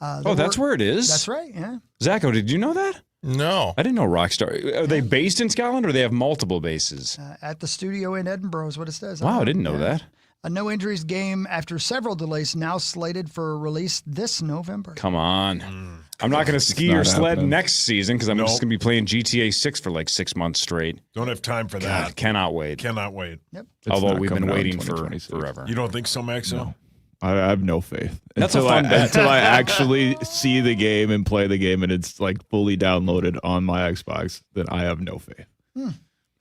That's where it is? That's right, yeah. Zacho, did you know that? No. I didn't know Rockstar. Are they based in Scotland or they have multiple bases? At the studio in Edinburgh is what it says. Wow, I didn't know that. A no injuries game after several delays now slated for release this November. Come on. I'm not going to ski or sled next season because I'm just going to be playing GTA 6 for like 6 months straight. Don't have time for that. God, cannot wait. Cannot wait. Yep. Although we've been waiting for forever. You don't think so, Maxo? No. I have no faith. That's a fun bet. Until I actually see the game and play the game and it's like fully downloaded on my Xbox, then I have no faith.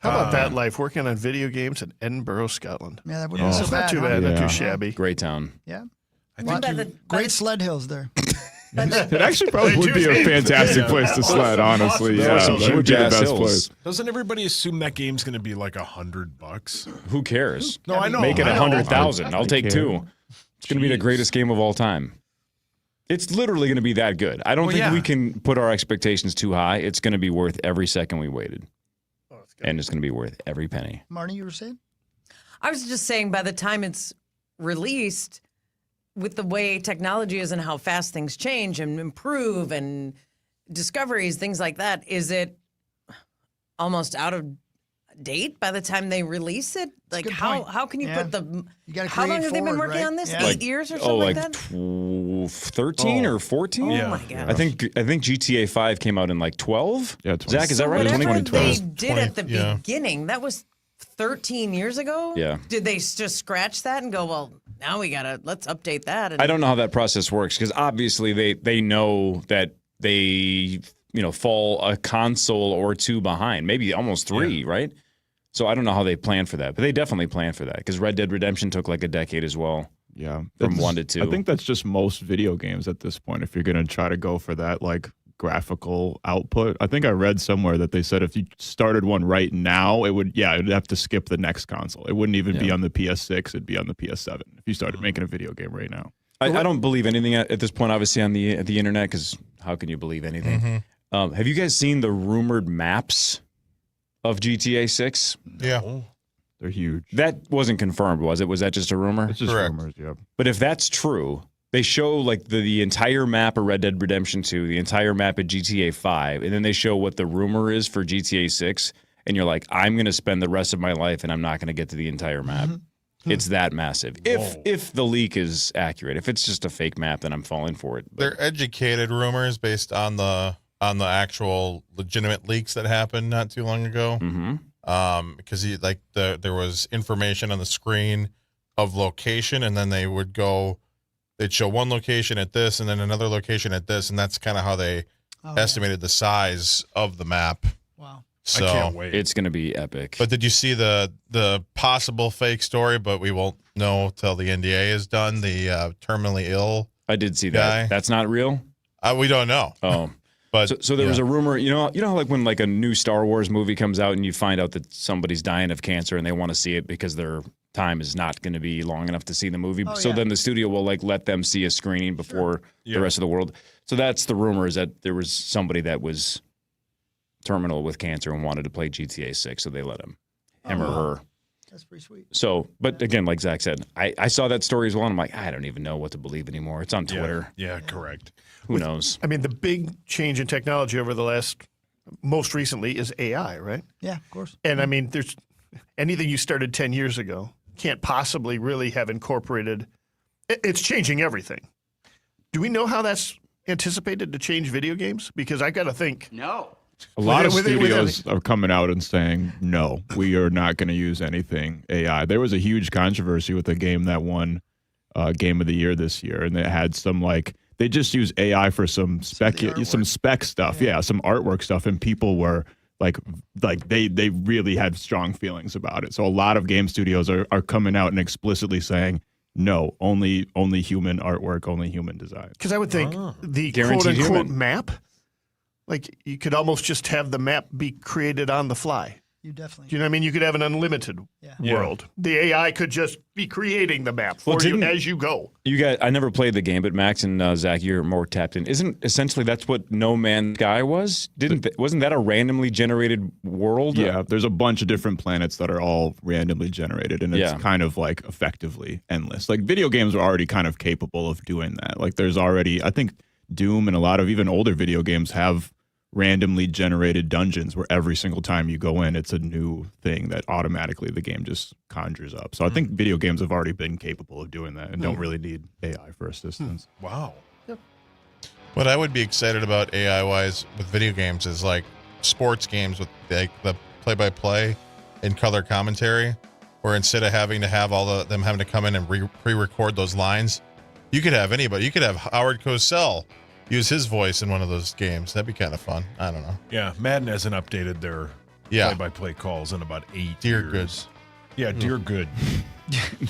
How about that life, working on video games in Edinburgh, Scotland? Yeah, that wouldn't be so It's bad. not too bad, not Yeah. too shabby. Great town. Yeah. By Great sled hills there. It actually probably would be a fantastic place to sled, honestly. Yeah, that would be the best place. Doesn't everybody assume that game's going to be like $100? Who cares? No, I know. Make it I know. 100,000. I'll take care. 2. It's going to be the greatest game of all time. It's literally going to be that good. I don't think we can put our expectations too high. It's going to be worth every second we waited. And it's going to be worth every penny. Marnie, you were saying? I was just saying by the time it's released, with the way technology is and how fast things change and improve and discoveries, things like that, is it almost out of date by the time they release it? Like how can you put the how long have they been working on this? 8 years or something like that? 13 or 14? Oh my god. I think GTA 5 came out in like 12. Yeah, Zach, is that right? Whatever they did at the beginning, that was 13 years ago? Yeah. Did they just scratch that and go, well, now let's update that? And I don't know how that process works because obviously they know that they fall a console or two behind, maybe almost 3, right? So I don't know how they plan for that, but they definitely plan for that because Red Dead Redemption took like a decade as well. Yeah, from 1 to 2. I think that's just most video games at this point. If you're going to try to go for that like graphical output, I think I read somewhere that they said if you started one right now, it'd have to skip the next console. It wouldn't even be on the PS6; it'd be on the PS7 if you started making a video game right now. I don't believe anything at this point, obviously on the internet, because how can you believe anything? Have you guys seen the rumored maps of GTA 6? Yeah. They're huge. That wasn't confirmed, was it? Was that just a rumor? It's just rumors, yeah. But if that's true, they show like the entire map of Red Dead Redemption 2, the entire map of GTA 5, and then they show what the rumor is for GTA 6, and you're like, I'm going to spend the rest of my life and I'm not going to get to the entire map. It's that massive. If the leak is accurate. If it's just a fake map, then I'm falling for it. They're educated rumors based on the actual legitimate leaks that happened not too long ago. Because there was information on the screen of location, and then they'd show one location at this and then another location at this, and that's kind of how they estimated the size of the map. Wow. So I can't wait. It's going to be epic. But did you see the possible fake story, but we won't know till the NDA is done, the terminally ill I did see guy? that. That's not real? We don't know. Oh. But so there was a rumor, you know how like when like a new Star Wars movie comes out and you find out that somebody's dying of cancer and they want to see it because their time is not going to be long enough to see the movie. Then the studio will like let them see a screening before the rest of the world. So that's the rumor, is that there was somebody that was terminal with cancer and wanted to play GTA 6, so they let him or her. That's pretty sweet. So, but again, like Zach said, I saw that story as well, and I'm like, I don't even know what to believe anymore. It's on Twitter. Yeah, correct. Who knows? I mean, the big change in technology over the most recently is AI, right? Yeah, of course. And I mean, there's anything you started 10 years ago can't possibly really have incorporated. It's changing everything. Do we know how that's anticipated to change video games? Because I got to think. No. A lot of studios are coming out and saying, no, we are not going to use anything AI. There was a huge controversy with a game that won Game of the Year this year, and they had some they just use AI for some spec stuff, some artwork stuff, and people were like they really had strong feelings about it. So a lot of game studios are coming out and explicitly saying, no, only human artwork, only human design. Because I would think the Guaranteed quote-unquote human. map, like you could almost just have the map be created on the fly. You definitely. Do you know what I mean? You could have an unlimited world. The AI could just be creating the map for you as you go. I never played the game, but Max and Zach, you're more tapped in. Isn't essentially that's what No Man's Sky was? Wasn't that a randomly generated world? Yeah, there's a bunch of different planets that are all randomly generated, and it's kind of like effectively endless. Like video games are already kind of capable of doing that. Like there's already, I think Doom and a lot of even older video games have randomly generated dungeons where every single time you go in, it's a new thing that automatically the game just conjures up. So I think video games have already been capable of doing that and don't really need AI for assistance. Wow. Yep. What I would be excited about AI-wise with video games is like sports games with like the play-by-play and color commentary, where instead of having to have them having to come in and pre-record those lines, you could have anybody. You could have Howard Cosell use his voice in one of those games. That'd be kind of fun. I don't know. Yeah, Madden hasn't updated their play-by-play calls in about 8 years. Yeah, dear good.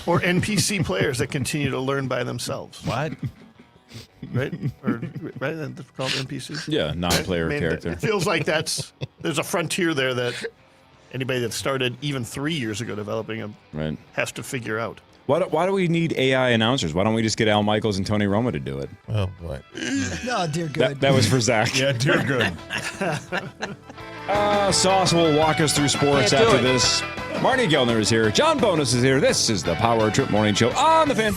Or NPC players that continue to learn by themselves. What? Right? Right? That's called NPCs? Yeah, non-player character. It feels like there's a frontier there that anybody that started even 3 years ago developing them has to figure out. Why do we need AI announcers? Why don't we just get Al Michaels and Tony Romo to do it? Oh, boy. No, dear good. That was for Zach. Yeah, dear good. Sauce will walk us through sports Can't do after it. this. Marty Gellner is here. John Bonus is here. This is the Power Trip Morning Show on the Fan.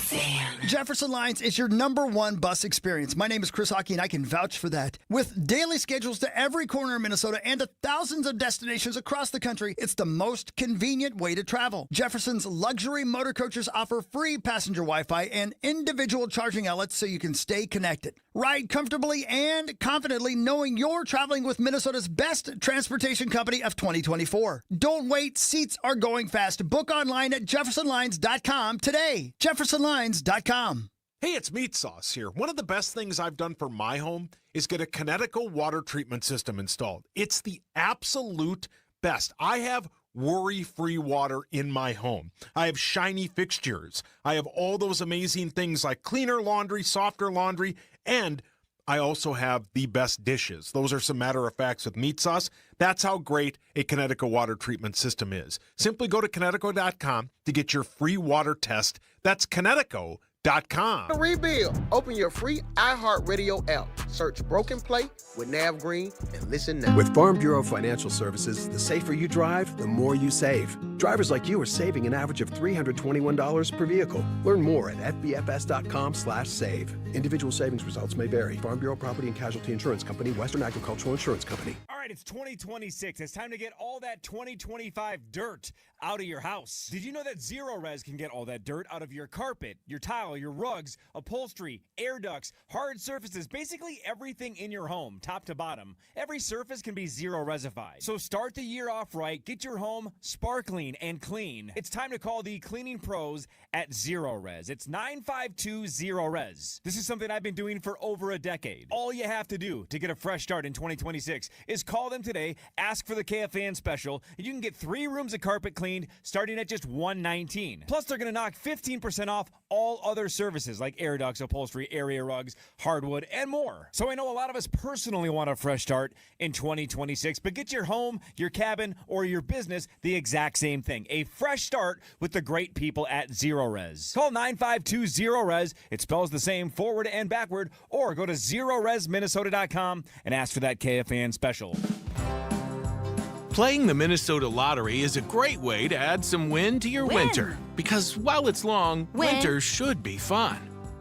Jefferson Lines is your #1 bus experience. My name is Chris Hockey, and I can vouch for that. With daily schedules to every corner of Minnesota and to thousands of destinations across the country, it's the most convenient way to travel. Jefferson's luxury motor coaches offer free passenger Wi-Fi and individual charging outlets so you can stay connected. Ride comfortably and confidently knowing you're traveling with Minnesota's best transportation company of 2024. Don't wait. Seats are going fast. Book online at jeffersonlines.com today. jeffersonlines.com. Hey, it's Meat Sauce here. One of the best things I've done for my home is get a Connecticut water treatment system installed. It's the absolute best. I have worry-free water in my home. I have shiny fixtures. I have all those amazing things like cleaner laundry, softer laundry, and I also have the best dishes. Those are some matter of facts with Meat Sauce. That's how great a Connecticut water treatment system is. Simply go to Connecticut.com to get your free water test. That's Connecticut.com. To rebuild, open your free iHeartRadio app. Search Broken Play with Nav Green and listen now. With Farm Bureau Financial Services, the safer you drive, the more you save. Drivers like you are saving an average of $321 per vehicle. Learn more at fbfs.com/save. Individual savings results may vary. Farm Bureau Property and Casualty Insurance Company, Western Agricultural Insurance Company. All right, it's 2026. It's time to get all that 2025 dirt out of your house. Did you know that Zero Res can get all that dirt out of your carpet, your tile, your rugs, upholstery, air ducts, hard surfaces, basically everything in your home, top to bottom? Every surface can be Zero Resified. So start the year off right. Get your home sparkling and clean. It's time to call the cleaning pros at Zero Res. It's 952 Zero Res. This is something I've been doing for over a decade. All you have to do to get a fresh start in 2026 is call them today, ask for the KFAN special, and you can get 3 rooms of carpet cleaned starting at just $119. Plus, they're going to knock 15% off all other services like air ducts, upholstery, area rugs, hardwood, and more. So I know a lot of us personally want a fresh start in 2026, but get your home, your cabin, or your business the exact same thing. A fresh start with the great people at Zero Res. Call 952 Zero Res. It spells the same forward and backward, or go to ZeroResMinnesota.com and ask for that KFAN special. Playing the Minnesota Lottery is a great way to add some win to your winter. Because while it's long, winter should be fun.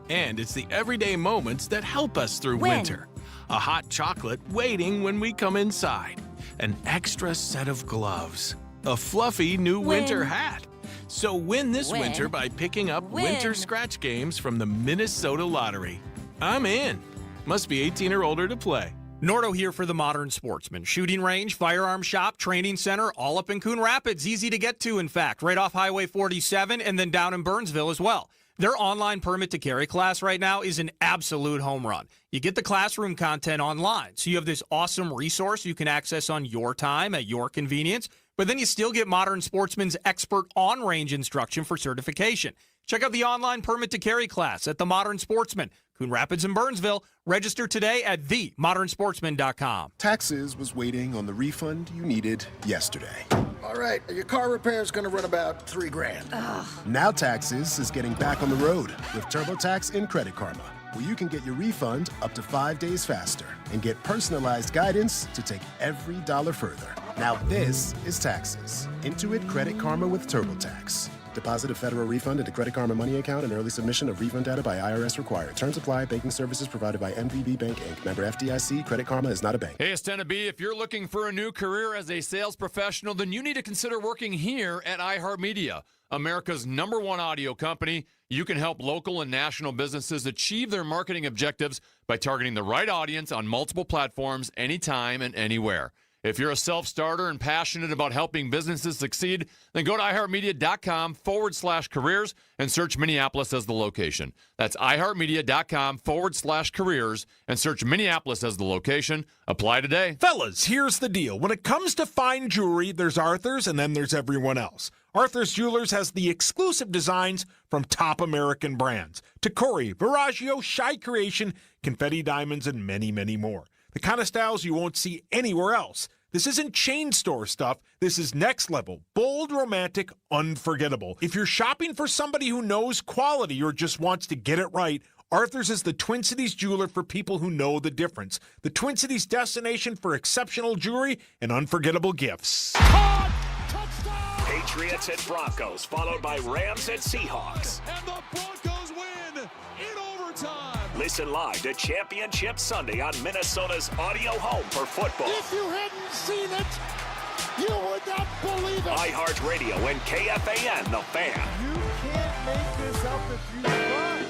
And it's the everyday moments that help us through winter. A hot chocolate waiting when we come inside. An extra set of gloves. A fluffy new winter hat. So win this winter by picking up winter scratch games from the Minnesota Lottery. I'm in. Must be 18 or older to play. Nordo here for the Modern Sportsman. Shooting range, firearm shop, training center, all up in Coon Rapids. Easy to get to, in fact, right off Highway 47 and then down in Burnsville as well. Their online permit to carry class right now is an absolute home run. You get the classroom content online, so you have this awesome resource you can access on your time at your convenience, but then you still get Modern Sportsman's expert on-range instruction for certification. Check out the online permit to carry class at the Modern Sportsman, Coon Rapids and Burnsville. Register today at themodernsportsman.com. Taxes was waiting on the refund you needed yesterday. All right, your car repair is going to run about $3,000. Now Taxes is getting back on the road with TurboTax and Credit Karma, where you can get your refund up to 5 days faster and get personalized guidance to take every dollar further. Now this is Taxes. Intuit Credit Karma with TurboTax. Deposit a federal refund into Credit Karma Money account and early submission of refund data by IRS required. Terms apply. Banking services provided by MVB Bank, Inc. Member FDIC. Credit Karma is not a bank. Hey, it's 10 to B. If you're looking for a new career as a sales professional, then you need to consider working here at iHeartMedia, America's #1 audio company. You can help local and national businesses achieve their marketing objectives by targeting the right audience on multiple platforms, anytime and anywhere. If you're a self-starter and passionate about helping businesses succeed, then go to iHeartMedia.com/careers and search Minneapolis as the location. That's iHeartMedia.com/careers and search Minneapolis as the location. Apply today. Fellas, here's the deal. When it comes to fine jewelry, there's Arthur's and then there's everyone else. Arthur's Jewelers has the exclusive designs from top American brands. Tacori, Veragio, Shy Creation, Confetti Diamonds, and many, many more. The kind of styles you won't see anywhere else. This isn't chain store stuff. This is next level. Bold, romantic, unforgettable. If you're shopping for somebody who knows quality or just wants to get it right, Arthur's is the Twin Cities jeweler for people who know the difference. The Twin Cities destination for exceptional jewelry and unforgettable gifts. Patriots and Broncos, followed by Rams and Seahawks. And the Broncos win in overtime. Listen live to Championship Sunday on Minnesota's audio home for football. If you hadn't seen it, you would not believe it. iHeartRadio and KFAN, the Fan. You can't make this up if you try.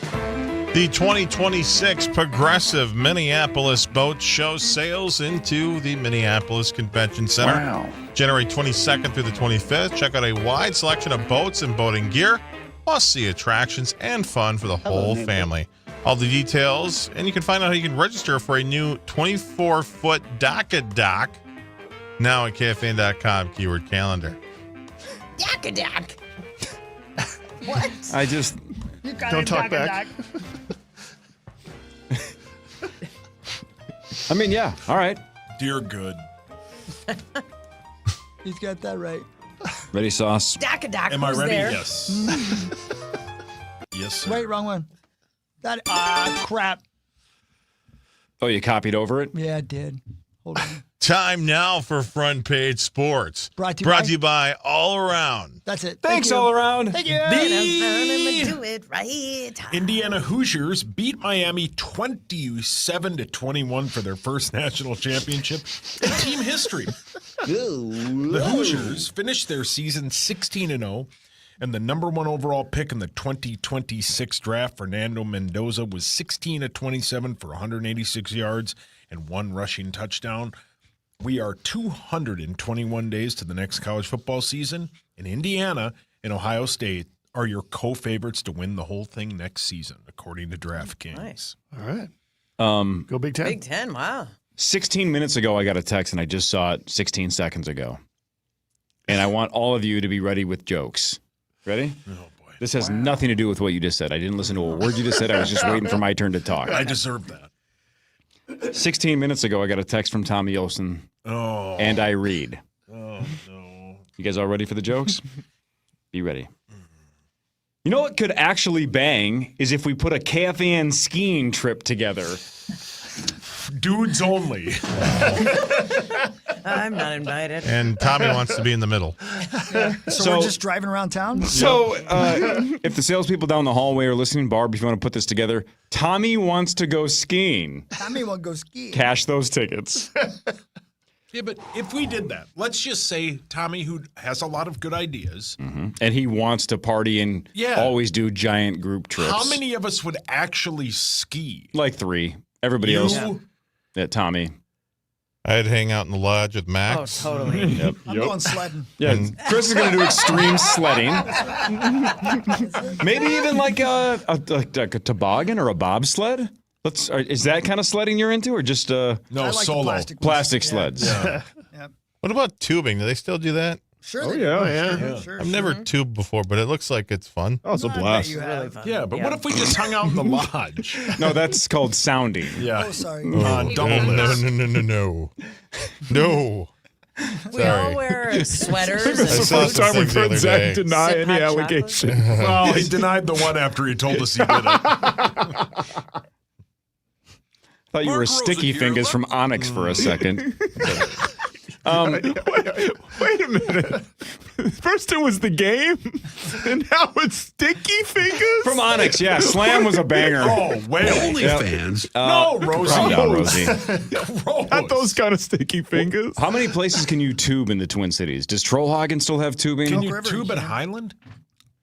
The 2026 Progressive Minneapolis Boat Show sails into the Minneapolis Convention Center. Wow. January 22nd through the 25th. Check out a wide selection of boats and boating gear, must-see attractions, and fun for the whole family. All the details, and you can find out how you can register for a new 24-foot dock now at KFAN.com, keyword calendar. Dock. What? I just... You Don't talk back. I mean, yeah. All right. Dear good. He's got that right. Ready, Sauce? Dock. Am I ready? There. Yes. Yes, sir. Wait, wrong one. Crap. Oh, you copied over it? Yeah, I did. Hold on. Time now for Front Page Sports. Brought to you by All Around. That's it. Thanks, All Around. Thank you. Do it right. Indiana Hoosiers beat Miami 27-21 for their first national championship in team history. The Hoosiers finished their season 16-0, and the number one overall pick in the 2026 draft, Fernando Mendoza, was 16-27 for 186 yards and 1 rushing touchdown. We are 221 days to the next college football season, and Indiana and Ohio State are your co-favorites to win the whole thing next season, according to DraftKings. Nice. All right. Go Big Ten. Big Ten, wow. 16 minutes ago, I got a text, and I just saw it 16 seconds ago. And I want all of you to be ready with jokes. Ready? Oh, boy. This has nothing to do with what you just said. I didn't listen to a word you just said. I was just waiting for my turn to talk. I deserve that. 16 minutes ago, I got a text from Tommy Olsen. Oh. And I read. Oh, no. You guys all ready for the jokes? Be ready. You know what could actually bang is if we put a KFAN skiing trip together. Dudes only. I'm not invited. And Tommy wants to be in the middle. So we're just driving around town? So if the salespeople down the hallway are listening, Barb, if you want to put this together, Tommy wants to go skiing. Tommy won't go skiing. Cash those tickets. Yeah, but if we did that, let's just say Tommy, who has a lot of good ideas. Mm-hmm. And he wants to party and always do giant group trips. How many of us would actually ski? Like 3. Everybody You? else. Yeah, Tommy. I'd hang out in the lodge with Max. Oh, totally. Yep. I'm going sledding. Yeah, Chris is going to do extreme sledding. Maybe even like a toboggan or a bobsled. Is that kind of sledding you're into, or just No, like solo. plastic sleds? Yeah. Yep. What about tubing? Do they still do that? Sure. Oh, they yeah. do. Yeah. Sure. I've never tubed before, but it looks like it's fun. Oh, it's a I bet blast. you have. Yeah, but what if we just hung out in the lodge? No, that's called sounding. Yeah. Oh, sorry. Double list. No. No. We all wear sweaters. And I saw First time some we've things the heard other Zach day. deny Sip any hot allegation. Well, he denied the one after he told us he did it. Thought you were Mark sticky Rosen here. fingers from Onyx for a second. Wait a minute. First it was the game, and now it's sticky fingers? From Onyx, yeah. Slam was a banger. Oh, whale. OnlyFans. No, Rosie. Calm down, Rosie. Gross. Not those kind of sticky fingers. How many places can you tube in the Twin Cities? Does Trollhagen still have tubing? Can you River, tube you at can. Highland?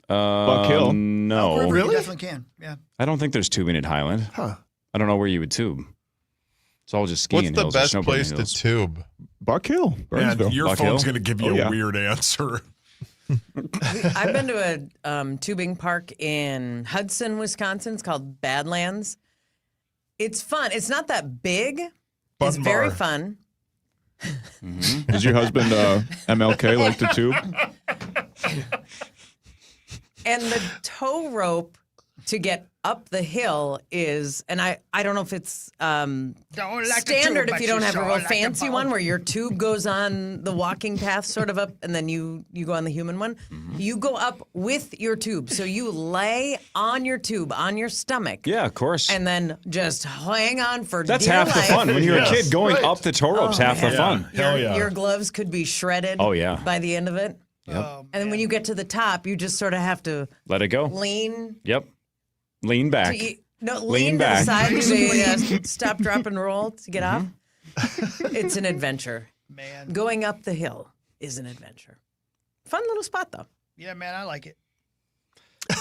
Buck Hill? No. River, Really? You definitely can. Yeah. I don't think there's tubing at Highland. Huh. I don't know where you would tube. It's all just skiing What's the hills or best snowboarding place to hills. tube? Buck Hill, Man, Burnsville. your Buck phone's Hill? going to give you Oh, yeah. a weird answer. I've been to a tubing park in Hudson, Wisconsin. It's called Badlands. It's fun. It's not that big. Bun It's very bar. fun. Does your husband MLK like to tube? And the tow rope to get up the hill is, and I don't know if it's standard if you don't have a real fancy one where your tube goes on the walking path sort of up and then you go on the human one. You go up with your tube. So you lay on your tube, on your stomach. Yeah, of course. And then just hang on for That's dear half life. the fun. When you're a kid, going up the tow rope's half the fun. Your gloves could be shredded by the end of it. Yep. And then when you get to the top, you just sort of have to Let it go. lean. Yep. Lean back. Lean back. to the side to stop, drop, and roll to get off. It's an adventure. Man. Going up the hill is an adventure. Fun little spot, though. Yeah, man, I like it.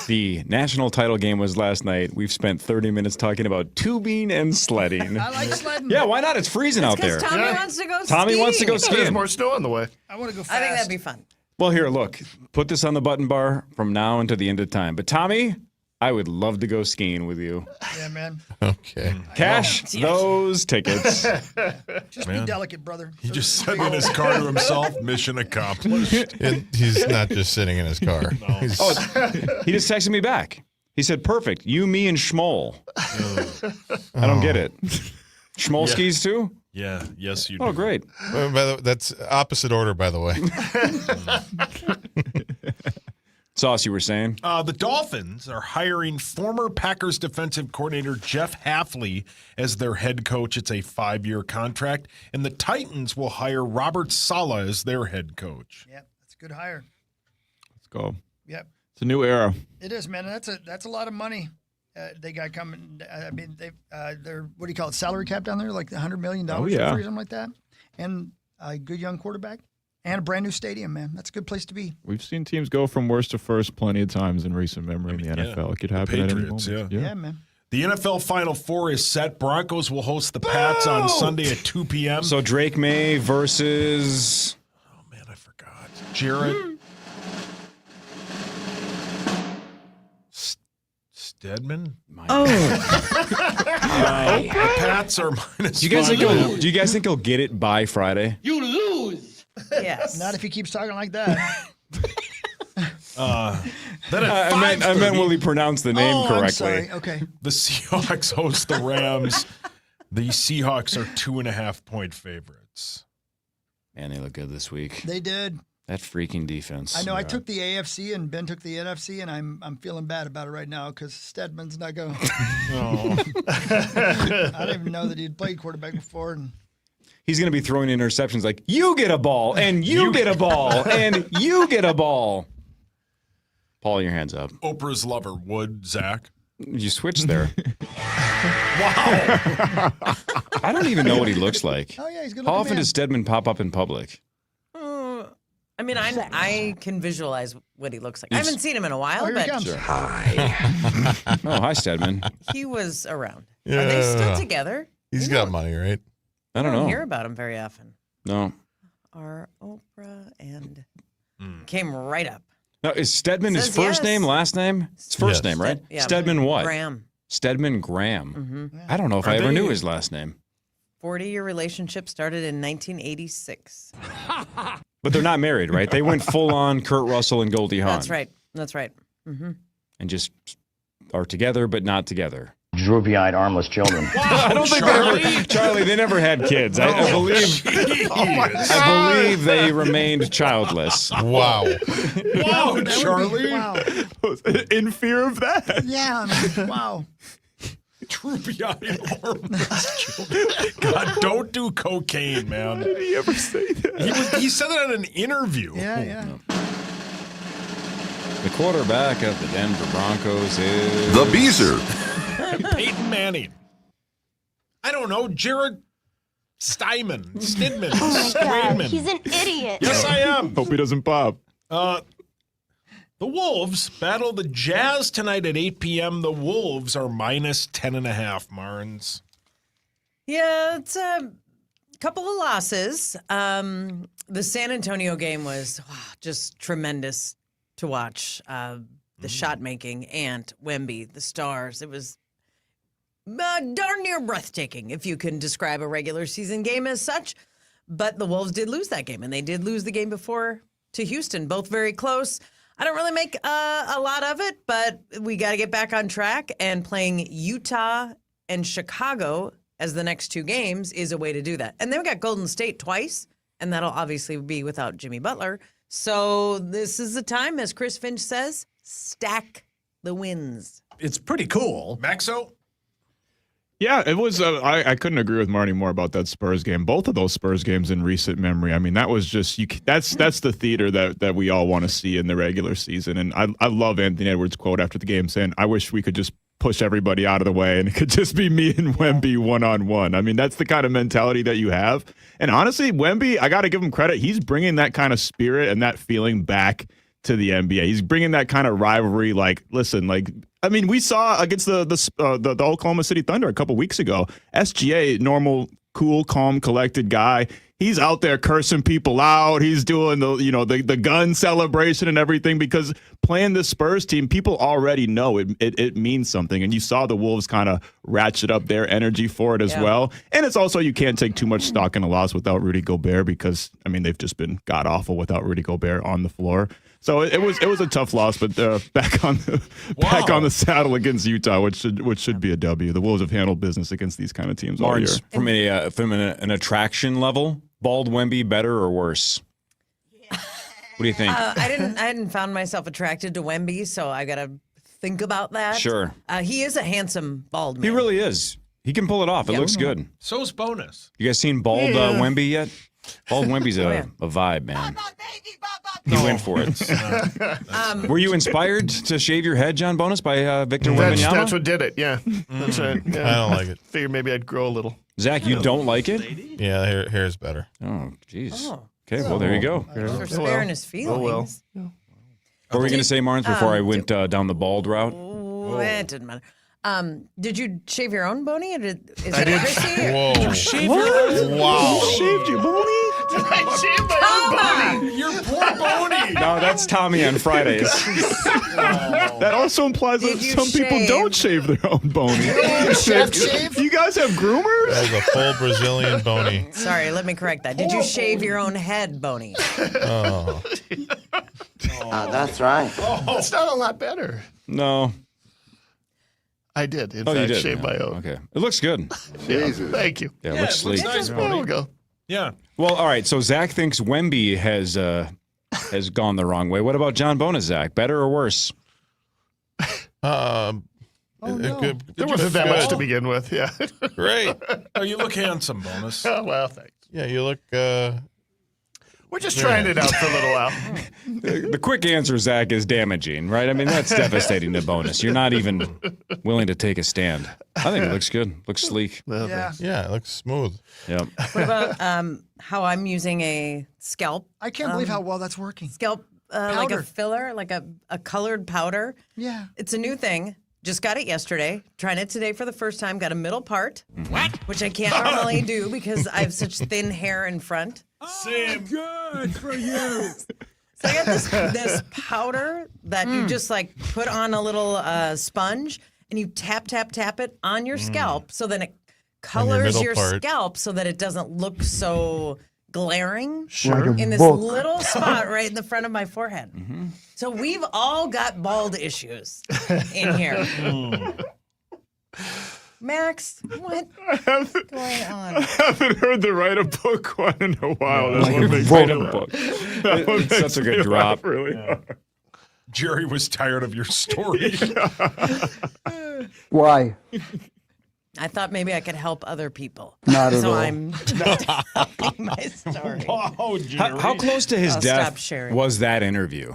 The national title game was last night. We've spent 30 minutes talking about tubing and sledding. I like sledding. Yeah, why not? It's freezing out there. Tommy wants to go Tommy wants to go skiing. There's more snow on the way. I want to go fast. I think that'd be fun. Well, here, look. Put this on the button bar from now until the end of time. But Tommy, I would love to go skiing with you. Yeah, man. Okay. Cash those tickets. Just be delicate, brother. He just said in his car to himself, mission accomplished. And he's not just sitting in his car. He's- Oh, he just texted me back. He said, perfect. You, me, and Schmoll. I don't get it. Schmoll skis too? Yeah, yes, you do. Oh, great. That's opposite order, by the way. Sauce, you were saying? The Dolphins are hiring former Packers defensive coordinator Jeff Hafley as their head coach. It's a 5-year contract. And the Titans will hire Robert Saleh as their head coach. Yep, that's a good hire. Let's go. Yep. It's a new era. It is, man. That's a lot of money. They got coming. I mean, they're what do you call it? Salary cap down there, like $100 million Oh, yeah. or something like that, and a good young quarterback and a brand new stadium. Man, that's a good place to be. We've seen teams go from worst to first plenty of times in recent memory in the NFL. It could happen at any Patriots, moment. Yeah, man. The NFL Final Four is set. Broncos will host the Pats on Sunday at 2 p.m. So Drake May versus... Oh, man, I forgot. Jarrett Stedman? Oh. The Pats are minus Do you guys 5. think do you guys think he'll get it by Friday? You lose. Yes. Not if he keeps talking like that. Then at I meant 5:30, will he pronounce the name I'm correctly? sorry. Okay. the Seahawks host the Rams. The Seahawks are 2.5-point favorites. Man, they look good this week. They did. That freaking defense. I know. I took the AFC and Ben took the NFC, and I'm feeling bad about it right now because Stedman's not going. Oh. I didn't even know that he'd played quarterback before, and He's going to be throwing interceptions like, you get a ball, and you get a ball, and you get a ball. Paul, your hands up. Oprah's lover, Wood, Zach. You switched there. Wow. I don't even know what he looks like. oh yeah, he's good. How often does Stedman pop up in public? I mean, I can visualize what he looks like. I haven't seen him in a while, Oh, here he but comes. Sure. Oh, hi, Stedman. he was around. Are they still together? He's got money, right? I don't I don't know. hear about him very often. No. Are Oprah and came right up. No, is Stedman his Says first yes. name, last name? His first Yes. name, right? Yeah, Stedman what? Graham. Stedman Graham. Mm-hmm. I don't know if Are I ever they- knew his last name. 40-year relationship started in 1986. But they're not married, right? They went full on Kurt Russell and Goldie Hawn. That's right. That's right. Mm-hmm. And just are together, but not together. Droopy-eyed, armless children. I don't think Charlie, they never had kids. I believe they remained childless. Wow. Wow, Charlie. Wow. In fear of that. Yeah. Wow. Droopy-eyed armless children. God, don't do cocaine, man. Did he ever say that? He said that in an interview. Yeah. Yeah. The quarterback of the Denver Broncos is... The Beezer. Peyton Manning. I don't know, Jared Stidman. Oh my God, he's an idiot. Yes, I am. Hope he doesn't pop. The Wolves battle the Jazz tonight at 8 p.m. The Wolves are minus 10.5, Marnes. Yeah, it's a couple of losses. The San Antonio game was just tremendous to watch. The shot making, Ant, Wemby, the stars. It was darn near breathtaking, if you can describe a regular season game as such. But the Wolves did lose that game, and they did lose the game before to Houston, both very close. I don't really make a lot of it, but we got to get back on track, and playing Utah and Chicago as the next 2 games is a way to do that. And then we got Golden State twice, and that'll obviously be without Jimmy Butler. So this is the time, as Chris Finch says, stack the wins. It's pretty cool. Maxo? Yeah, it was. I couldn't agree with Marty more about that Spurs game. Both of those Spurs games in recent memory. I mean, that was just that's the theater that we all want to see in the regular season. And I love Anthony Edwards' quote after the game saying, "I wish we could just push everybody out of the way and it could just be me and Wemby one-on-one." I mean, that's the kind of mentality that you have. And honestly, Wemby, I got to give him credit. He's bringing that kind of spirit and that feeling back to the NBA. He's bringing that kind of rivalry. Like, listen, like, I mean, we saw against the Oklahoma City Thunder a couple weeks ago. SGA, normal, cool, calm, collected guy. He's out there cursing people out. He's doing the gun celebration and everything, because playing this Spurs team, people already know it means something. And you saw the Wolves kind of ratchet up their energy for it as well. And it's also, you can't take too much stock in a loss without Rudy Gobert, because I mean, they've just been god awful without Rudy Gobert on the floor. So it was a tough loss, but back on the saddle against Utah, which should be a W. The Wolves have handled business against these kind of teams all year. From an attraction level, bald Wemby better or worse? What do you think? I hadn't found myself attracted to Wemby, so I got to think about that. Sure. He is a handsome bald man. He really is. He can pull it off. It looks good. So's Bonus. You guys seen bald Wemby yet? Bald Wemby's a vibe, man. He went for it. Were you inspired to shave your head, John Bonus, by Victor Wembanyama? That's what did it, yeah. That's right. Yeah. I don't like it. Figured maybe I'd grow a little. Zach, you don't like it? Yeah, hair's better. Oh, jeez. Okay, well, there you go. For sparing his feelings. What were we going to say, Marnes, before I went down the bald route? It didn't matter. Did you shave your own bony? Or is I it did. Chrissy? Whoa. Did you shave your own? Wow. You shaved your bony? Did I shave my own bony? Your poor Boney. No, that's Tommy on Fridays. That also implies that some people don't shave their own bony. You guys have groomers? That was a full Brazilian bony. Sorry, let me correct that. Did you shave your own head, Boney? Oh. That's right. It's not a lot better. No. I did. In you fact, did. shave my own. Okay. It looks good. Jesus. Thank you. Yeah, it looks sleek. Nice, There we Boney. go. Yeah. Well, all right. So Zach thinks Wemby has gone the wrong way. What about John Bonus, Zach? Better or worse? There wasn't that much to begin with. Yeah. Great. Oh, you look handsome, Bonus. Oh, well, thanks. Yeah, you look. We're just trying it out for a little while. The quick answer, Zach, is damaging, right? I mean, that's devastating to Bonus. You're not even willing to take a stand. I think it looks good. Looks sleek. Yeah. Yeah, it looks smooth. Yep. What about how I'm using a scalp? I can't believe how well that's working. Scalp, like a Powder. filler, like a colored powder. Yeah. It's a new thing. Just got it yesterday. Trying it today for the first time. Got a middle part. What? Which I can't normally do because I have such thin hair in front. Same. Good for you. So I got this powder that you just like put on a little sponge and you tap it on your scalp so then it colors your part. scalp so that it doesn't look so glaring Sure. in this little spot right in the front of my forehead. So we've all got bald issues in here. Max, what's going on? I haven't heard the write a book one in a while. That's what makes Write me a laugh. book. That one It's makes such a good me drop. laugh really hard. Jerry was tired of your story. Why? I thought maybe I could help other people. Not at so all. I'm telling my story. Wow, Jerry. How close to his I'll stop death sharing. was that interview?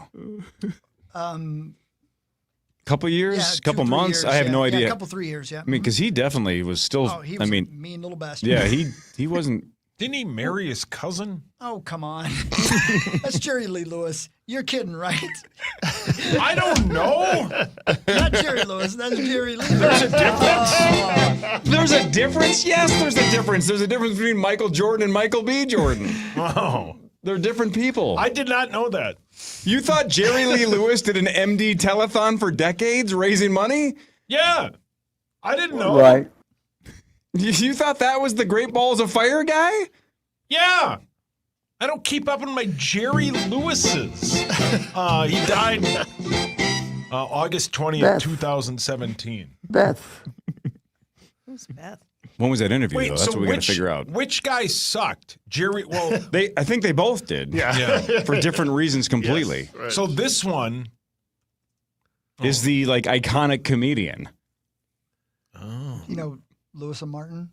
Couple years? Yeah, 2, couple 3 months? years, I have yeah. no Yeah, idea. a couple, 3 years, yeah. I mean, because he definitely was still. Oh, he was I mean, a mean little bastard. yeah, he wasn't. Didn't he marry his cousin? Oh, come on. That's Jerry Lee Lewis. You're kidding, right? I don't know. Not Jerry Lewis. That's Jerry Lee There's Lewis. a difference. There's a difference? Yes, there's a difference. There's a difference between Michael Jordan and Michael B. Jordan. Wow. They're different people. I did not know that. You thought Jerry Lee Lewis did an MD telethon for decades raising money? Yeah. I didn't know. Right. You thought that was the Great Balls of Fire guy? Yeah. I don't keep up on my Jerry Lewis's. He died August 20th, 2017. Beth. Who's Beth? When was that interview, Wait, though? That's so what we got to figure out. Which guy sucked? Jerry, well... I think they both did. Yeah. For different reasons completely. Yes, right. So this one... is the, iconic comedian. Oh. You know Lewis and Martin?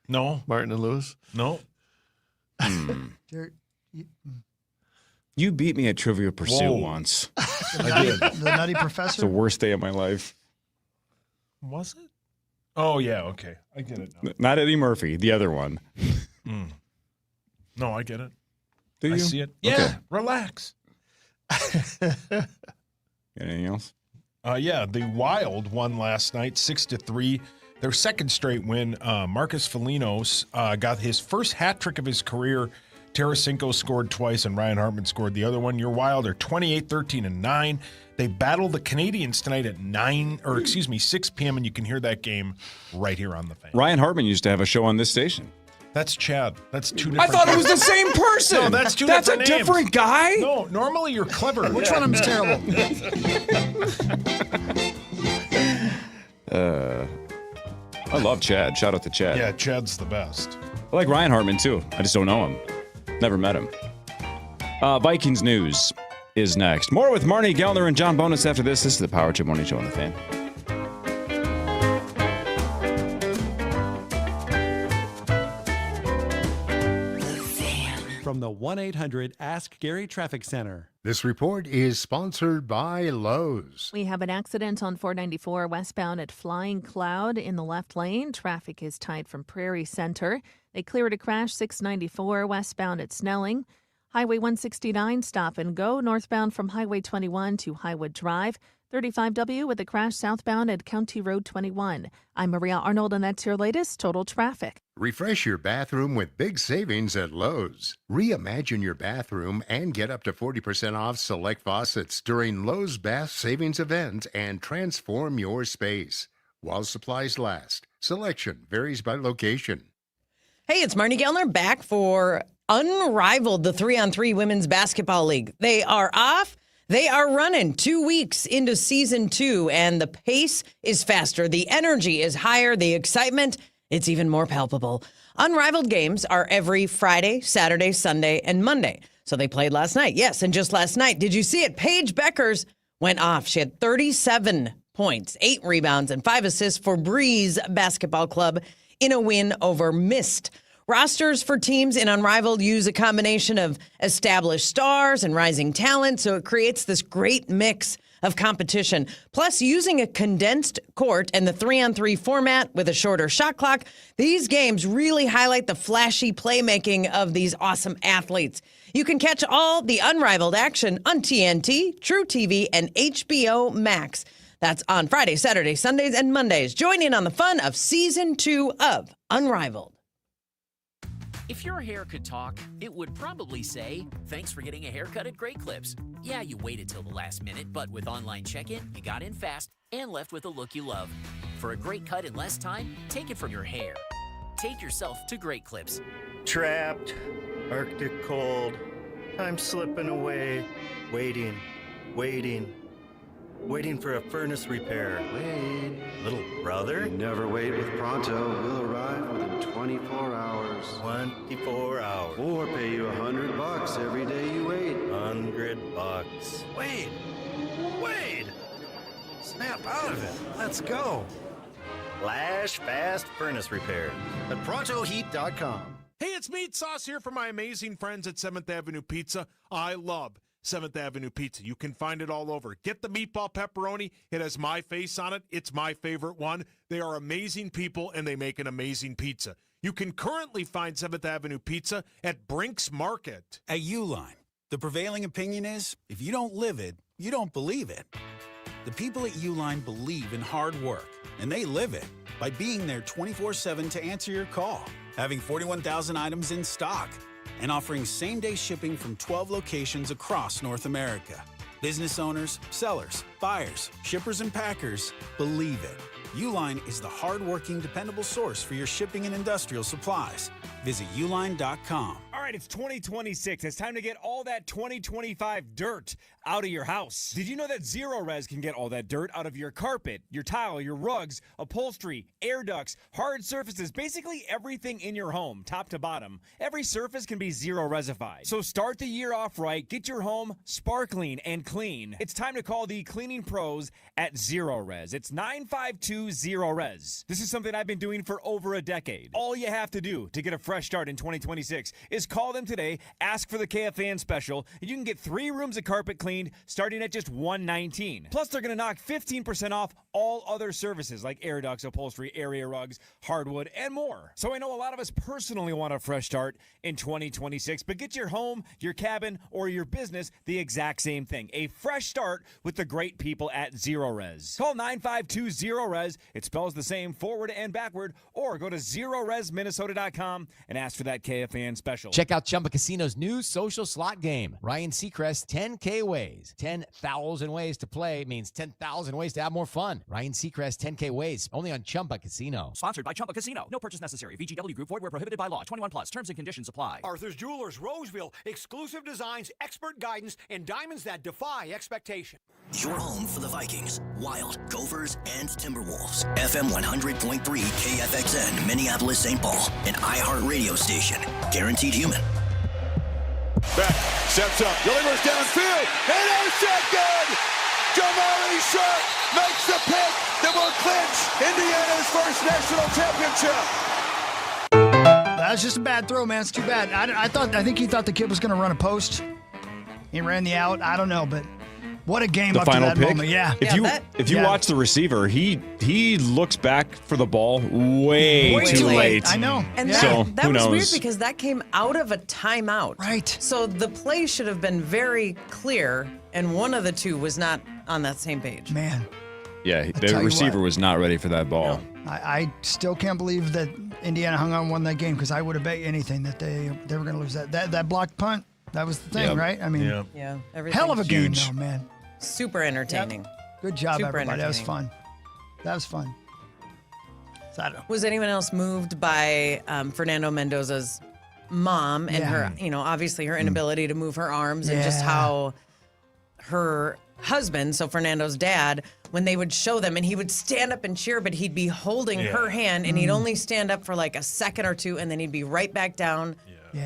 No. Martin and Lewis? No. You beat me at Trivia Pursuit once. I did. The Nutty It's Professor? the worst day of my life. Was it? Oh, yeah, okay. I get it now. Not Eddie Murphy, the other one. No, I get it. Do you? I see it. Yeah, Okay. relax. Got anything else? Yeah, the Wild won last night, 6-3. Their second straight win. Marcus Foligno got his first hat trick of his career. Tarasenko scored twice, and Ryan Hartman scored the other one. Your Wild are 28-13-9. They battle the Canadians tonight at 6 p.m., and you can hear that game right here on the Fan. Ryan Hartman used to have a show on this station. That's Chad. That's two I different thought it was guys. the same person. No, that's two That's different a names. different guy? No, normally you're clever. Which one of them is terrible? I love Chad. Shout out to Chad. Yeah, Chad's the best. I like Ryan Hartman, too. I just don't know him. Never met him. Vikings news is next. More with Marnie Gellner and John Bonus after this. This is the Power Chip Morning Show on the Fan. From the 1-800-ASK-GARY Traffic Center. This report is sponsored by Lowe's. We have an accident on 494 westbound at Flying Cloud in the left lane. Traffic is tight from Prairie Center. They cleared a crash 694 westbound at Snelling. Highway 169 stop and go northbound from Highway 21 to Highwood Drive. 35W with a crash southbound at County Road 21. I'm Maria Arnold, and that's your latest total traffic. Refresh your bathroom with big savings at Lowe's. Reimagine your bathroom and get up to 40% off select faucets during Lowe's Bath Savings event and transform your space. While supplies last, selection varies by location. Hey, it's Marnie Gellner back for Unrivaled, the 3-on-3 Women's Basketball League. They are off. They are running 2 weeks into season 2, and the pace is faster. The energy is higher. The excitement, it's even more palpable. Unrivaled games are every Friday, Saturday, Sunday, and Monday. So they played last night. Yes, and just last night, did you see it? Paige Beckers went off. She had 37 points, 8 rebounds, and 5 assists for Breeze Basketball Club in a win over Mist. Rosters for teams in Unrivaled use a combination of established stars and rising talent, so it creates this great mix of competition. Plus, using a condensed court and the 3-on-3 format with a shorter shot clock, these games really highlight the flashy playmaking of these awesome athletes. You can catch all the Unrivaled action on TNT, True TV, and HBO Max. That's on Fridays, Saturdays, Sundays, and Mondays. Join in on the fun of Season 2 of Unrivaled. If your hair could talk, it would probably say, "Thanks for getting a haircut at Great Clips." Yeah, you waited till the last minute, but with online check-in, you got in fast and left with a look you love. For a great cut in less time, take it from your hair. Take yourself to Great Clips. Trapped, Arctic cold, I'm slipping away, waiting for a furnace repair. Wait. Little brother? You never wait with Pronto. We'll arrive within 24 hours. 24 hours. Or pay you $100 every day you wait. $100. Wait! Snap out of it. Let's go. Flash fast furnace repair at ProntoHeat.com. Hey, it's Meat Sauce here for my amazing friends at 7th Avenue Pizza. I love 7th Avenue Pizza. You can find it all over. Get the meatball pepperoni. It has my face on it. It's my favorite one. They are amazing people, and they make an amazing pizza. You can currently find 7th Avenue Pizza at Brink's Market. At Uline, the prevailing opinion is, if you don't live it, you don't believe it. The people at Uline believe in hard work, and they live it by being there 24/7 to answer your call, having 41,000 items in stock, and offering same-day shipping from 12 locations across North America. Business owners, sellers, buyers, shippers, and packers believe it. Uline is the hard-working, dependable source for your shipping and industrial supplies. Visit uline.com. All right, right, it's 2026. It's time to get all that 2025 dirt out of your house. Did you know that Zero Res can get all that dirt out of your carpet, your tile, your rugs, upholstery, air ducts, hard surfaces, basically everything in your home, top to bottom? Every surface can be Zero Resified. So start the year off right. Get your home sparkling and clean. It's time to call the cleaning pros at Zero Res. It's 952 Zero Res. This is something I've been doing for over a decade. All you have to do to get a fresh start in 2026 is call them today, ask for the KFAN special, and you can get 3 rooms of carpet cleaned starting at just $119. Plus, they're going to knock 15% off all other services like air ducts, upholstery, area rugs, hardwood, and more. So I know a lot of us personally want a fresh start in 2026, but get your home, your cabin, or your business the exact same thing. A fresh start with the great people at Zero Res. Call 952 Zero Res. It spells the same forward and backward, or go to ZeroResMinnesota.com and ask for that KFAN special. Check out Chumba Casino's new social slot game. Ryan Seacrest 10K Ways. 10,000 ways to play means 10,000 ways to have more fun. Ryan Seacrest 10K Ways, only on Chumba Casino. Sponsored by Chumba Casino. No purchase necessary. VGW Group. Void where prohibited by law. 21 plus. Terms and conditions apply. Arthur's Jewelers, Roseville. Exclusive designs, expert guidance, and diamonds that defy expectation. Your home for the Vikings, Wild, Gophers, and Timberwolves. FM 100.3 KFXN, Minneapolis, St. Paul, an iHeartRadio station. Guaranteed human. Beck steps up, delivers downfield, intercepted! Jamari Sharp makes the pick that will clinch Indiana's first national championship. That was just a bad throw, man. It's too bad. I think he thought the kid was going to run a post. He ran the out. I don't know, but what a game The up to final that pick. moment. Yeah. If you watch the receiver, he looks back for the ball way too late. I know. And So, that who was knows? weird because that came out of a timeout. Right. So the play should have been very clear, and one of the two was not on that same page. Man, Yeah, tell the you receiver what. was not ready for that ball. I still can't believe that Indiana hung on and won that game because I would have bet you anything that they were going to lose that blocked punt. That was the thing, Yep. right? I mean, Yeah. hell of a game, Huge. though, man. Super entertaining. Good job, Super everybody. That was entertaining. fun. That was fun. So I don't know. Was anyone else moved by Fernando Mendoza's mom and her, obviously her inability to move her arms and just Yeah. how her husband, so Fernando's dad, when they would show them and he would stand up and cheer, but he'd be holding her hand and he'd only stand up for like a second or two and then he'd be right back down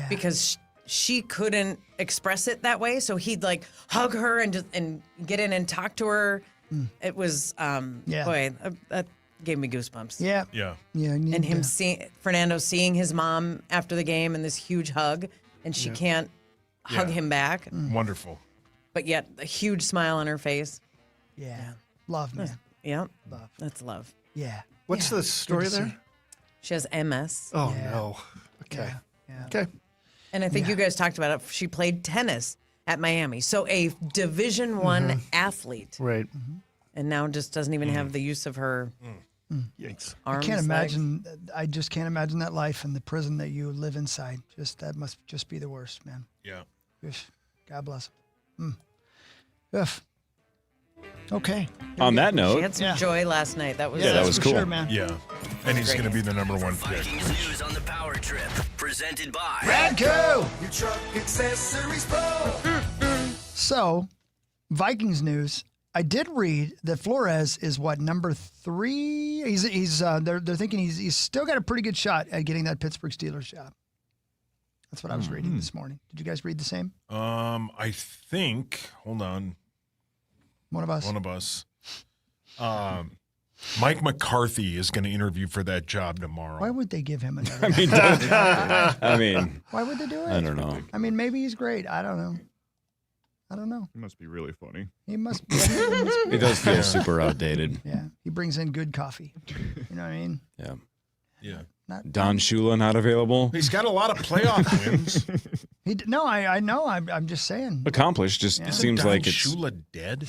because she couldn't express it that way. So he'd like hug her and get in and talk to her. It was, boy, that gave me goosebumps. Yeah. Yeah. And him Fernando seeing his mom after the game and this huge hug, and she can't hug him back. Wonderful. But yet a huge smile on her face. Yeah. Love, man. Yeah. Love. That's love. Yeah. What's the story there? She has MS. Oh, no. Okay. Yeah. Okay. And I think you guys talked about it. She played tennis at Miami. So a Division I athlete. Right. And now just doesn't even have the use of her Yikes. arms. I can't legs. imagine. I just can't imagine that life and the prison that you live inside. That must just be the worst, man. Yeah. Oof. God bless him. Oof. Okay. On that She note, had some joy last night. That was that was for cool. sure, man. Yeah. And he's going to be the number one pick. Vikings news on the Power Trip, presented by Radco. Your truck accessories pro. So, Vikings news. I did read that Flores is number 3. They're thinking he's still got a pretty good shot at getting that Pittsburgh Steelers job. That's what I was reading this morning. Did you guys read the same? I think. Hold on. One of us. One of us. Mike McCarthy is going to interview for that job tomorrow. Why would they give him another? I mean, why would they do it? I don't know. I mean, maybe he's great. I don't know. He must be really funny. He must be. It does feel super outdated. Yeah. He brings in good coffee. You know what I mean? Yeah. Yeah. Don Shula not available. He's got a lot of playoff wins. No, I know. I'm just saying. Accomplished. Just seems Don like it's Shula dead?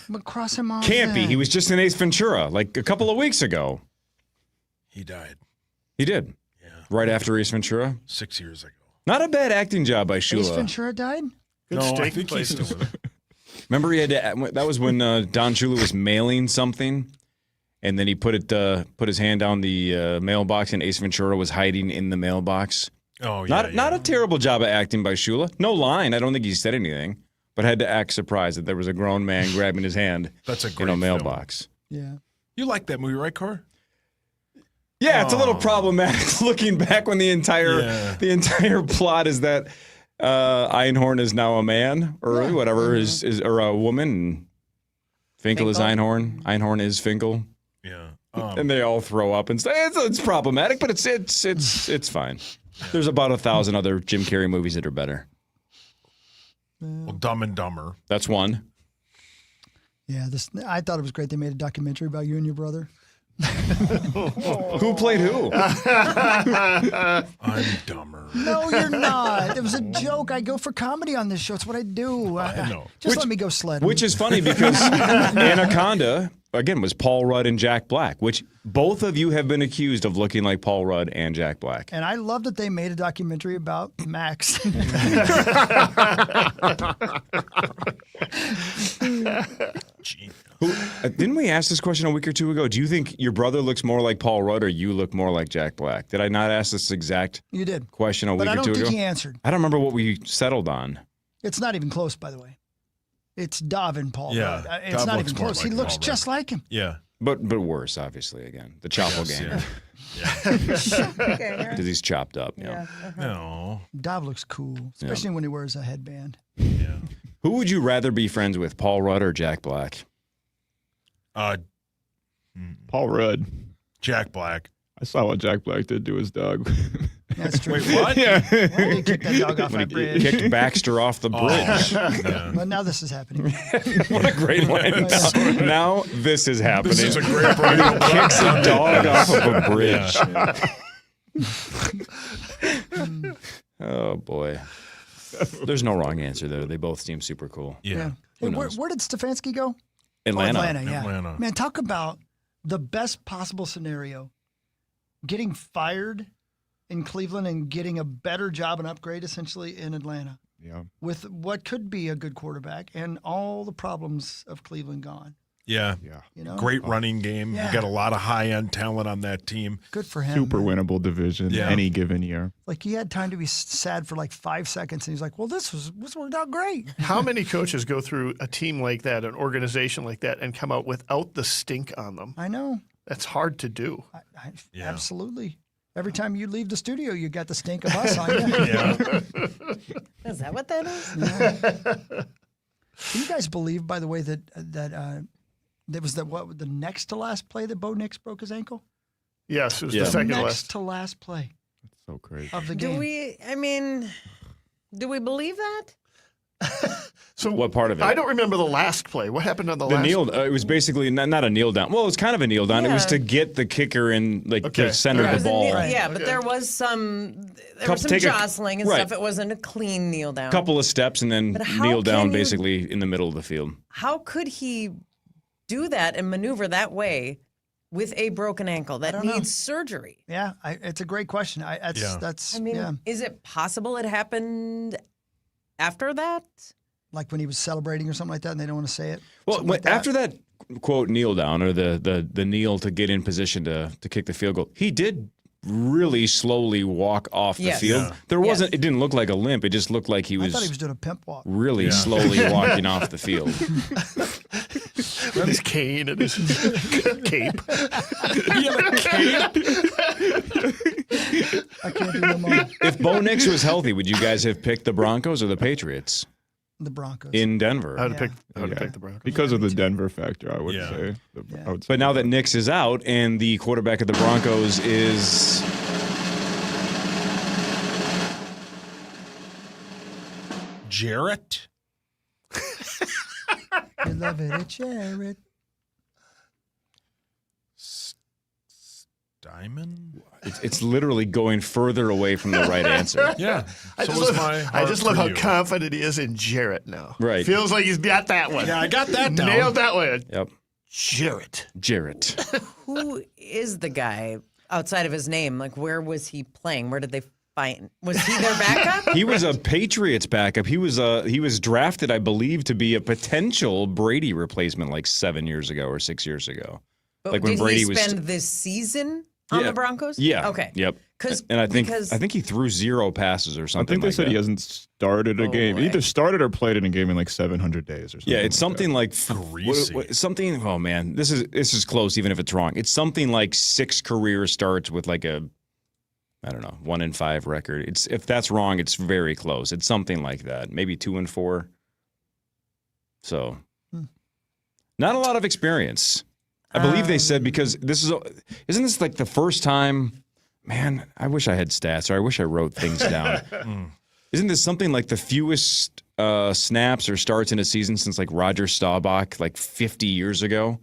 But cross him off. can't be. He was just in Ace Ventura like a couple of weeks ago. He died. He did. Yeah. Right after Ace Ventura. 6 years ago. Not a bad acting job by Ace Shula. Ventura died? No, I think he's still with it. Remember, he had to, that was when Don Shula was mailing something, and then he put his hand down the mailbox, and Ace Ventura was hiding in the mailbox. Oh, yeah. Not a terrible job of acting by Shula. No line. I don't think he said anything, but had to act surprised that there was a grown man grabbing his hand That's a in great a mailbox. Yeah. You like that movie, right, Cor? Yeah, it's a little problematic looking back when the entire plot is that Einhorn is now a man or whatever is or a woman. And Finkel is Einhorn. Einhorn is Finkel. Yeah. And they all throw up and say it's problematic, but it's fine. There's about 1,000 other Jim Carrey movies that are better. Well, Dumb and Dumber. That's one. Yeah, I thought it was great they made a documentary about you and your brother. Who played who? I'm dumber. No, you're not. It was a joke. I go for comedy on this show. It's what I do. I know. Let me go sledding. Which is funny because Anaconda, again, was Paul Rudd and Jack Black, which both of you have been accused of looking like Paul Rudd and Jack Black. And I love that they made a documentary about Max. Didn't we ask this question a week or two ago? Do you think your brother looks more like Paul Rudd or you look more like Jack Black? Did I not ask this exact You did. question a week or two ago? But I don't think he answered. I don't remember what we settled on. It's not even close, by the way. It's Dov and Paul Yeah, Rudd. It's Dov not looks even more close. like He looks Paul just like him. Yeah. But worse, obviously, again. The Choppo gang. Okay, Because he's chopped up. Yeah. No. Dov looks cool, especially when he wears a headband. Yeah. Who would you rather be friends with, Paul Rudd or Jack Black? Paul Rudd. Jack Black. I saw what Jack Black did to his dog. That's true. Wait, what? Yeah. Well, he kicked that dog off When that he bridge. kicked Baxter off the bridge. Yeah. But now this is happening. What a great line. Now this is happening. This is a great radio. Kicks a dog off of a bridge. Oh, boy. There's no wrong answer, though. They both seem super cool. Yeah. Hey, where did Stefanski go? Atlanta. Oh, Atlanta, yeah. Atlanta. Man, talk about the best possible scenario. Getting fired in Cleveland and getting a better job and upgrade essentially in Atlanta. Yeah. With what could be a good quarterback and all the problems of Cleveland gone. Yeah. You know? Great running game. Yeah. You got a lot of high-end talent on that team. Good for him. Super man. winnable division Yeah. any given year. Like he had time to be sad for like 5 seconds and he's like, well, this worked out great. How many coaches go through a team like that, an organization like that, and come out without the stink on them? I know. That's hard to do. Yeah. Absolutely. Every time you leave the studio, you got the stink of us on you. Yeah. Is that what that is? Yeah. Can you guys believe, by the way, that there was the next to last play that Bo Nix broke his ankle? Yes, it was the second next last. to last play So crazy. of the game. Do we believe that? So what part of it? I don't remember the last play. What happened on the last? It was basically not a kneel down. Well, it was kind of a kneel down. It was to get the kicker in, to center the ball. Yeah, but there was some jostling and stuff. It wasn't a clean kneel down. Couple of steps and then But how kneel down can you- basically in the middle of the field. How could he do that and maneuver that way with a broken ankle that don't know. needs surgery? Yeah, it's a great question. Is it possible it happened after that? Like when he was celebrating or something like that, and they don't want to say it. Well, after that quote kneel down or the kneel to get in position to kick the field goal, he did really slowly walk off the field. Yeah. There wasn't. It didn't look like a limp. It just looked like he I was. thought he was doing a pimp walk. Really slowly walking off the field. With his cane and his cape. I can't do no more. If Bo Nix was healthy, would you guys have picked the Broncos or the Patriots? The Broncos. In Denver. I would have picked the Broncos. Because of the Denver factor, I would say. But now that Nix is out and the quarterback of the Broncos is Jarrett? You love it, Jared. Diamond? It's literally going further away from the right answer. Yeah. I just love how confident he is in Jarrett now. Right. Feels like he's got that one. Yeah, I got that down. Nailed that one. Yep. Jarrett. Who is the guy outside of his name? Like, where was he playing? Where did they find? Was he their backup? He was a Patriots backup. He was drafted, I believe, to be a potential Brady replacement like 7 years ago or 6 years ago. But like did when Brady he was spend this season on the Broncos? Yeah. Okay. Yep. And I think he threw 0 passes or something. I think they said he hasn't started a game. way. Either started or played in a game in like 700 days or something. Yeah, it's something like Greasy. something. Oh man, this is close, even if it's wrong. It's something like 6 career starts with like a, I don't know, 1-5 record. If that's wrong, it's very close. It's something like that. Maybe 2-4. So, not a lot of experience. I believe they said because isn't this like the first time? Man, I wish I had stats, or I wish I wrote things down. Isn't this something like the fewest snaps or starts in a season since like Roger Staubach like 50 years ago?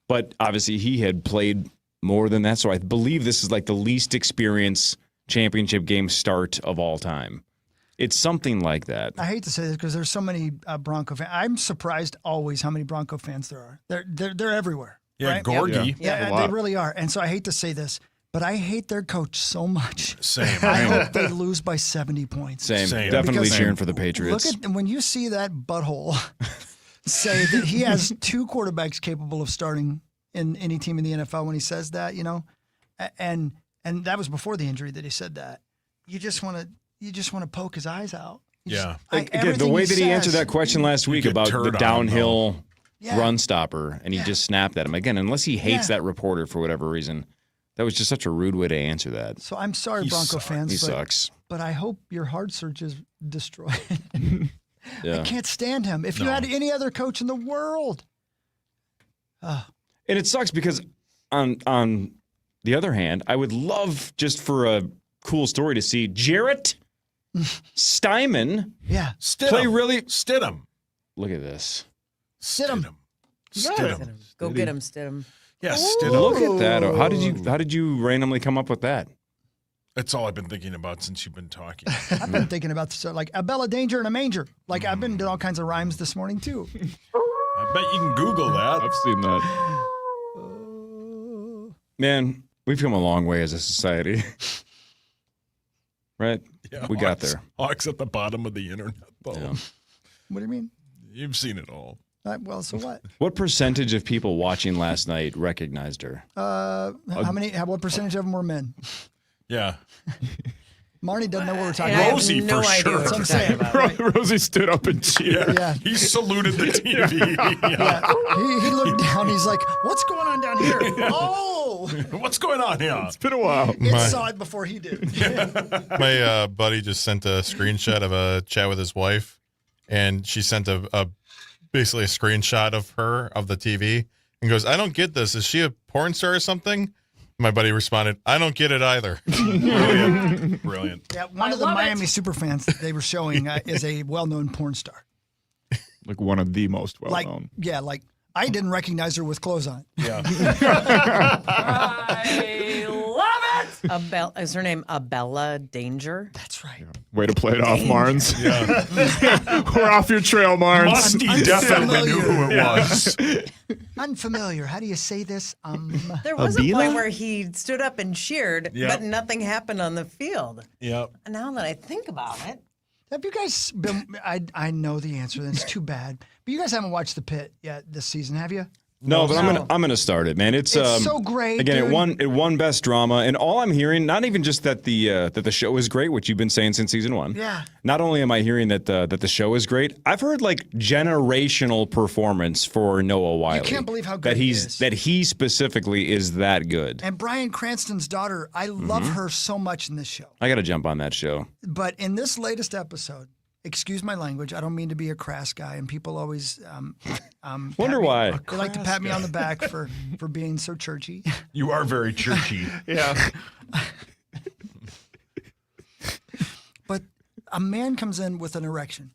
But obviously he had played more than that, so I believe this is like the least experienced championship game start of all time. It's something like that. I hate to say this because there's so many Bronco fans. I'm surprised always how many Bronco fans there are. They're everywhere. Yeah, right? Gorgie. Yeah, they really are. And so I hate to say this, but I hate their coach so much. Same. I hope they lose by 70 points. Same. Definitely cheering for the Patriots. Look at when you see that butthole say that he has 2 quarterbacks capable of starting in any team in the NFL when he says that, and that was before the injury that he said that. You just want to poke his eyes out. Again, the way that he answered that question last week about the downhill run stopper, and he just snapped at him again. Unless he hates that reporter for whatever reason, that was just such a rude way to answer that. So I'm sorry, Bronco fans. He sucks. But I hope your hard search is destroyed. Yeah. I can't stand him. If you had any other coach in the world. And it sucks because on the other hand, I would love just for a cool story to see Jarrett Stidham play really. Stidham. Look at this. Stidham. Go get him, Stidham. Yeah, Stidham. Look at that. How did you randomly come up with that? That's all I've been thinking about since you've been talking. I've been thinking about this, like a Bella Danger and a manger. Like I've been doing all kinds of rhymes this morning too. I bet you can Google that. I've seen that. Man, we've come a long way as a society. Right? Yeah, we got there. Hawks at the bottom of the internet, though. Yeah. What do you mean? You've seen it all. Well, so what? What percentage of people watching last night recognized her? What percentage of them were men? Yeah. Marnie doesn't know what we're talking about. about. Rosie, for sure. That's what I'm saying. Right. Rosie stood up and cheered. Yeah. He saluted the TV. He looked down. He's like, what's going on down here? Oh! What's going on here? It's been a while. It saw it before he did. My buddy just sent a screenshot of a chat with his wife, and she sent basically a screenshot of the TV and goes, I don't get this. Is she a porn star or something? My buddy responded, I don't get it either. Brilliant. Yeah, one of the Miami Superfans that they were showing is a well-known porn star. Like one of the most well-known. Like I didn't recognize her with clothes on. Yeah. I love it. Is her name Abella Danger? That's right. Way to play it off, Marnes. Yeah. We're off your trail, Marnes. Musty definitely knew who it was. Unfamiliar. How do you say this? There was a point where he stood up and cheered, Yep. but nothing happened on the field. Yep. And now that I think about it, Have you guys been? I know the answer. That's too bad. But you guys haven't watched The Pit yet this season, have you? No, but I'm gonna start it, man. It's so great. Again, dude. it won best drama, and all I'm hearing, not even just that the show is great, which you've been saying since season 1. Yeah. Not only am I hearing that the show is great, I've heard like generational performance for Noah Wyle. You can't believe how good he is. That he specifically is that good. And Bryan Cranston's daughter, I love her so much in this show. I got to jump on that show. But in this latest episode, excuse my language, I don't mean to be a crass guy, and people always Wonder why. They like to pat me on the back for being so churchy. You are very churchy. Yeah. But a man comes in with an erection.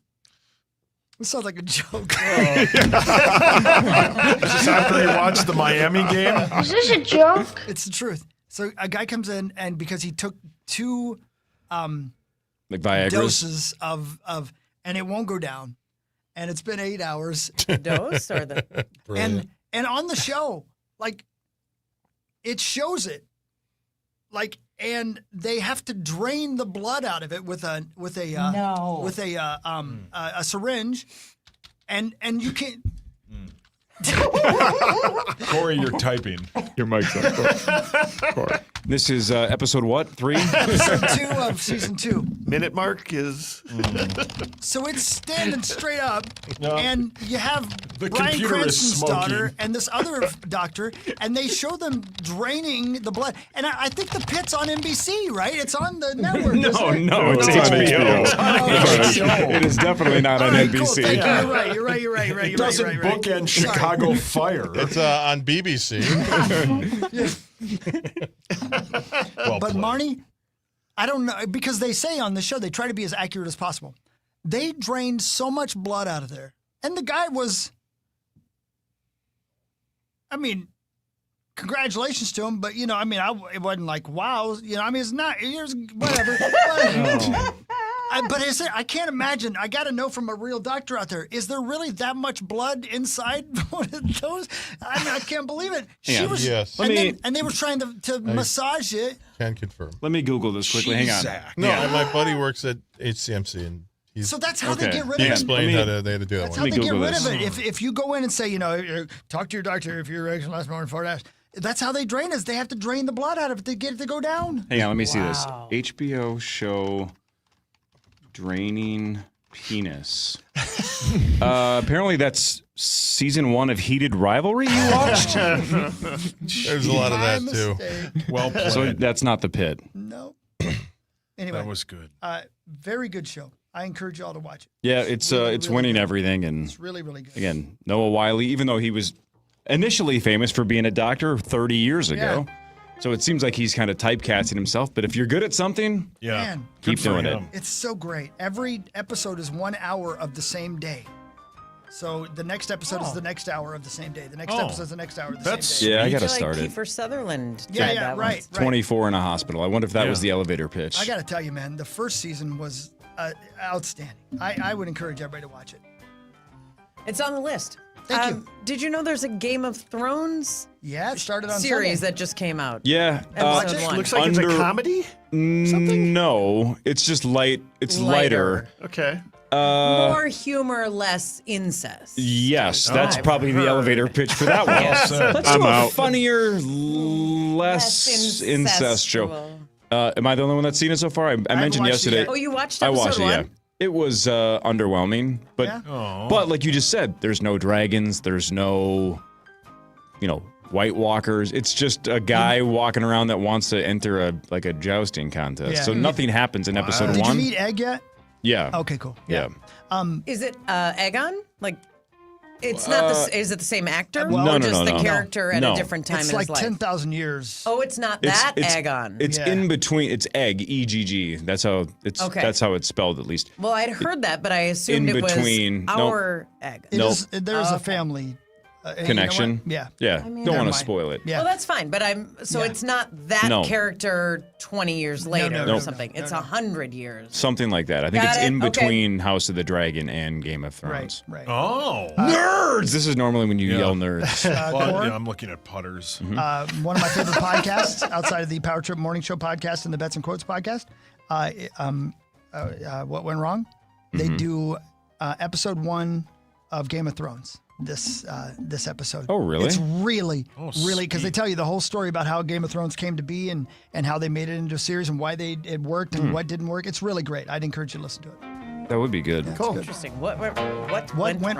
This sounds like a joke. Is this after he watched the Miami game? Is this a joke? It's the truth. So a guy comes in, and because he took 2 like Viagra's? doses of and it won't go down, and it's been 8 hours. the dose or the and on the show, like it shows it, like, and they have to drain the blood out of it with a syringe, and you can't. Corey, you're typing. Your mic's up. Corey. This is episode what? 3? Episode 2 of season 2. Minute mark is. So it's standing straight up, No. and you have The Bryan computer is Cranston's smoking. daughter and this other doctor, and they show them draining the blood. And I think the pit's on NBC, right? It's on the network. No, isn't it? no, it's HBO. It is definitely not on Right, cool. NBC. Thank you. You're right. You're right. It doesn't bookend Chicago Fire. It's on BBC. But Marnie, I don't know, because they say on the show they try to be as accurate as possible. They drained so much blood out of there. And the guy was, I mean, congratulations to him, but, it wasn't like, wow. It's not, here's whatever. But is there, I can't imagine. I got to know from a real doctor out there, is there really that much blood inside one of those? I can't believe it. She was, yes. and they were trying to massage it. Can confirm. Let me Google this quickly. Hang on. No, my buddy works at HCMC, and he's So that's how they get rid of he it. explained how they had to do that. That's how they get rid of it. If you go in and say, talk to your doctor if your erection lasts more than 4 hours. That's how they drain us. They have to drain the blood out of it to get it to go down. Hang on, let me see this. HBO show draining penis. Apparently that's season 1 of Heated Rivalry you watched? There's a lot of that too. Well played. So that's not the pit. No. Anyway. That was good. Very good show. I encourage you all to watch it. Yeah, it's winning good. everything, and It's really, really good. again, Noah Wyle, even though he was initially famous for being a doctor 30 years ago. So it seems like he's kind of typecasting himself, but if you're good at something, Man, keep doing it. It's so great. Every episode is 1 hour of the same day. So the next episode is the next hour of the same day. The next episode is the next hour of the same day. Yeah, I got to start it. Kiefer Sutherland. Yeah, right. 24 in a hospital. I wonder if that was the elevator pitch. I got to tell you, man, the first season was outstanding. I would encourage everybody to watch it. It's on the list. Thank you. Did you know there's a Game of Thrones Yeah, it started on series Sunday. that just came out? Yeah. Episode 1. Looks like it's a comedy? No, it's just light. It's lighter. Okay. More humor, less incest. Yes, that's probably the elevator pitch for that one. Yes. Let's I'm do a out. funnier, less incest show. Am I the only one that's seen it so far? I mentioned watched it yesterday. yet. Oh, you watched I episode watched it, 1? yeah. It was underwhelming, but but like you just said, there's no dragons, there's no, White Walkers. It's just a guy walking around that wants to enter a jousting contest. Yeah. So nothing happens in episode Did 1. you meet Egg yet? Yeah. Okay, cool. Yeah. Is it Aegon? Like, it's not is it the same actor? well, or no, just no, the no. character at No. a different time It's in like his life? 10,000 years. Oh, it's not that Aegon. It's Yeah. in between. It's egg, EGG. That's how it's. Okay. That's how it's spelled, at least. Well, I'd heard that, but I assumed In it between. was Nope. our egg. It Nope. is- there's a family you know Connection. what? Yeah. Yeah. I mean- Don't want Never to mind. spoil it. Yeah. Well, that's fine, but it's not that No. character 20 years later no, or something. It's 100 years. Something like that. I think Got it's it. in Okay. between House of the Dragon and Game of Thrones. Right. Oh. Nerds! This is normally when you yell nerds. Well, Core? yeah, I'm looking at putters. One of my favorite podcasts outside of the Power Trip Morning Show podcast and the Bets and Quotes podcast. What Went Wrong? They do episode 1 of Game of Thrones. This episode. Oh, really? It's really because they sweet. tell you the whole story about how Game of Thrones came to be and how they made it into a series and why it worked and what didn't work. It's really great. I'd encourage you to listen to it. That would be good. Cool. Interesting. What went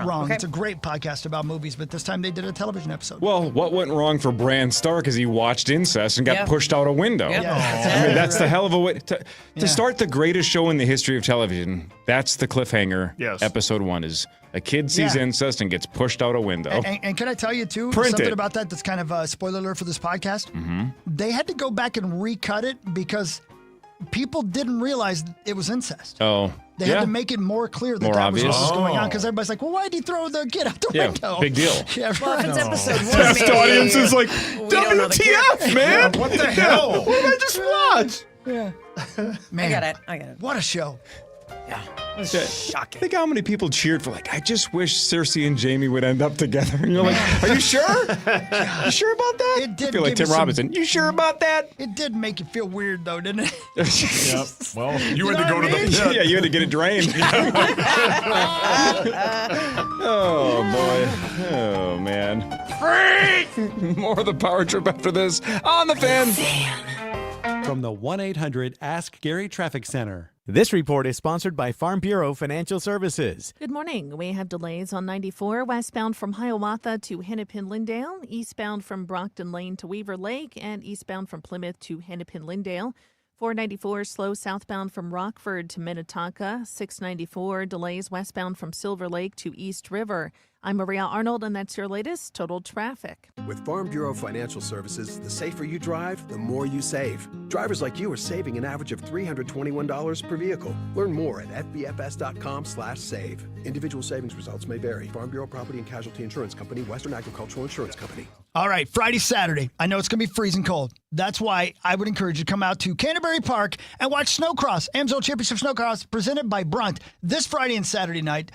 wrong? It's a great podcast about movies, but this time they did a television episode. Well, what went wrong for Bran Stark is he watched incest and got Yeah. pushed out a window. Yeah. I mean, that's the hell of a way to start the greatest show in the history of television. That's the cliffhanger. Yes. Episode 1 is a kid sees Yeah. incest and gets pushed out a window. And can I tell you, too, Print something it. about that that's kind of a spoiler alert for this podcast? They had to go back and recut it because people didn't realize it was incest. Oh, They had to make it more clear that More that was what obvious. was going on because everybody's like, well, why did he throw the kid out the Yeah, window? big deal. Yeah, Well, if right. it's episode 1, Test maybe audience is like, we don't know the character. WTF, man? What the hell? What did I just watch? Yeah. Man, I get it. what a show. Yeah. It was Yeah. shocking. Think how many people cheered for I just wish Cersei and Jaime would end up together. And you're like, are you sure? You sure about that? It did I feel like give Tim me some- Robinson. You sure about that? It did make you feel weird, though, didn't it? Yep. Well, you had to know go to what I the mean? pit. Yeah, you had to get it drained. Oh, boy. Oh, man. Freak! More of the power trip after this on the fan. from the 1-800-ASK-GARY Traffic Center. This report is sponsored by Farm Bureau Financial Services. Good morning. We have delays on 94 westbound from Hiawatha to Hennepin-Lindale, eastbound from Brockton Lane to Weaver Lake, and eastbound from Plymouth to Hennepin-Lindale. 494 slow southbound from Rockford to Minnetonka. 694 delays westbound from Silver Lake to East River. I'm Maria Arnold, and that's your latest total traffic. With Farm Bureau Financial Services, the safer you drive, the more you save. Drivers like you are saving an average of $321 per vehicle. Learn more at fbfs.com/save. Individual savings results may vary. Farm Bureau Property and Casualty Insurance Company, Western Agricultural Insurance Company. All right, Friday, Saturday. I know it's going to be freezing cold. That's why I would encourage you to come out to Canterbury Park and watch Snowcross, AMSO Championship Snowcross, presented by Brunt, this Friday and Saturday night.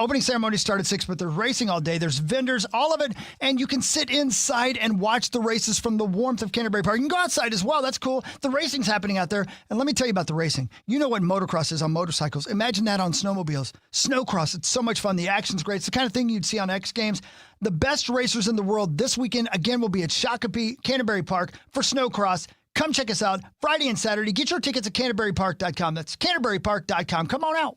Opening ceremony started at 6, but there's racing all day. There's vendors, all of it, and you can sit inside and watch the races from the warmth of Canterbury Park. You can go outside as well. That's cool. The racing's happening out there. And let me tell you about the racing. You know what motocross is on motorcycles. Imagine that on snowmobiles. Snowcross, it's so much fun. The action's great. It's the kind of thing you'd see on X Games. The best racers in the world this weekend, again, will be at Shakopee, Canterbury Park for Snowcross. Come check us out Friday and Saturday. Get your tickets at CanterburyPark.com. That's CanterburyPark.com. Come on out.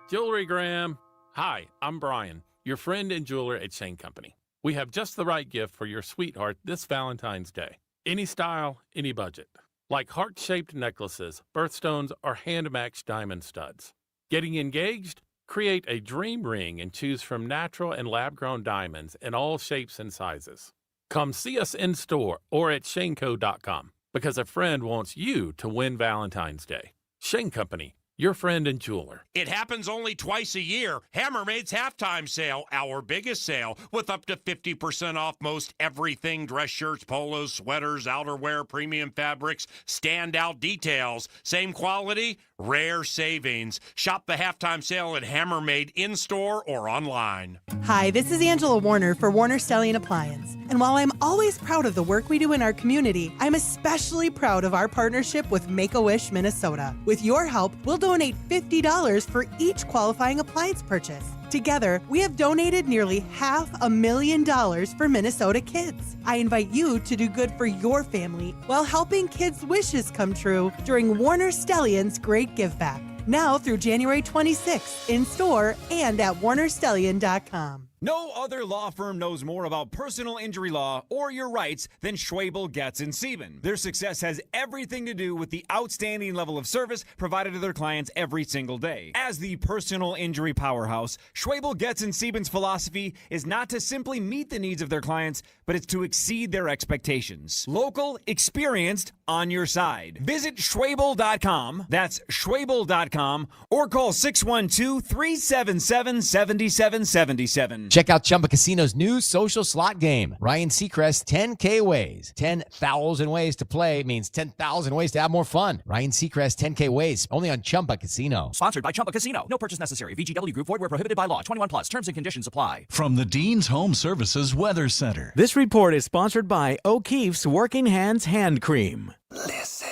Jewelry Graham. Hi, I'm Brian, your friend and jeweler at Shane Company. We have just the right gift for your sweetheart this Valentine's Day. Any style, any budget. Like heart-shaped necklaces, birthstones, or hand-matched diamond studs. Getting engaged? Create a dream ring and choose from natural and lab-grown diamonds in all shapes and sizes. Come see us in store or at shaneco.com because a friend wants you to win Valentine's Day. Shane Company, your friend and jeweler. It happens only twice a year. Hammermaid's halftime sale, our biggest sale, with up to 50% off most everything: dress shirts, polos, sweaters, outerwear, premium fabrics, standout details. Same quality, rare savings. Shop the halftime sale at Hammermaid in-store or online. Hi, this is Angela Warner for Warner Stellian Appliance. And while I'm always proud of the work we do in our community, I'm especially proud of our partnership with Make-A-Wish Minnesota. With your help, we'll donate $50 for each qualifying appliance purchase. Together, we have donated nearly $500,000 for Minnesota kids. I invite you to do good for your family while helping kids' wishes come true during Warner Stellian's Great Give Back. Now through January 26th, in store and at warnerstellian.com. No other law firm knows more about personal injury law or your rights than Schwabel, Getz & Sieben. Their success has everything to do with the outstanding level of service provided to their clients every single day. As the personal injury powerhouse, Schwabel, Getz & Sieben's philosophy is not to simply meet the needs of their clients, but it's to exceed their expectations. Local, experienced, on your side. Visit Schwabel.com, that's Schwabel.com, or call 612-377-7777. Check out Chumba Casino's new social slot game. Ryan Seacrest 10K Ways. 10,000 ways to play means 10,000 ways to have more fun. Ryan Seacrest 10K Ways, only on Chumba Casino. Sponsored by Chumba Casino. No purchase necessary. VGW Group. Void where prohibited by law. 21 plus. Terms and conditions apply. From the Dean's Home Services Weather Center. This report is sponsored by O'Keefe's Working Hands Hand Cream. Listen,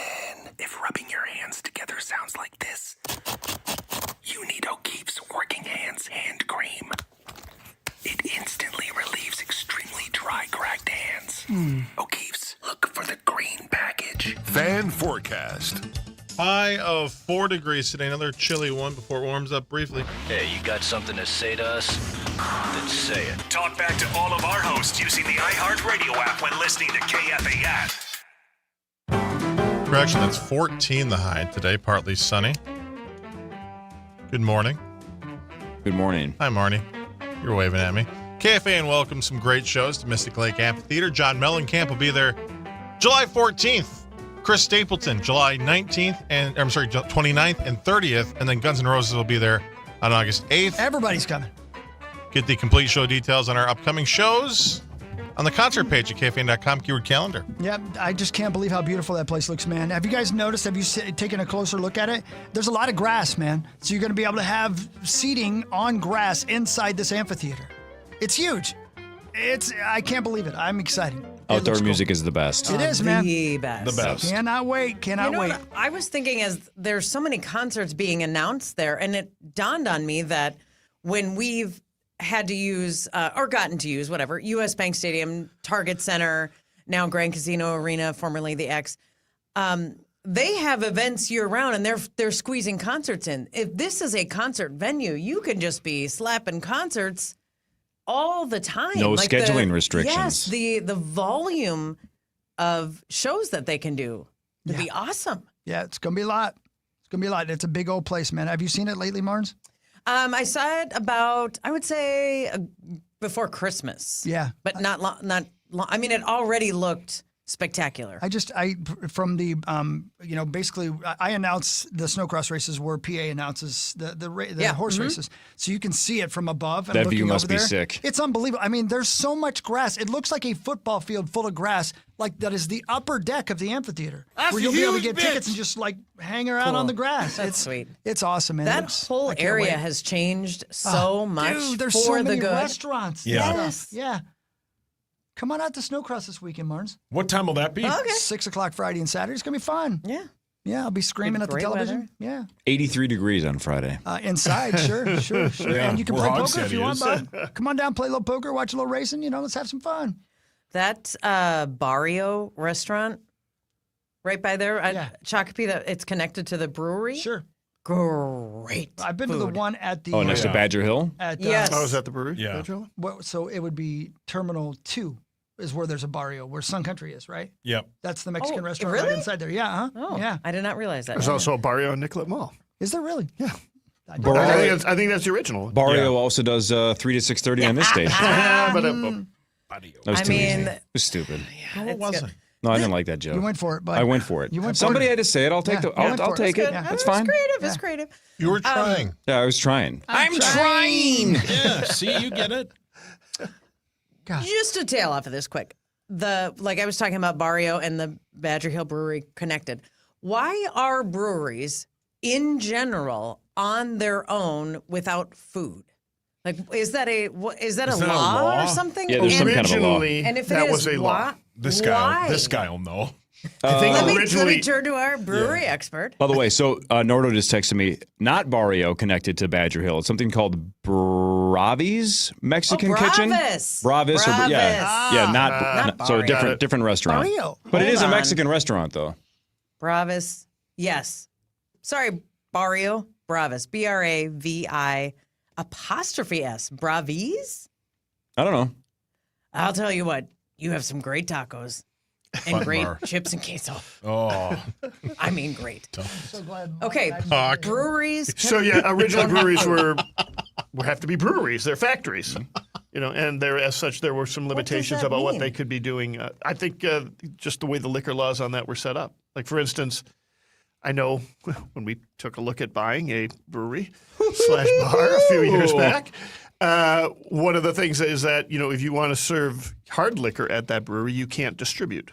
if rubbing your hands together sounds like this, you need O'Keefe's Working Hands Hand Cream. It instantly relieves extremely dry, cracked hands. O'Keefe's, look for the green package. Fan forecast. High of 4 degrees today. Another chilly one before it warms up briefly. Hey, you got something to say to us? Then say it. Talk back to all of our hosts using the iHeartRadio app when listening to KFAN. Correction, that's 14 the high today, partly sunny. Good morning. Good morning. Hi, Marnie. You're waving at me. KFAN welcomes some great shows to Mystic Lake Amphitheater. John Mellencamp will be there July 14th. Chris Stapleton, July 29th and 30th. And then Guns N' Roses will be there on August 8th. Everybody's coming. Get the complete show details on our upcoming shows on the concert page at KFAN.com, keyword calendar. Yep, I just can't believe how beautiful that place looks, man. Have you guys noticed, have you taken a closer look at it? There's a lot of grass, man. So you're going to be able to have seating on grass inside this amphitheater. It's huge. I can't believe it. I'm excited. Outdoor music is the best. It is, man. The best. The best. Cannot wait. Cannot wait. What I was thinking as there's so many concerts being announced there, and it dawned on me that when we've had to use or gotten to use whatever, U.S. Bank Stadium, Target Center, now Grand Casino Arena, formerly the X, They have events year round, and they're squeezing concerts in. If this is a concert venue, you can just be slapping concerts all the time. No scheduling restrictions. Yes, the volume of shows that they can do would be awesome. Yeah, it's gonna be a lot. It's gonna be a lot. It's a big old place, man. Have you seen it lately, Marnes? I saw it about, I would say, before Christmas. Yeah, but not long. I mean, it already looked spectacular. From the basically I announce the snowcross races where PA announces the horse races, so you can see it from above. And that view must over be there. sick. It's unbelievable. I mean, there's so much grass. It looks like a football field full of grass. Like that is the upper deck of the amphitheater, where you'll be able to get tickets and just like hang around on the grass. That's sweet. It's awesome, man. That whole area has changed so much. Dude, there's for so many the good. restaurants. Yeah. Yes. Yeah. Come on out to Snowcross this weekend, Marnes. What time will that be? Okay. 6 o'clock Friday and Saturday. It's going to be fun. Yeah. Yeah, I'll be screaming at the Great television. weather. Yeah. 83 degrees on Friday. Inside, sure. Yeah, And you can where play Hog poker said if he you want, is. bud. Come on down, play a little poker, watch a little racing. Let's have some fun. That Barrio restaurant right by there at Shakopee, it's connected to the brewery. Sure. Great. I've been to the one at the... next to Badger Hill? Yes. Oh, is that the brewery? Yeah. So it would be Terminal 2 is where there's a barrio, where Sun Country is, right? Yep. That's the Mexican restaurant really? right inside there. Yeah, huh? Oh, Yeah. I did not realize that. There's also a barrio in Nicollet Mall. Is there really? Yeah. Barrio, I think that's the original. Barrio also does 3 to 6:30 on this station. But That was I too mean, easy. It was stupid. How was it? No, I didn't like that joke. You went for it, bud. I went for it. You went for Somebody it. had to say it. I'll take Yeah, the. you went I'll for it. take it. That's That's good. fine. It's creative. It's creative. You were trying. Yeah, I was trying. I'm trying. Yeah. See, you get it. Just to tail off of this quick. Like I was talking about Barrio and the Badger Hill Brewery connected. Why are breweries in general on their own without food? Like, is that a law or something? Yeah, there's some kind of a law. And if that it was is, a law. This why? guy will know. I think Let me originally turn to our brewery expert. By the way, so Nordo just texted me. Not Barrio connected to Badger Hill. It's something called Bravi's Mexican Kitchen. Bravis. Bravis. Or, yeah, not so a Barrio. different restaurant. Barrio. But it is a Hold on. Mexican restaurant though. Bravis. Yes. Sorry, Barrio. Bravis. BRAVI apostrophe S. Bravis? I don't know. I'll tell you what. You have some great tacos and Fun great bar. chips and queso. Oh. I mean, great. So glad. Okay, breweries. So yeah, originally breweries have to be breweries. They're factories, and there as such there were some limitations that about what mean? they could be doing. I think just the way the liquor laws on that were set up. Like for instance, I know when we took a look at buying a brewery / bar a few years back. One of the things is that if you want to serve hard liquor at that brewery, you can't distribute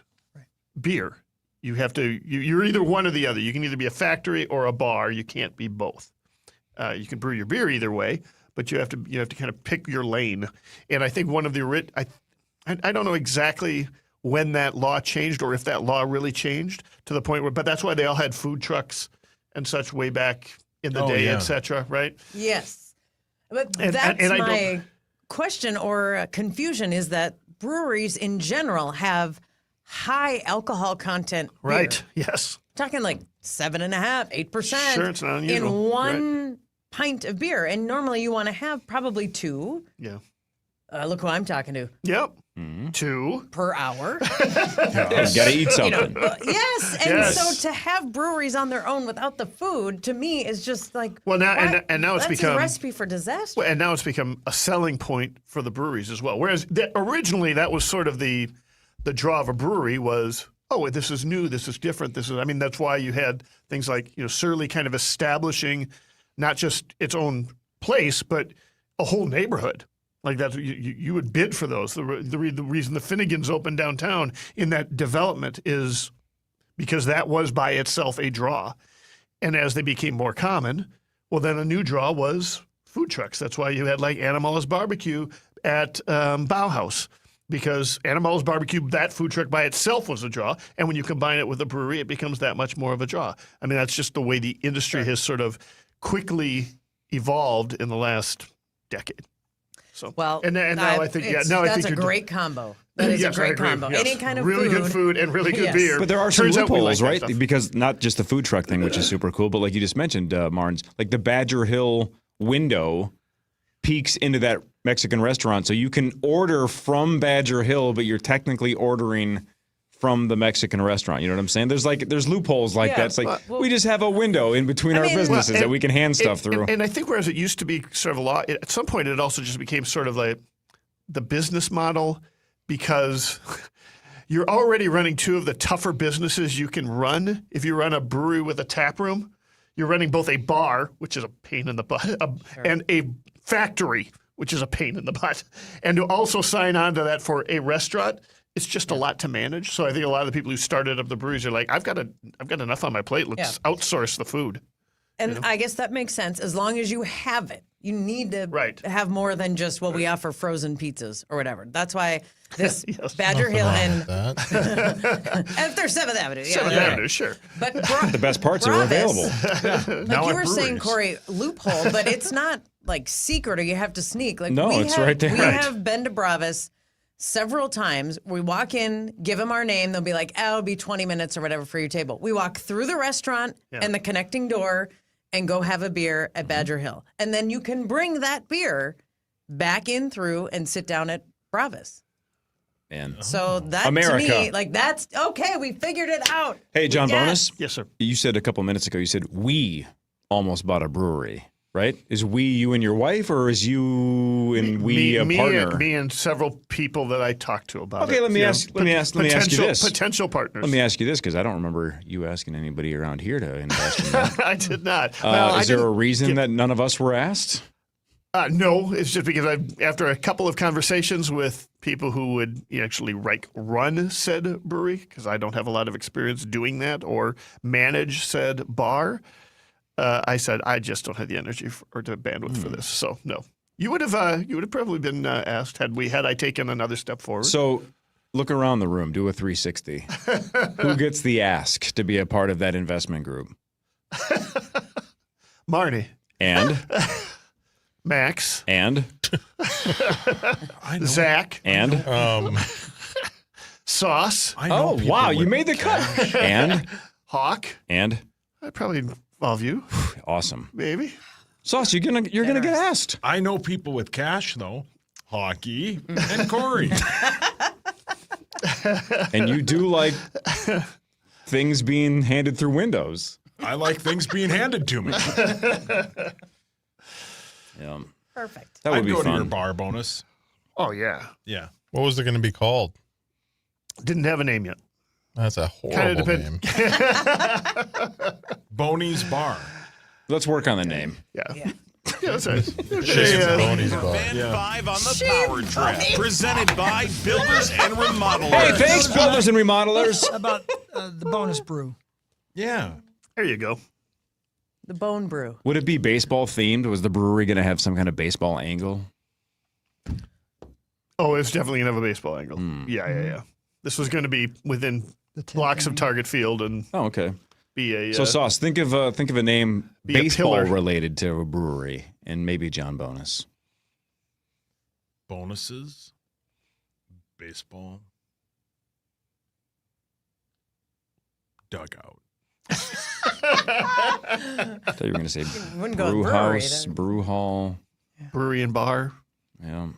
beer. You have to. You're either one or the other. You can either be a factory or a bar. You can't be both. You can brew your beer either way, but you have to kind of pick your lane. And I think one of the I don't know exactly when that law changed or if that law really changed to the point where, but that's why they all had food trucks and such way back in the day, et cetera, right? Yes. But And that's I my question or confusion is that breweries in general have high alcohol content beer. Right. Yes. Talking like 7.5%, 8%. Sure, it's not in unusual. one pint of beer. And normally you want to have probably 2. Yeah. Look who I'm talking to. Yep. 2 per hour. Got to eat something. Yes, and Yes. so to have breweries on their own without the food, to me, is just like Well, now why- and now it's that's become a recipe for disaster. Well, and now it's become a selling point for the breweries as well. Whereas originally that was sort of the draw of a brewery was, oh, this is new, this is different, that's why you had things like Surly kind of establishing not just its own place but a whole neighborhood. Like that, you would bid for those. The reason the Finnegans opened downtown in that development is because that was by itself a draw. And as they became more common, well, then a new draw was food trucks. That's why you had like Animala's Barbecue at Bauhaus, because Animala's Barbecue, that food truck by itself was a draw. And when you combine it with a brewery, it becomes that much more of a draw. I mean, that's just the way the industry has sort of quickly evolved in the last decade. So Well, and now I think that's you're a great combo. That is Yes, a I great agree. combo. Yes. Any kind of really food. good food and really good Yes. beer. But there are some Turns out we loopholes, like that right? stuff. Because not just the food truck thing, which is super cool, but like you just mentioned, Marnes, like the Badger Hill window peeks into that Mexican restaurant. So you can order from Badger Hill, but you're technically ordering from the Mexican restaurant. You know what I'm saying? There's loopholes like Yeah, that. It's like well, we just have a window in between our businesses that we can hand stuff through. And I think whereas it used to be sort of a law, at some point it also just became sort of like the business model, because you're already running two of the tougher businesses you can run. If you run a brewery with a tap room, you're running both a bar, which is a pain in the butt, and a factory, which is a pain in the butt. And to also sign on to that for a restaurant, it's just a lot to manage. So I think a lot of the people who started up the breweries are like, I've got enough on my plate. Let's outsource the food. And I guess that makes sense as long as you have it. You need to have more than just, well, we offer frozen pizzas or whatever. That's why this Badger Hill and after 7th Avenue. Yeah, 7th Avenue, sure. But The best parts are available. like you were saying, Corey, loophole, but it's not like secret or you have to sneak. Like No, it's right there. We Right. have been to Bravis several times. We walk in, give them our name. They'll be like, it'll be 20 minutes or whatever for your table. We walk through the restaurant and the connecting door and go have a beer at Badger Hill. And then you can bring that beer back in through and sit down at Bravis. Man. So that America. to me, like that's okay. We figured it out. Hey, John Bonus. Yes, sir. You said a couple minutes ago, you said we almost bought a brewery, right? Is we you and your wife, or is you and we a partner? Me and several people that I talked to about it. Okay, let me ask you this. Potential partners. Let me ask you this, because I don't remember you asking anybody around here to invest in that. I did not. Is there a reason that none of us were asked? No, it's just because after a couple of conversations with people who would actually run said brewery, because I don't have a lot of experience doing that, or manage said bar, I said I just don't have the energy or the bandwidth for this. So no, you would have probably been asked had I taken another step forward. So look around the room, do a 360. Who gets the ask to be a part of that investment group? Marnie and Max and Zach and Sauce. Oh wow, you made the cut. And Hawk and I'd probably involve you. Awesome. Maybe. Sauce, you're gonna get asked. I know people with cash though. Hockey and Corey. And you do like things being handed through windows. I like things being handed to me. Yeah. Perfect. That would be go fun. to your bar bonus. Oh yeah. Yeah. What was it going to be called? Didn't have a name yet. That's a horrible name. Boney's Bar. Let's work on the name. Yeah. Yeah, that's right. Boney's Bar. Fan 5 on the Power Trip. Presented by Builders and Remodelers. Hey, thanks, Builders and Remodelers. How about the bonus brew? Yeah. There you go. The Bone Brew. Would it be baseball themed? Was the brewery going to have some kind of baseball angle? Oh, it's definitely gonna have a baseball angle. Yeah. This was going to be within blocks of Target Field and okay. Be a So, Sauce, think of a name be a baseball pillar. related to a brewery, and maybe John Bonus. Bonuses. Baseball. Dugout. I thought you were going to say Wouldn't go brew with brewery, house, then. brew hall. brewery and bar. Yeah.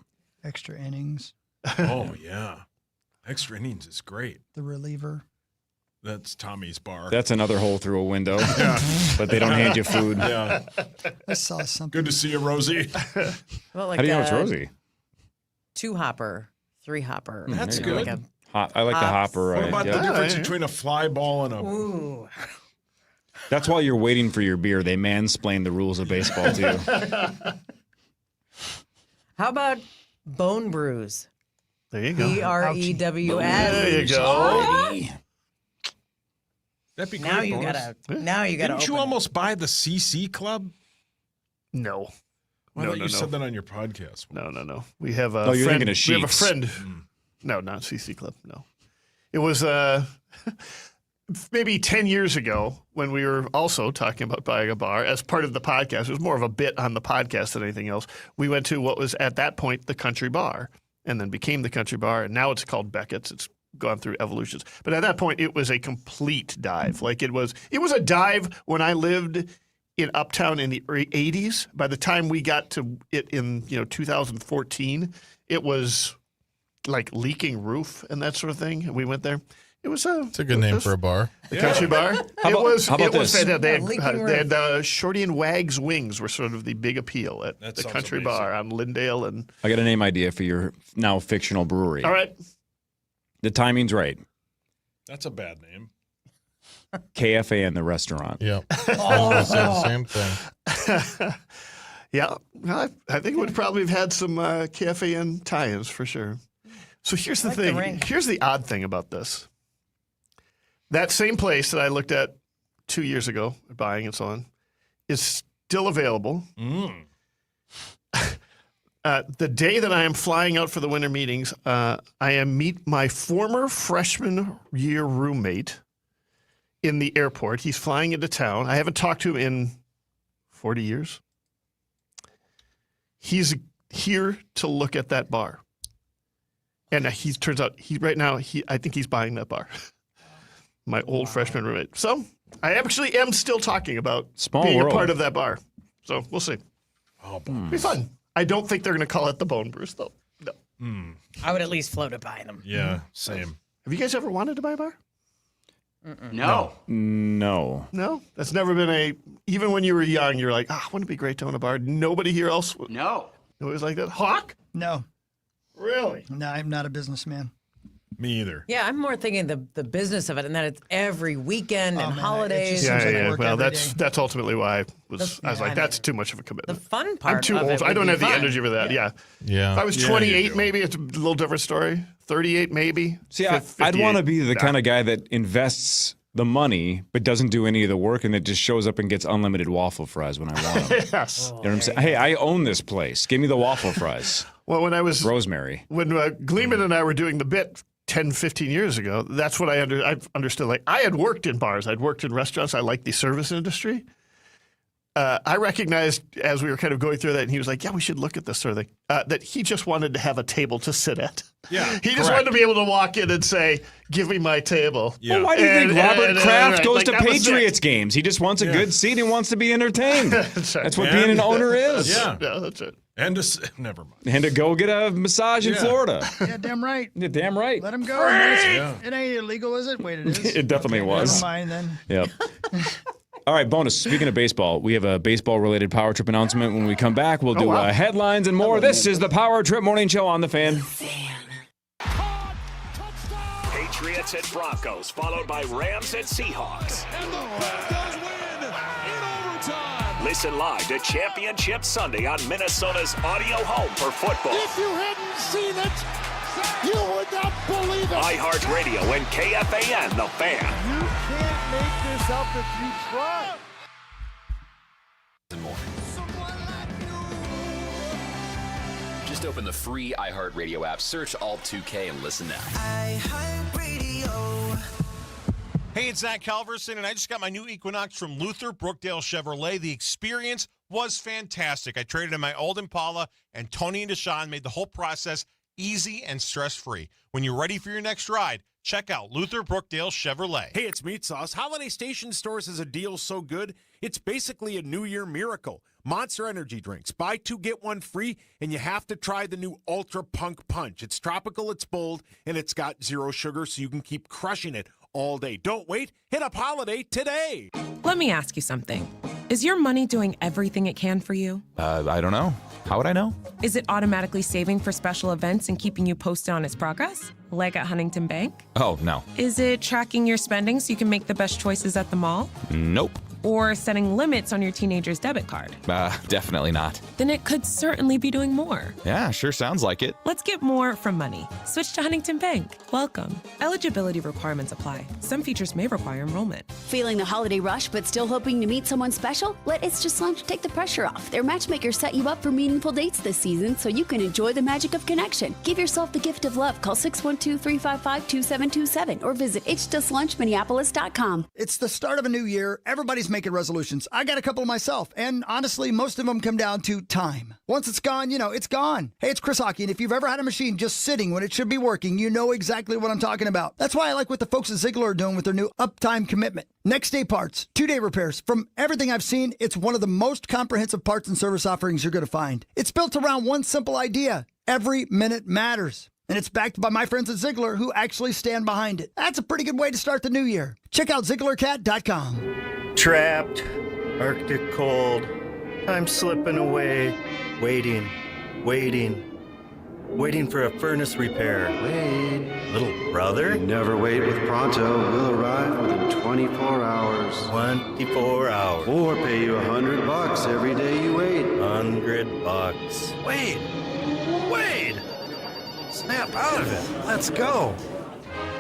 Extra innings, Oh yeah. Extra innings is great. the reliever. That's Tommy's Bar. That's another hole through a window. But they don't hand you food. Yeah. I saw something. Good to see you, Rosie. Well, like How do you know it's Rosie? 2-hopper, 3-hopper. That's there you good. go. Like I like the Hops. hopper. What about the yeah. difference between a fly ball and a Ooh. That's while you're waiting for your beer. They mansplain the rules of baseball to you. How about Bone Brews? There you go. BREWS. There you go. That'd be great. Now you bonus. gotta Didn't you open it. almost buy the CC Club? No. Why No, don't no, you no. said that on your podcast? No. We have a Oh, you're friend. thinking of We have a Sheets. friend. No, not CC Club. No. It was maybe 10 years ago when we were also talking about buying a bar as part of the podcast. It was more of a bit on the podcast than anything else. We went to what was at that point the Country Bar. and then became the Country Bar, and now it's called Beckett's. It's gone through evolutions. But at that point, it was a complete dive. Like it was a dive when I lived in Uptown in the 80s. By the time we got to it in 2014, it was like leaking roof and that sort of thing. And we went there. It's a good name for a bar. The Country Bar. How about this? They had Shorty and Wags wings were sort of the big appeal at the Country Bar on Lyndale. And I got a name idea for your now fictional brewery. All right. The timing's right. That's a bad name. KFAN, the restaurant. Yeah. I was going to say the same thing. Yeah. Well, I think it would probably have had some KFAN tie-ins for sure. So here's the thing. Here's the odd thing about this. That same place that I looked at 2 years ago, buying and so on, is still available. The day that I am flying out for the winter meetings, I am meet my former freshman year roommate in the airport. He's flying into town. I haven't talked to him in 40 years. He's here to look at that bar. And turns out I think he's buying that bar. My old freshman roommate. So I actually am still talking about being a part of that bar. So we'll see. Oh, be fun. I don't think they're going to call it the Bone Bruce, though. No. I would at least float it by them. Yeah, same. Have you guys ever wanted to buy a bar? No. No? That's never been even when you were young, you're like, wouldn't it be great to own a bar? Nobody here else would. No. It was like that. Hawk? No. Really? No, I'm not a businessman. Me either. Yeah, I'm more thinking the business of it, and that it's every weekend and holidays. Yeah. Well, that's ultimately why I was like, that's too much of a commitment. The fun part. I'm too old. I don't have the energy for that. Yeah. If I was 28, maybe it's a little different story. 38, maybe. See, I'd want to be the kind of guy that invests the money but doesn't do any of the work and that just shows up and gets unlimited waffle fries when I want them. Yes. You know what I'm saying? Hey, I own this place. Give me the waffle fries. Well, when I was Rosemary. When Gleeman and I were doing the bit 10, 15 years ago, that's what I understood. Like, I had worked in bars. I'd worked in restaurants. I liked the service industry. I recognized as we were kind of going through that, and he was like, yeah, we should look at this sort of thing, that he just wanted to have a table to sit at. Yeah, he just wanted to be able to walk in and say, give me my table. Yeah. Well, why do you think Robert Kraft goes to Patriots games? He just wants a good seat and wants to be entertained. That's what being an owner is. Yeah, that's it. And never mind. And to go get a massage in Florida. Yeah, damn right. Yeah, damn right. Let him go. It ain't illegal, is it? Wait, it is. It definitely was. Never mind then. Yep. All right, bonus. Speaking of baseball, we have a baseball-related Power Trip announcement. When we come back, we'll do headlines and more. This is the Power Trip Morning Show on The Fan. Patriots at Broncos, followed by Rams at Seahawks. And the Broncos win in overtime. Listen live to Championship Sunday on Minnesota's audio home for football. If you hadn't seen it, you would not believe it. iHeartRadio and KFAN, The Fan. You can't make this up if you try. And more. Just open the free iHeartRadio app, search Alt 2K, and listen now. iHeartRadio. Hey, it's Zach Halverson, and I just got my new Equinox from Luther Brookdale Chevrolet. The experience was fantastic. I traded in my old Impala, and Tony and Deshaun made the whole process easy and stress-free. When you're ready for your next ride, check out Luther Brookdale Chevrolet. Hey, it's Meat Sauce. Holiday Station Stores has a deal so good, it's basically a New Year miracle. Monster Energy drinks. Buy two, get one free, and you have to try the new Ultra Punk Punch. It's tropical, it's bold, and it's got zero sugar, so you can keep crushing it all day. Don't wait. Hit up Holiday today. Let me ask you something. Is your money doing everything it can for you? I don't know. How would I know? Is it automatically saving for special events and keeping you posted on its progress, like at Huntington Bank? Oh, no. Is it tracking your spending so you can make the best choices at the mall? Nope. Or setting limits on your teenager's debit card? Definitely not. Then it could certainly be doing more. Yeah, sure sounds like it. Let's get more from money. Switch to Huntington Bank. Welcome. Eligibility requirements apply. Some features may require enrollment. Feeling the holiday rush but still hoping to meet someone special? Let It's Just Lunch take the pressure off. Their matchmaker set you up for meaningful dates this season so you can enjoy the magic of connection. Give yourself the gift of love. Call 612-355-2727 or visit itsjustlunchminneapolis.com. It's the start of a new year. Everybody's everybody's making resolutions. I got a couple myself, and honestly, most of them come down to time. Once it's gone, it's gone. Hey, it's Chris Hockey, and if you've ever had a machine just sitting when it should be working, you know exactly what I'm talking about. That's why I like what the folks at Ziegler are doing with their new Uptime Commitment. Next day parts, 2-day repairs. From everything I've seen, it's one of the most comprehensive parts and service offerings you're going to find. It's built around one simple idea. Every minute matters. And it's backed by my friends at Ziegler who actually stand behind it. That's a pretty good way to start the new year. Check out ZieglerCat.com. Trapped, Arctic cold. I'm slipping away. Waiting for a furnace repair. Wait. Little brother? Never wait with Pronto. We'll arrive within 24 hours. 24 hours. Or pay you $100 every day you wait. $100. Wait. Snap out of it. Let's go.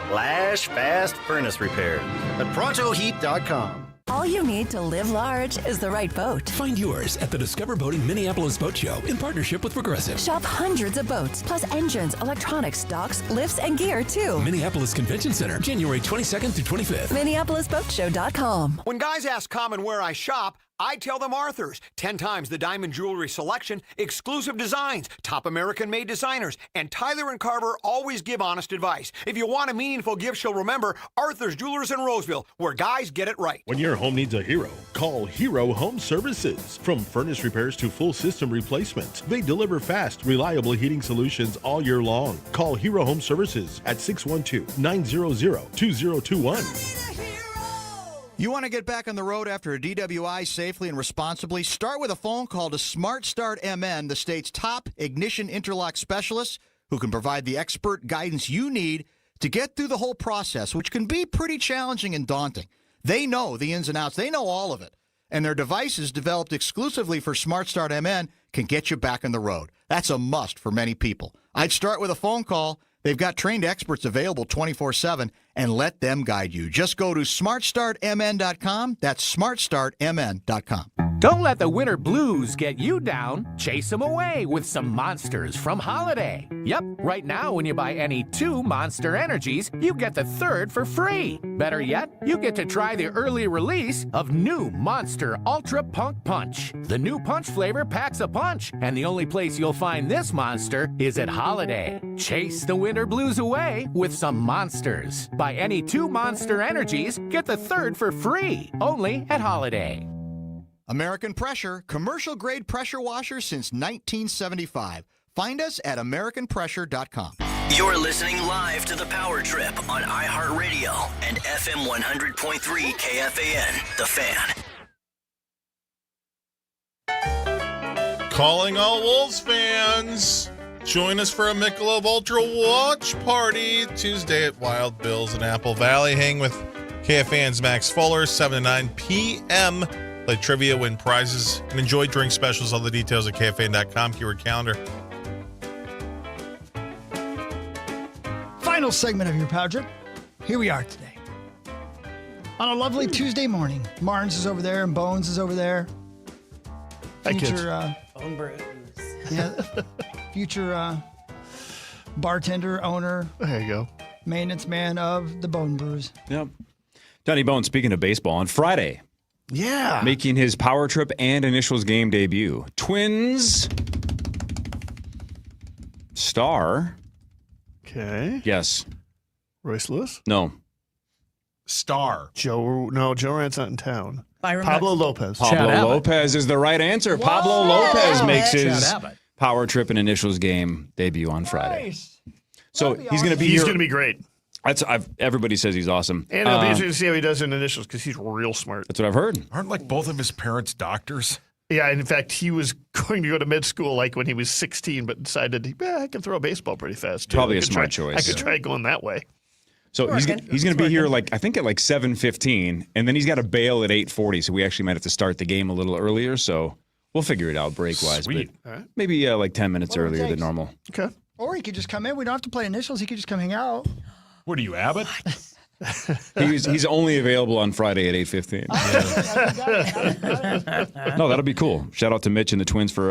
Flash Fast Furnace Repair at ProntoHeat.com. All you need to live large is the right boat. Find yours at the Discover Boating Minneapolis Boat Show in partnership with Progressive. Shop hundreds of boats, plus engines, electronics, docks, lifts, and gear, too. Minneapolis Convention Center, January 22nd through 25th. MinneapolisBoatShow.com. When guys ask Common where I shop, I tell them Arthur's. 10 times the diamond jewelry selection, exclusive designs, top American-made designers, and Tyler and Carver always give honest advice. If you want a meaningful gift she'll remember, Arthur's Jewelers in Roseville, where guys get it right. When your home needs a hero, call Hero Home Services. From furnace repairs to full system replacements, they deliver fast, reliable heating solutions all year long. Call Hero Home Services at 612-900-2021. You want to get back on the road after a DWI safely and responsibly? Start with a phone call to Smart Start MN, the state's top ignition interlock specialists who can provide the expert guidance you need to get through the whole process, which can be pretty challenging and daunting. They know the ins and outs. They know all of it. And their devices developed exclusively for Smart Start MN can get you back on the road. That's a must for many people. I'd start with a phone call. They've got trained experts available 24/7, and let them guide you. Just go to smartstartmn.com. That's smartstartmn.com. Don't let the winter blues get you down. Chase them away with some Monsters from Holiday. Yep, right now when you buy any 2 Monster Energies, you get the 3rd for free. Better yet, you get to try the early release of new Monster Ultra Punk Punch. The new punch flavor packs a punch, and the only place you'll find this monster is at Holiday. Chase the winter blues away with some Monsters. Buy any 2 Monster Energies, get the 3rd for free. Only at Holiday. American Pressure, commercial-grade pressure washer since 1975. Find us at AmericanPressure.com. You're listening live to The Power Trip on iHeartRadio and FM 100.3 KFAN, The Fan. Calling all Wolves fans. Join us for a Michelob Ultra watch party Tuesday at Wild Bill's in Apple Valley. Hang with KFAN's Max Fuller, 7 to 9 p.m. Play trivia, win prizes, and enjoy drink specials. All the details at KFAN.com, keyword calendar. Final segment of your Power Trip. Here we are today. On a lovely Tuesday morning. Marnes is over there and Bones is over there. Future, Bone Brews. Yeah. Future bartender, owner. There you go. Maintenance man of the Bone Brews. Yep. Donnie Bone, speaking of baseball, on Friday. Yeah. Making his Power Trip and Initials game debut. Twins star. Okay. Yes. Royce Lewis? No. Star. Joe Rand's not in town. Byron Pablo Lopez. Pablo Lopez is the right answer. Whoa. Pablo Lopez makes Chad his Abbott. Power Trip and Initials game debut on Friday. Nice. So he's going to be He's here. going to be great. Everybody says he's awesome. And it'll be interesting to see how he does in Initials because he's real smart. That's what I've heard. Aren't like both of his parents doctors? Yeah, and in fact, he was going to go to med school like when he was 16, but decided, I can throw a baseball pretty fast. Too. Probably I a could smart try- choice. I could try going that way. So he's going to be here I think at 7:15, and then he's got to bail at 8:40. So we actually might have to start the game a little earlier. So we'll figure it out break wise. Sweet. But maybe 10 minutes earlier than normal. Okay. Or he could just come in. We don't have to play Initials. He could just come hang out. What are you, Abbott? He's only available on Friday at 8:15. No, that'll be cool. Shout out to Mitch and the Twins for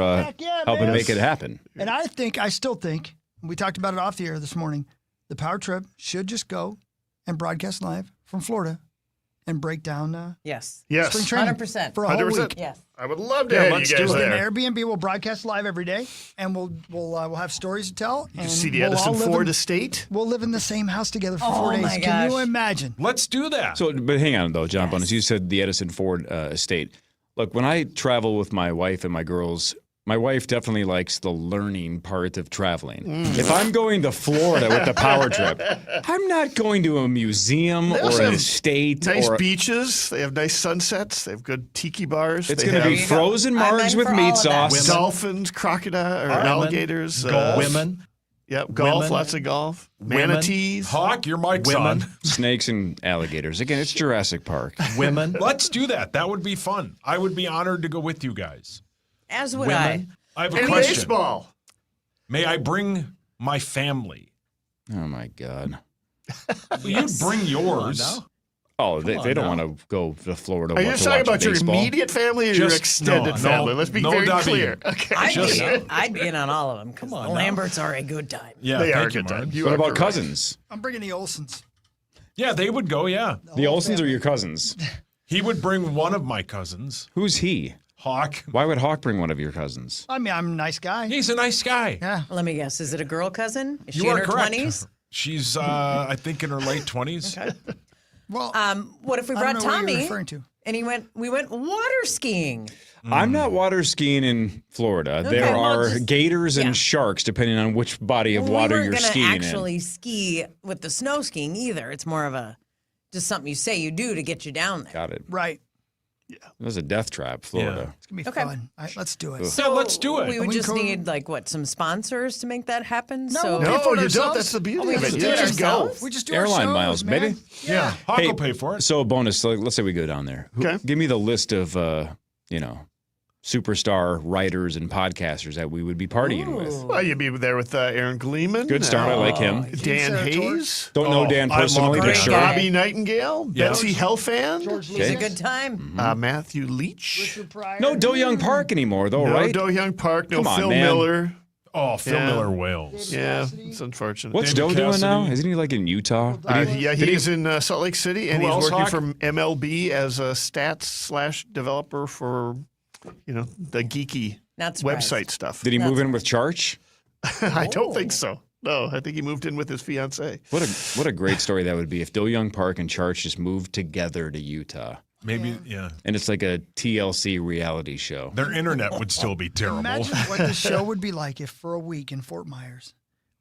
helping make it happen. And I still think, we talked about it off the air this morning, the Power Trip should just go and broadcast live from Florida and break down Yes. spring training 100%. for a whole 100%. week. Yes. I would love to have you guys We'll there. get an Airbnb. We'll broadcast live every day, and we'll have stories to tell. You and see the we'll Edison all live Ford in- estate. We'll live in the same house together for Oh 4 days. my Can you gosh. imagine? Let's do that. So, but hang on though, John Bonus. You said the Edison Ford estate. Look, when I travel with my wife and my girls, my wife definitely likes the learning part of traveling. If I'm going to Florida with the power trip, I'm not going to a museum They or also an have estate. Nice or beaches. They have nice sunsets. They have good tiki bars. It's They going to be have frozen margs with meat sauce. dolphins, crocodile, or alligators. Women. Yep, golf. Women. Lots of golf. Women. Manatees. Hawk, you're Mike's Women. son. Snakes and alligators. Again, it's Jurassic Park. Women. Let's do that. That would be fun. I would be honored to go with you guys. As would Women. I have a And question. baseball. May I bring my family? Oh my God. You'd bring yours. Oh, they on don't now. want to go to Florida. Are you to talking watch about baseball. your immediate family or your Just- extended no, family? no, Let's be no very W. clear. Okay. I'd be in on all of them because the on now. Lamberts are a good time. Yeah, They are a thank you, good time. Mark. You What are about correct. cousins? I'm bringing the Olsons. Yeah, they would go, yeah. The Olsons or your cousins? He would bring one of my cousins, Who's he? Hawk. Why would Hawk bring one of your cousins? I mean, I'm a nice guy. He's a nice guy. Yeah. Let me guess. Is it a girl cousin? Is You she in are her correct. 20s? She's, I think, in her late 20s. Okay. Well, What if we I brought don't know what you're Tommy referring to. and we went water skiing? I'm not water skiing in Florida. Okay, There well, are just- gators and yeah. sharks, depending on which body of water we you're weren't skiing gonna actually ski with the snow skiing either. It's more of a just something you say you do to get you down there. in. Got it. Right. It was a death trap, Florida. It's going to be Okay. fun. All right, let's do it. Ugh. So let's do it. We would We just can go- need some sponsors to make that happen. No, so we'll pay for it No, you ourselves. don't. That's the beauty we of just it. do You it just go. ourselves? We just do our Airline shows, miles, man. baby. Yeah, Hawk will pay for it. So a bonus. Let's say we go down there. Okay. Give me the list of superstar writers and podcasters that we would be partying with. Well, you'd be there with Aaron Gleeman. Good start. I like him. Dan Sarah Hayes. Don't know Dan I love personally, Dan. but sure. Bobby Nightingale. Yeah. Betsy Helfand. George It's a Okay. good time. Matthew Leach. Richard Pryor. No Do Young Park anymore, though, No right? Do Young Park. No Come on, Phil man. Miller. Oh, Phil Yeah. Miller Wales. Yeah, it's unfortunate. What's David Do doing now? Cassidy. Isn't he like in Utah? Yeah, he's in Salt Lake City, and Who he's else, working Hawk? for MLB as a stats/developer for, the geeky Not surprised. website stuff. Did he move in with Charch? I don't think so. No, I think he moved in with his fiancee. What a great story that would be if Do Young Park and Charch just moved together to Utah. Maybe, yeah. And it's like a TLC reality show. Their internet would still be terrible. Imagine what the show would be like if for a week in Fort Myers,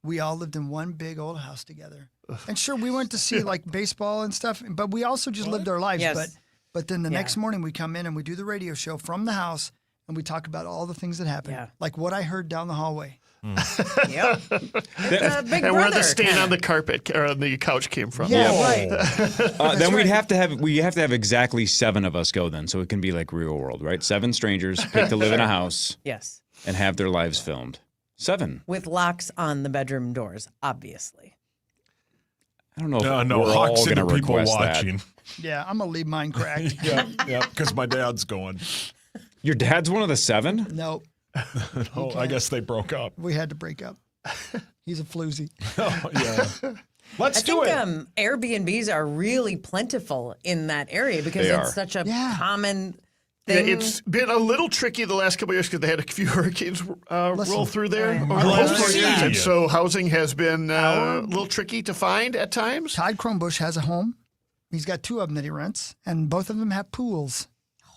we all lived in one big old house together. And sure, we went to see like baseball and stuff, but we also just lived our lives. Yes. But then the Yeah. next morning we come in and we do the radio show from the house and we talk about all the things that happened. Yeah. Like what I heard down the hallway. Yep. Big And where the Brother stain kinda. on the carpet or on the couch came from. Yeah, right. Then we have to have exactly 7 of us go then, so it can be like real world, right? 7 strangers pick to live in a house Yes. and have their lives filmed. 7. With locks on the bedroom doors, obviously. I don't know if No, we're Hawk's all going to into people request watching. Yeah, I'm going to leave mine cracked. Yeah, because my dad's going. that. Your dad's one of the 7? No, Oh, I guess they broke up. we had to break up. He's a floozy. Oh, yeah. Let's I do think it. Airbnbs are really plentiful in that area because They it's are. such a Yeah. common Yeah, thing. it's been a little tricky the last couple of years because they had a few hurricanes roll through there over the Oh, last 4 yeah. years. And so housing has been a little tricky to find at times. Todd Cronbush has a home. He's got 2 of them that he rents, and both of them have pools.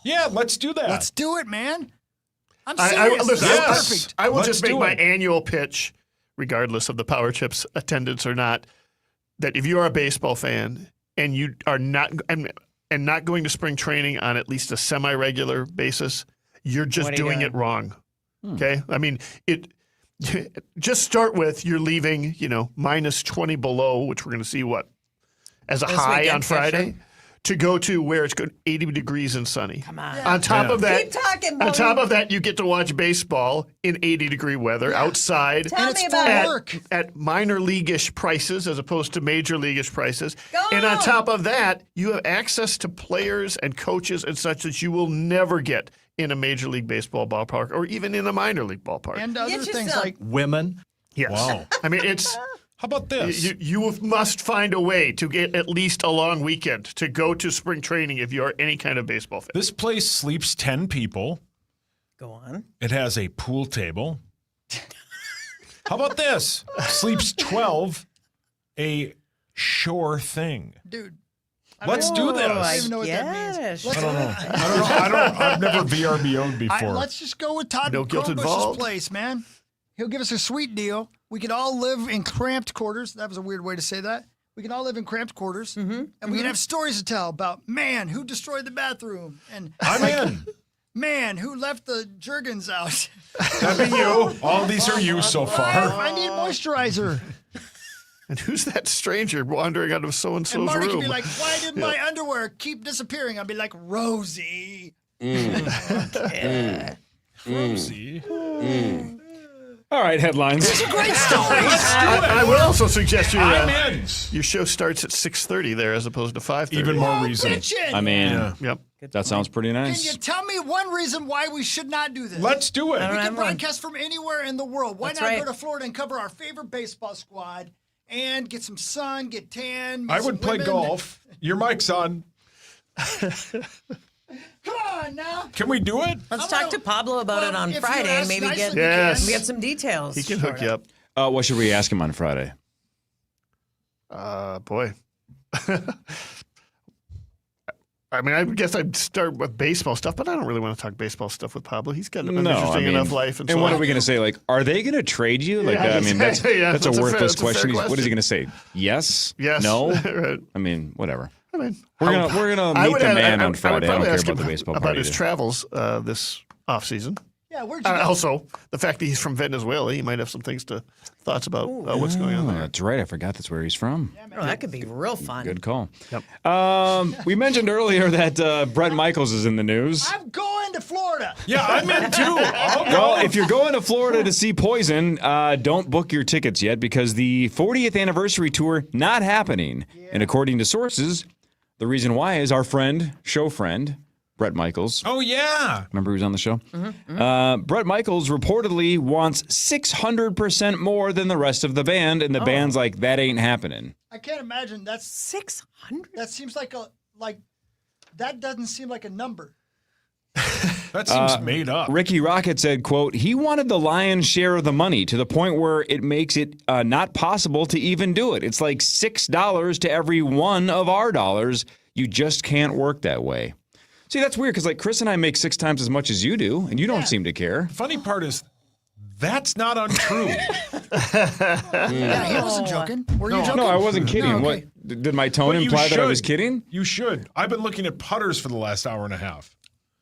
Yeah, let's do that. Let's do it, man. I'm I, serious. listen, This is Yes. perfect. I will Let's just make do my it. annual pitch, regardless of the Power Chips attendance or not, that if you are a baseball fan and you are not and not going to spring training on at least a semi-regular basis, you're just What are you doing doing? it wrong. Okay? I mean, just start with you're leaving, minus 20 below, which we're going to see as a This high weekend, on Friday. Fisher. To go to where it's good 80 degrees and sunny. Come on. On top of that, Keep talking, on top Bobby. of that, you get to watch baseball in 80-degree weather outside Tell And me it's about for it. work. at minor league-ish prices as opposed to major league-ish prices. Go And on on. top of that, you have access to players and coaches and such that you will never get in a major league baseball ballpark or even in a minor league ballpark. And other Get things yourself- like Women. yes. Wow. I mean, it's How about this? You must find a way to get at least a long weekend to go to spring training if you are any kind of baseball fan. This place sleeps 10 people. Go on. It has a pool table. How about this? Sleeps 12. A sure thing. Dude. Let's do this. I don't even know what that means. I don't know. I've never VRBO'd before. Let's just go with Todd No guilt Crowbush's involved. place, man. He'll give us a sweet deal. We can all live in cramped quarters. That was a weird way to say that. We can all live in cramped quarters, and we can have stories to tell about man who destroyed the bathroom, and I'm in. man who left the Jergens out. That'd be you. All these are you so far. I need moisturizer. And who's that stranger wandering out of so-and-so's And Marty room? can be like, why did my underwear keep disappearing? I'd be like, Rosie. Rosie. All right, headlines. These are great stories. I would also suggest I'm in. your show starts at 6:30 there as opposed to 5:30. Even more reason. Bitchin'. I mean, Yep. that sounds pretty Can nice. you tell me one reason why we should not do this? Let's do it. We can broadcast from anywhere in the world. Why That's not right. go to Florida and cover our favorite baseball squad and get some sun, get tan? meet I some would play women? golf. Your mic's on. Come on now. Can we do it? Let's talk to Pablo about it on if you Friday and ask maybe nicely, get we can. we get some details. He can hook you up. What should we ask him on Friday? Boy. I mean, I guess I'd start with baseball stuff, but I don't really want to talk baseball stuff with Pablo. He's got an interesting enough life. And so what on. are we going to say? Like, are they going to trade you? Like, Yeah, I mean, that's yeah, that's a worthless fair question. What is he question. going to say? Yes? Yes. No? Right. I mean, whatever. I mean, We're gonna meet the man on Friday. I don't care about the baseball about party. his travels this off season. Yeah, where'd you go? Also, the fact that he's from Venezuela, he might have some thoughts about what's going on there. That's right. I forgot that's where he's from. Oh, that could be real fun. Good call. Yep. We mentioned earlier that Brett Michaels is in the news. I'm going to Florida. Yeah, I'm in too. I'll go. Well, if you're going to Florida to see Poison, don't book your tickets yet because the 40th anniversary tour not happening. And according to sources, the reason why is our show friend, Brett Michaels. Oh, yeah. Remember he was on the show? Brett Michaels reportedly wants 600% more than the rest of the band, and the band's like, that ain't happening. I can't imagine. That's 600. That seems like that doesn't seem like a number. That seems made up. Ricky Rocket said, quote, he wanted the lion's share of the money to the point where it makes it not possible to even do it. It's like $6 to every one of our dollars. You just can't work that way. See, that's weird because like Chris and I make 6 times as much as you do, and you don't seem to care. The funny part is that's not untrue. Yeah, he wasn't joking. Were you joking? No, I wasn't kidding. No, okay. What did my tone But you imply that I was should. kidding? You should. I've been looking at putters for the last hour and a half.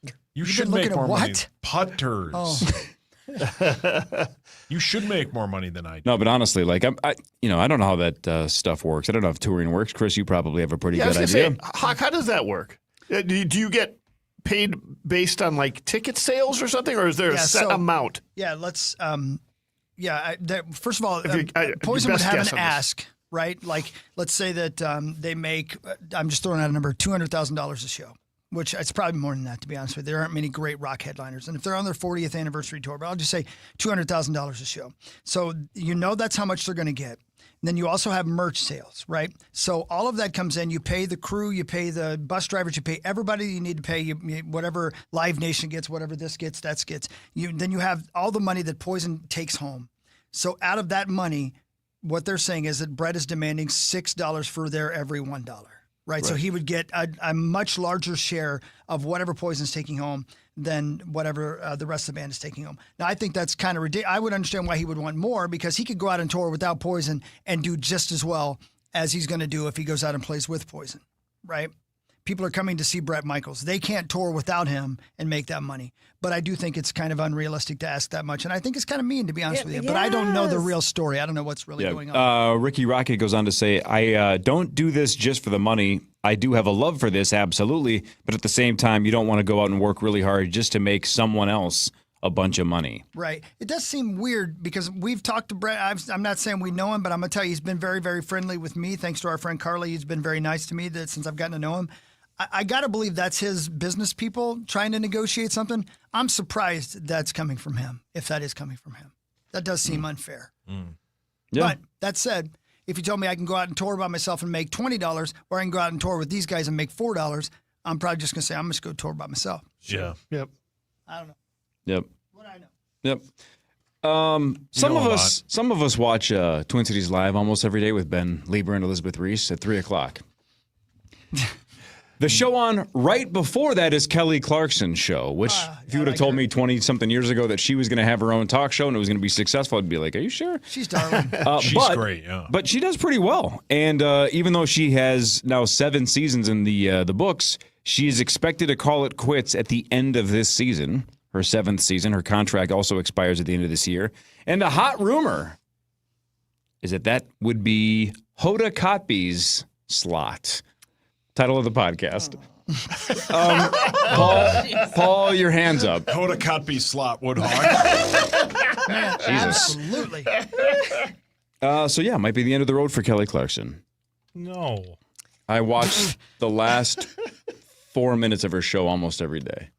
You You've should been make looking at more money. what? Putters. Oh. You should make more money than I do. No, but honestly, like I don't know how that stuff works. I don't know if touring works. Chris, you probably have a pretty I was good gonna idea. say, Hawk, how does that work? Do you get paid based on like ticket sales or something, or is there a set amount? Yeah, let's. First of all, Your Poison would best have guess an on this. ask, right? Like, let's say that they make. I'm just throwing out a number: $200,000 a show. Which it's probably more than that, to be honest with you. There aren't many great rock headliners. And if they're on their 40th anniversary tour, but I'll just say $200,000 a show. So that's how much they're going to get. And then you also have merch sales, right? So all of that comes in. You pay the crew, you pay the bus drivers, you pay everybody you need to pay, whatever Live Nation gets, whatever this gets, that gets. Then you have all the money that Poison takes home. So out of that money, what they're saying is that Brett is demanding $6 for their every $1. Right, so he would get a much larger share of whatever Poison's taking home than whatever the rest of the band is taking home. Now, I think that's kind of ridiculous. I would understand why he would want more because he could go out and tour without Poison and do just as well as he's going to do if he goes out and plays with Poison, right? People are coming to see Brett Michaels. They can't tour without him and make that money. But I do think it's kind of unrealistic to ask that much. And I think it's kind of mean, to be honest with you. But I don't know the real story. I don't know what's really going on. Ricky Rocket goes on to say, I don't do this just for the money. I do have a love for this, absolutely. But at the same time, you don't want to go out and work really hard just to make someone else a bunch of money. Right. It does seem weird because we've talked to Brett. I'm not saying we know him, but I'm going to tell you, he's been very, very friendly with me. Thanks to our friend Carly. He's been very nice to me since I've gotten to know him. I got to believe that's his business people trying to negotiate something. I'm surprised that's coming from him, if that is coming from him. That does seem unfair. Yeah. But that said, if you told me I can go out and tour by myself and make $20, or I can go out and tour with these guys and make $4, I'm probably just going to say, I'm just going to tour by myself. Yeah. Yep. I don't know. Yep. What I know. Yep. Some of us watch Twin Cities Live almost every day with Ben Lieber and Elizabeth Reese at 3:00. The show on right before that is Kelly Clarkson's show, which if you would have told me 20-something years ago that she was going to have her own talk show and it was going to be successful, I'd be like, are you sure? She's darling. She's great, yeah. But she does pretty well. And even though she has now 7 seasons in the books, she is expected to call it quits at the end of this season, her 7th season. Her contract also expires at the end of this year. And a hot rumor is that would be Hoda Kotb's slot. Title of the podcast. Paul, your hands up. Hoda Kotb slot, Woodhawk. Jesus. Absolutely. So yeah, might be the end of the road for Kelly Clarkson. No. I watched the last 4 minutes of her show almost every day.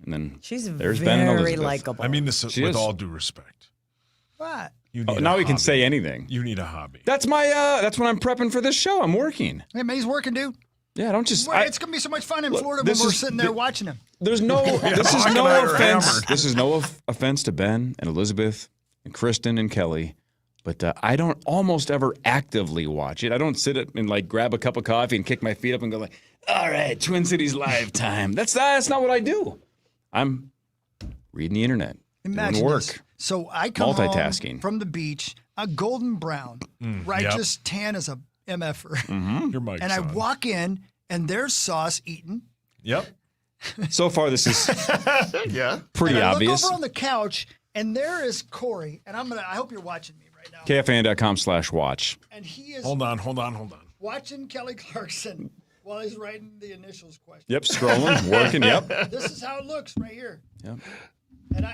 And then there's Ben and very Elizabeth. likable. I mean this with all due respect. What? You need now a he can hobby. say anything. You need a hobby. That's my that's when I'm prepping for this show. I'm working. Hey, man, he's working, dude. Yeah, don't just. It's going to be so much fun in Look, Florida when this we're is sitting there watching him. There's no. This is Hawk and no I are offense. hammered. This is no offense to Ben and Elizabeth and Kristen and Kelly, but I don't almost ever actively watch it. I don't sit and like grab a cup of coffee and kick my feet up and go like, "All right, Twin Cities Live time." That's not what I do. I'm reading the internet, Imagine doing work. this. So I come Multitasking. home from the beach, a golden brown, right, yep. just tan as a MFer. Your mic's And I on. walk in, and there's Sauce eating. Yep. So far, this is Yeah. pretty and I obvious. look over on the couch, and there is Corey, and I hope you're watching me right now. KFAN.com/watch. And he is Hold on. watching Kelly Clarkson while he's writing the initials question. Yep, scrolling, working. Yep. This is how it looks right here. Yep.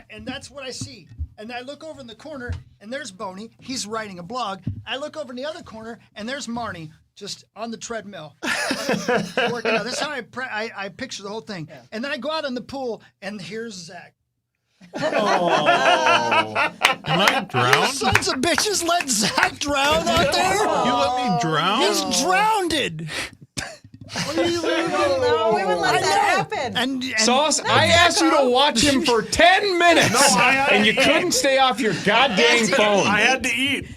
And that's what I see. And I look over in the corner, and there's Boney. He's writing a blog. I look over in the other corner, and there's Marnie just on the treadmill working out. That's how I picture the whole thing. Yeah. And then I go out in the pool, and here's Zach. Am I You drowned? sons of bitches let Zach drown out there? You let me drown? He's drowned. No, we would let that happen. And Sauce, I asked you to watch him for 10 minutes, and you couldn't stay off your goddamn phone. I had to eat.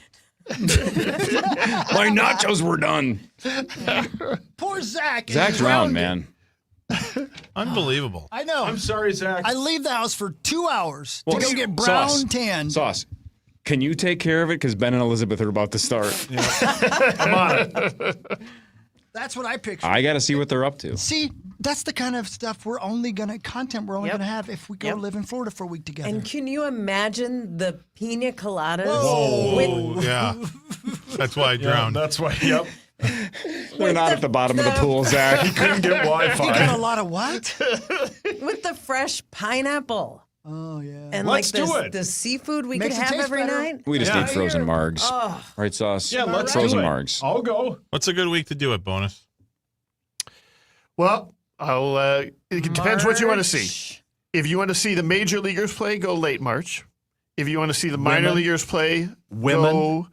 My nachos were done. Poor Zach. Zach drowned, man. Unbelievable. I know. I'm sorry, Zach. I leave the house for 2 hours Well, to go get brown Sauce, tan. Sauce, can you take care of it? Because Ben and Elizabeth are about to start. I'm on it. That's what I picture. I got to see what they're up to. See, that's the kind of stuff we're only going to have if we go live in Florida for a week together. And can you imagine the pina coladas? Oh, yeah. That's why I drowned. That's why, yep. They're not at the bottom of the pool, Zach. He couldn't get Wi-Fi. You got a lot of what? With the fresh pineapple. Oh, yeah. And Let's like do it. the seafood we Makes could it have taste every better. night. We just Yeah. need frozen margs. Oh. Right, Sauce? Yeah, let's frozen do it. margs. I'll go. What's a good week to do it, Bonus? Well, it depends what you want to see. If you want to see the major leaguers play, go late March. If you want to see the minor leaguers play, go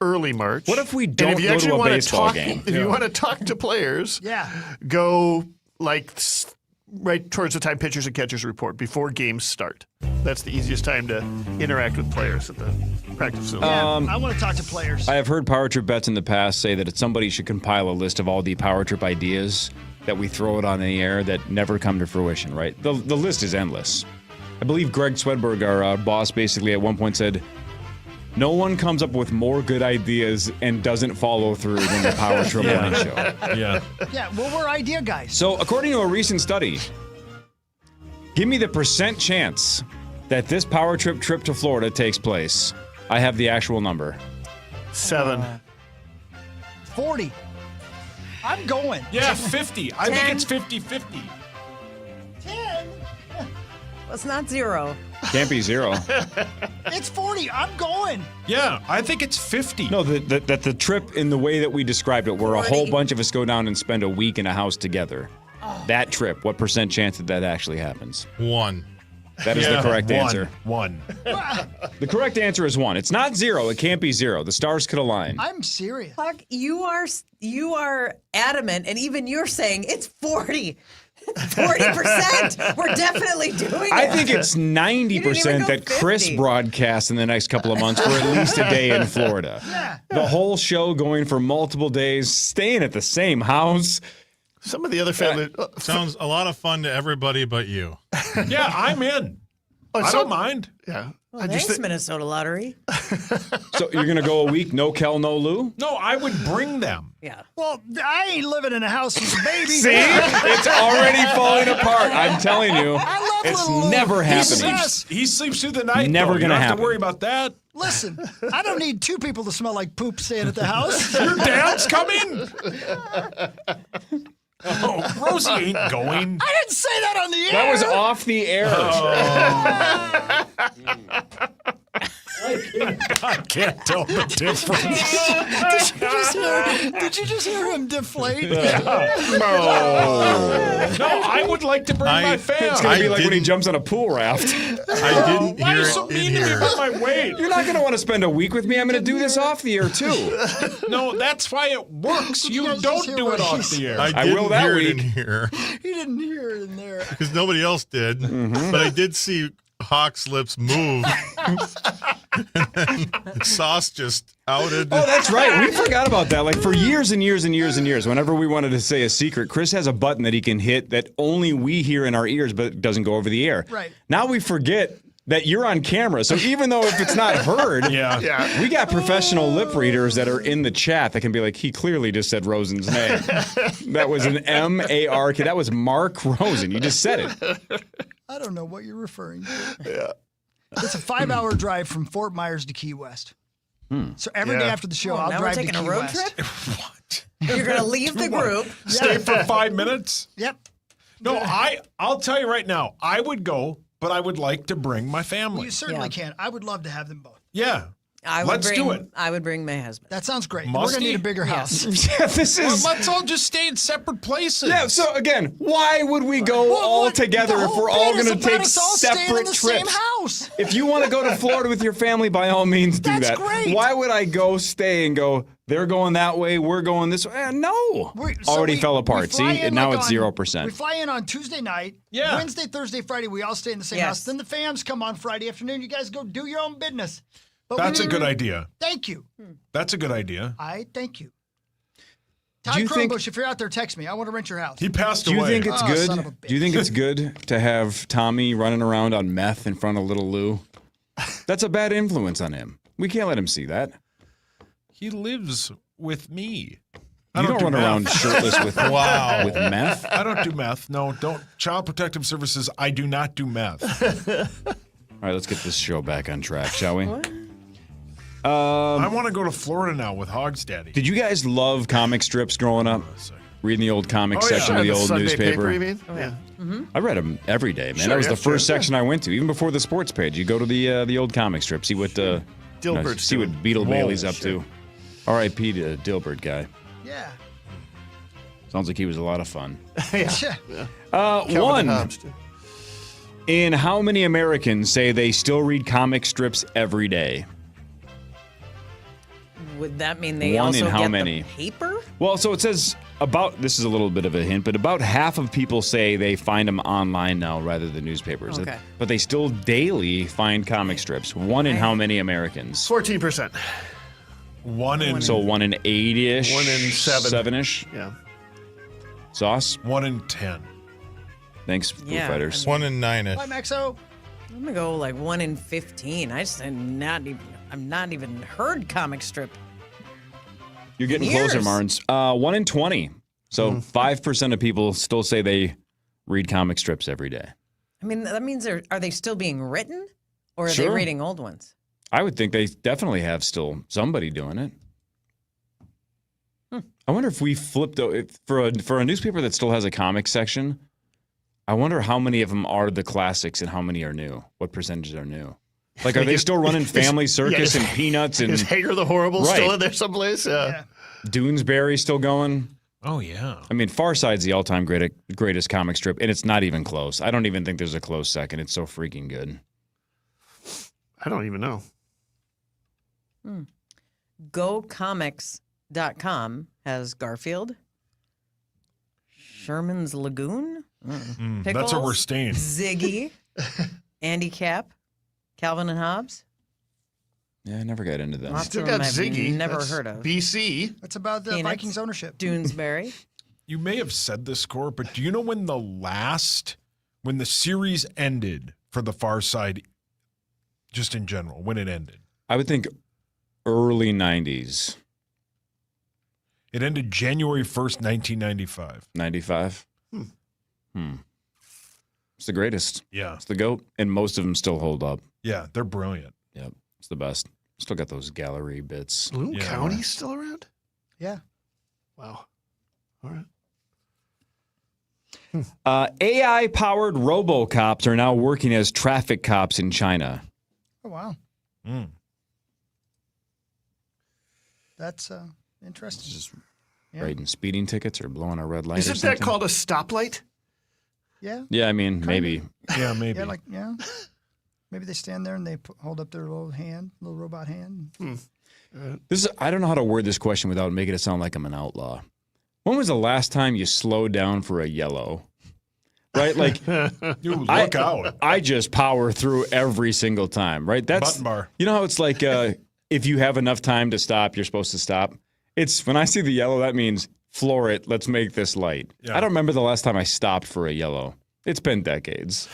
early March. What if we And don't if you go actually to a wanna baseball talk, game? If you want to talk to players, go like right towards the time pitchers and catchers report before games start. That's the easiest time to interact with players at the practice facility. I want to talk to players. I have heard Power Trip bets in the past say that somebody should compile a list of all the Power Trip ideas that we throw it on the air that never come to fruition, right? The list is endless. I believe Greg Swedberg, our boss, basically at one point said, no one comes up with more good ideas and doesn't follow through than the Power Trip morning show. Yeah. Yeah, well, we're idea guys. So according to a recent study, give me the % chance that this Power Trip trip to Florida takes place. I have the actual number. 7. 40. I'm going. Yeah, 50. I think it's 50-50. 10. Well, it's not 0. Can't be 0. It's 40. I'm going. Yeah, I think it's 50. No, that the trip in the way that we described it, where a whole bunch of us go down and spend a week in a house together. That trip, what % chance that actually happens? 1. That is the correct answer. 1. The correct answer is 1. It's not 0. It can't be 0. The stars could align. I'm serious. Huck, you are adamant, and even you're saying it's 40. 40%. We're definitely doing it. I think it's 90% that Chris broadcasts in the next couple of months for at least a day in Florida. Yeah. The whole show going for multiple days, staying at the same house. Some of the other family sounds a lot of fun to everybody but you. Yeah, I'm in. I don't mind. Yeah. Well, thanks, Minnesota Lottery. So you're going to go a week, no Kel, no Lou? No, I would bring them. Yeah. Well, I ain't living in a house with a baby. See? It's already falling apart. I'm telling you. I love it's little Lou. never He happening. sleeps through the night. Never though. gonna You don't have happen. to worry about that. Listen, I don't need 2 people to smell like poop staying at the house. Your dad's coming? Oh, Rosie ain't going. I didn't say that on the air. That was off the air. I can't tell the difference. Did you just hear him deflate? No, I would like to bring my fam. It's going to be like when he jumps on a pool raft. I didn't Why are hear you it so in mean to me here. about my weight? You're not going to want to spend a week with me. I'm going to do this off the air, too. No, no, that's why it works. Did you You guys don't just hear do what it he off the air. I I didn't will that hear it week. in here He didn't hear it in there. because nobody else did. But I did see Hawk's lips move. And then Sauce just outed. Oh, that's right. We forgot about that. Like for years and years and years and years, whenever we wanted to say a secret, Chris has a button that he can hit that only we hear in our ears, but it doesn't go over the air. Right. Now we forget that you're on camera. So even though if it's not heard, Yeah. we got professional lip readers that are in the chat that can be like, he clearly just said Rosen's name. That was an M-A-R-K. That was Mark Rosen. You just said it. I don't know what you're referring to. Yeah. It's a 5-hour drive from Fort Myers to Key West. So every day after the show, I'll now drive we're to taking Key a road West. trip? You're going to leave the group. Stay for 5 minutes? Yep. No, I'll tell you right now, I would go, but I would like to bring my family. Well, you certainly can. I would love to have them both. Yeah. Let's do it. I would bring my husband. That sounds great. We're Musty? going to need a bigger house. Yeah, this is. Well, let's all just stay in separate places. Yeah, so again, why would we go all together if we're all going to take separate the trips? Same house. If you want to go to Florida with your family, by all means do That's that. great. Why would I go stay and go, they're going that way, we're going this way? No. Already fell apart. See? And now it's 0%. We fly in on Tuesday night. Yeah. Wednesday, Thursday, Friday, we all stay in the same house. Then the fams come on Friday afternoon. You guys go do your own business. But That's a good idea. Thank you. That's a good idea. I thank you. Todd you think- Cronbush, if you're out there, text me. I want to rent your house. He passed Do you away. think it's Oh, son of a good? bitch. Do you think it's good to have Tommy running around on meth in front of little Lou? That's a bad influence on him. We can't let him see that. He lives with me. You don't run meth. around shirtless with with meth. I don't do meth. No, don't. Child Protective Services, I do not do meth. All right, let's get this show back on track, shall we? I want to go to Florida now with Hogs Daddy. Did you guys love comic strips growing up? Reading the old comic Oh, yeah. section of the The old Sunday newspaper? paper, you mean? Yeah. I read them every day, man. Sure, that was yeah, the first sure. section I went to, even before the sports page. You go to the old comic strip, see what Dilbert's see what doing. Beetle Whoa, Bailey's up shit. to. R.I.P. to Dilbert guy. Yeah. Sounds like he was a lot of fun. Yeah. Calvin One. Hobbes, too. In how many Americans say they still read comic strips every day? Would that mean they One also in how get many? the paper? Well, so it says about, this is a little bit of a hint, but about half of people say they find them online now rather than newspapers. Okay. But they still daily find comic strips. One in how many Americans? 14%. One in So 1 in 8-ish? 1 in 7. 7-ish? Yeah. Sauce? 1 in 10. Thanks, Foo Yeah, Fighters. 1 in 9-ish. Bye, Maxo. I'm gonna go like 1 in 15. I've not even heard comic strip. You're getting Years. closer, Marnes. 1 in 20. So 5% of people still say they read comic strips every day. I mean, that means are they still being written, or are they Sure. reading old ones? I would think they definitely have still somebody doing it. I wonder if we flipped for a newspaper that still has a comic section. I wonder how many of them are the classics and how many are new. What percentage are new? Like, are they still running Family Circus and Peanuts and Is Hager the Horrible Right. still in there someplace? Yeah. Doonesbury still going? Oh, yeah. I mean, Far Side's the all-time greatest comic strip, and it's not even close. I don't even think there's a close second. It's so freaking good. I don't even know. GoComics.com has Garfield, Sherman's Lagoon, That's where we're staying. Ziggy, Andy Cap, Calvin and Hobbes. Yeah, I never got into that. Lots Still of got them I've Ziggy. never That's heard of. BC. That's about the Peanuts, Vikings ownership. Doonesbury. You may have said this, Score, but do you know when the series ended for the Far Side, just in general, when it ended? I would think early 90s. It ended January 1st, 1995. 95? It's the greatest. Yeah. It's the GOAT, and most of them still hold up. Yeah, they're brilliant. Yep, it's the best. Still got those gallery bits. Bloom County's still around? Yeah. Wow. All right. AI-powered robo-cops are now working as traffic cops in China. Oh, wow. That's interesting. Just Yeah. writing speeding tickets or blowing a red light or Isn't something. that called a stoplight? Yeah. Yeah, I mean, maybe. Yeah, maybe. Yeah. Maybe they stand there and they hold up their little robot hand. I don't know how to word this question without making it sound like I'm an outlaw. When was the last time you slowed down for a yellow? Right? Like, Dude, look out. I just power through every single time, right? That's Button bar. You know how it's like if you have enough time to stop, you're supposed to stop. It's when I see the yellow, that means floor it. Let's make this light. Yeah. I don't remember the last time I stopped for a yellow. It's been decades.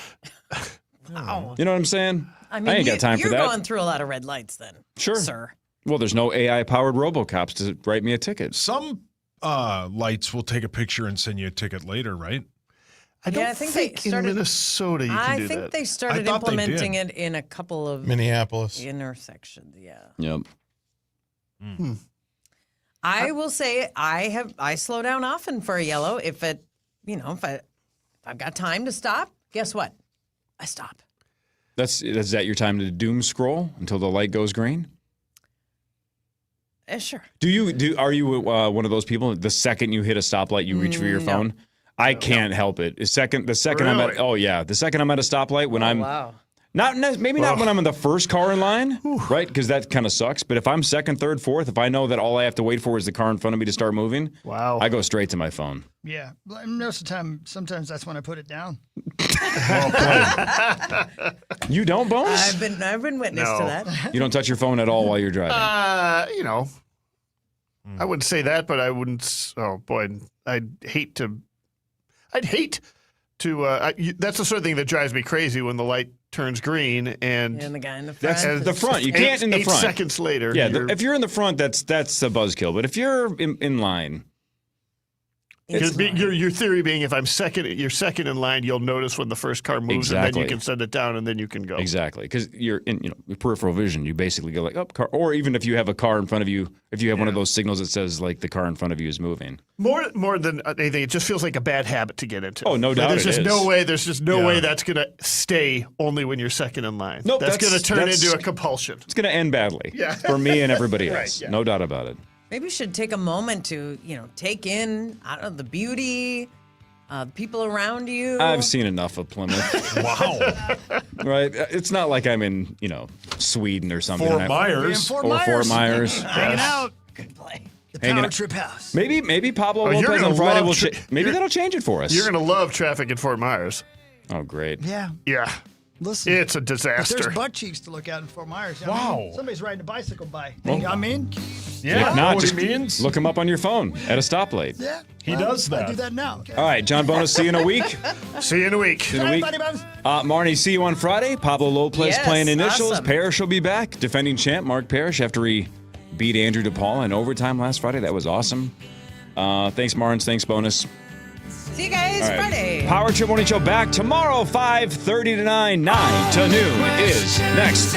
Wow. You know what I'm saying? I mean, ain't got time for that. You're going through a lot of red lights then. Sure. Sir. Well, there's no AI-powered robocops to write me a ticket. Some lights will take a picture and send you a ticket later, right? I don't Yeah, I think they think started- in Minnesota you can I do think that. they started I thought they implementing did. it in a couple of Minneapolis. intersections. Yeah. Yep. I will say I slow down often for a yellow. If I've got time to stop, guess what? I stop. Is that your time to doom scroll until the light goes green? Sure. Are you one of those people? The second you hit a stoplight, you reach for your phone. I can't help it. The second I'm at the second I'm at a stoplight when I'm Wow. not when I'm in the first car in line, right? Because that kind of sucks. But if I'm second, third, fourth, if I know that all I have to wait for is the car in front of me to start moving, I go straight to my phone. Yeah. Most of the time, sometimes that's when I put it down. You don't, Bones? I've been witness to that. You don't touch your phone at all while you're driving. I wouldn't say that, but I wouldn't. Oh boy, I'd hate to. That's the sort of thing that drives me crazy when the light turns green and the guy in the front. That's the front. You can't in the front. 8 seconds later. Yeah, if you're in the front, that's a buzzkill. But if you're in line, your theory being if you're second in line, you'll notice when the first car moves, and then you can set it down, and then you can go. Exactly, because you're in peripheral vision. You basically go like car, or even if you have a car in front of you, if you have one of those signals that says like the car in front of you is moving. More than anything, it just feels like a bad habit to get into. Oh, no doubt. There's just no way that's going to stay only when you're second in line. Nope, that's going to turn into a compulsion. It's going to end badly for me and everybody else. No doubt about it. Maybe we should take a moment to, take in, the beauty, the people around you. I've seen enough of Plymouth. Wow. Right? It's not like I'm in, Sweden or something. Fort Myers. Fort Myers. Hanging out. Good play. The Power Trip House. Maybe Pablo you're Lopez gonna on Friday love maybe that'll change it for us. You're going to love traffic in Fort Myers. Oh, great. Yeah. Yeah. Listen. It's a If disaster. there's butt cheeks to look at in Fort Myers. Wow. Somebody's riding a bicycle by. Well, You know what I mean? Yeah, If know not, what just he means. look him up on your phone at a stoplight. Yeah. He does that. I do that now. All right, John Bonus, see you in a week. See you in a week. Marnie, see you on Friday. Pablo Lopez Yes, playing initials. awesome. Parrish will be back. Defending champ Mark Parrish after he beat Andrew DePaul in overtime last Friday. That was awesome. Thanks, Marnes. Thanks, Bonus. See you guys All right. Friday. Power Trip Morning Show back tomorrow, 5:30 to 9 to noon is next.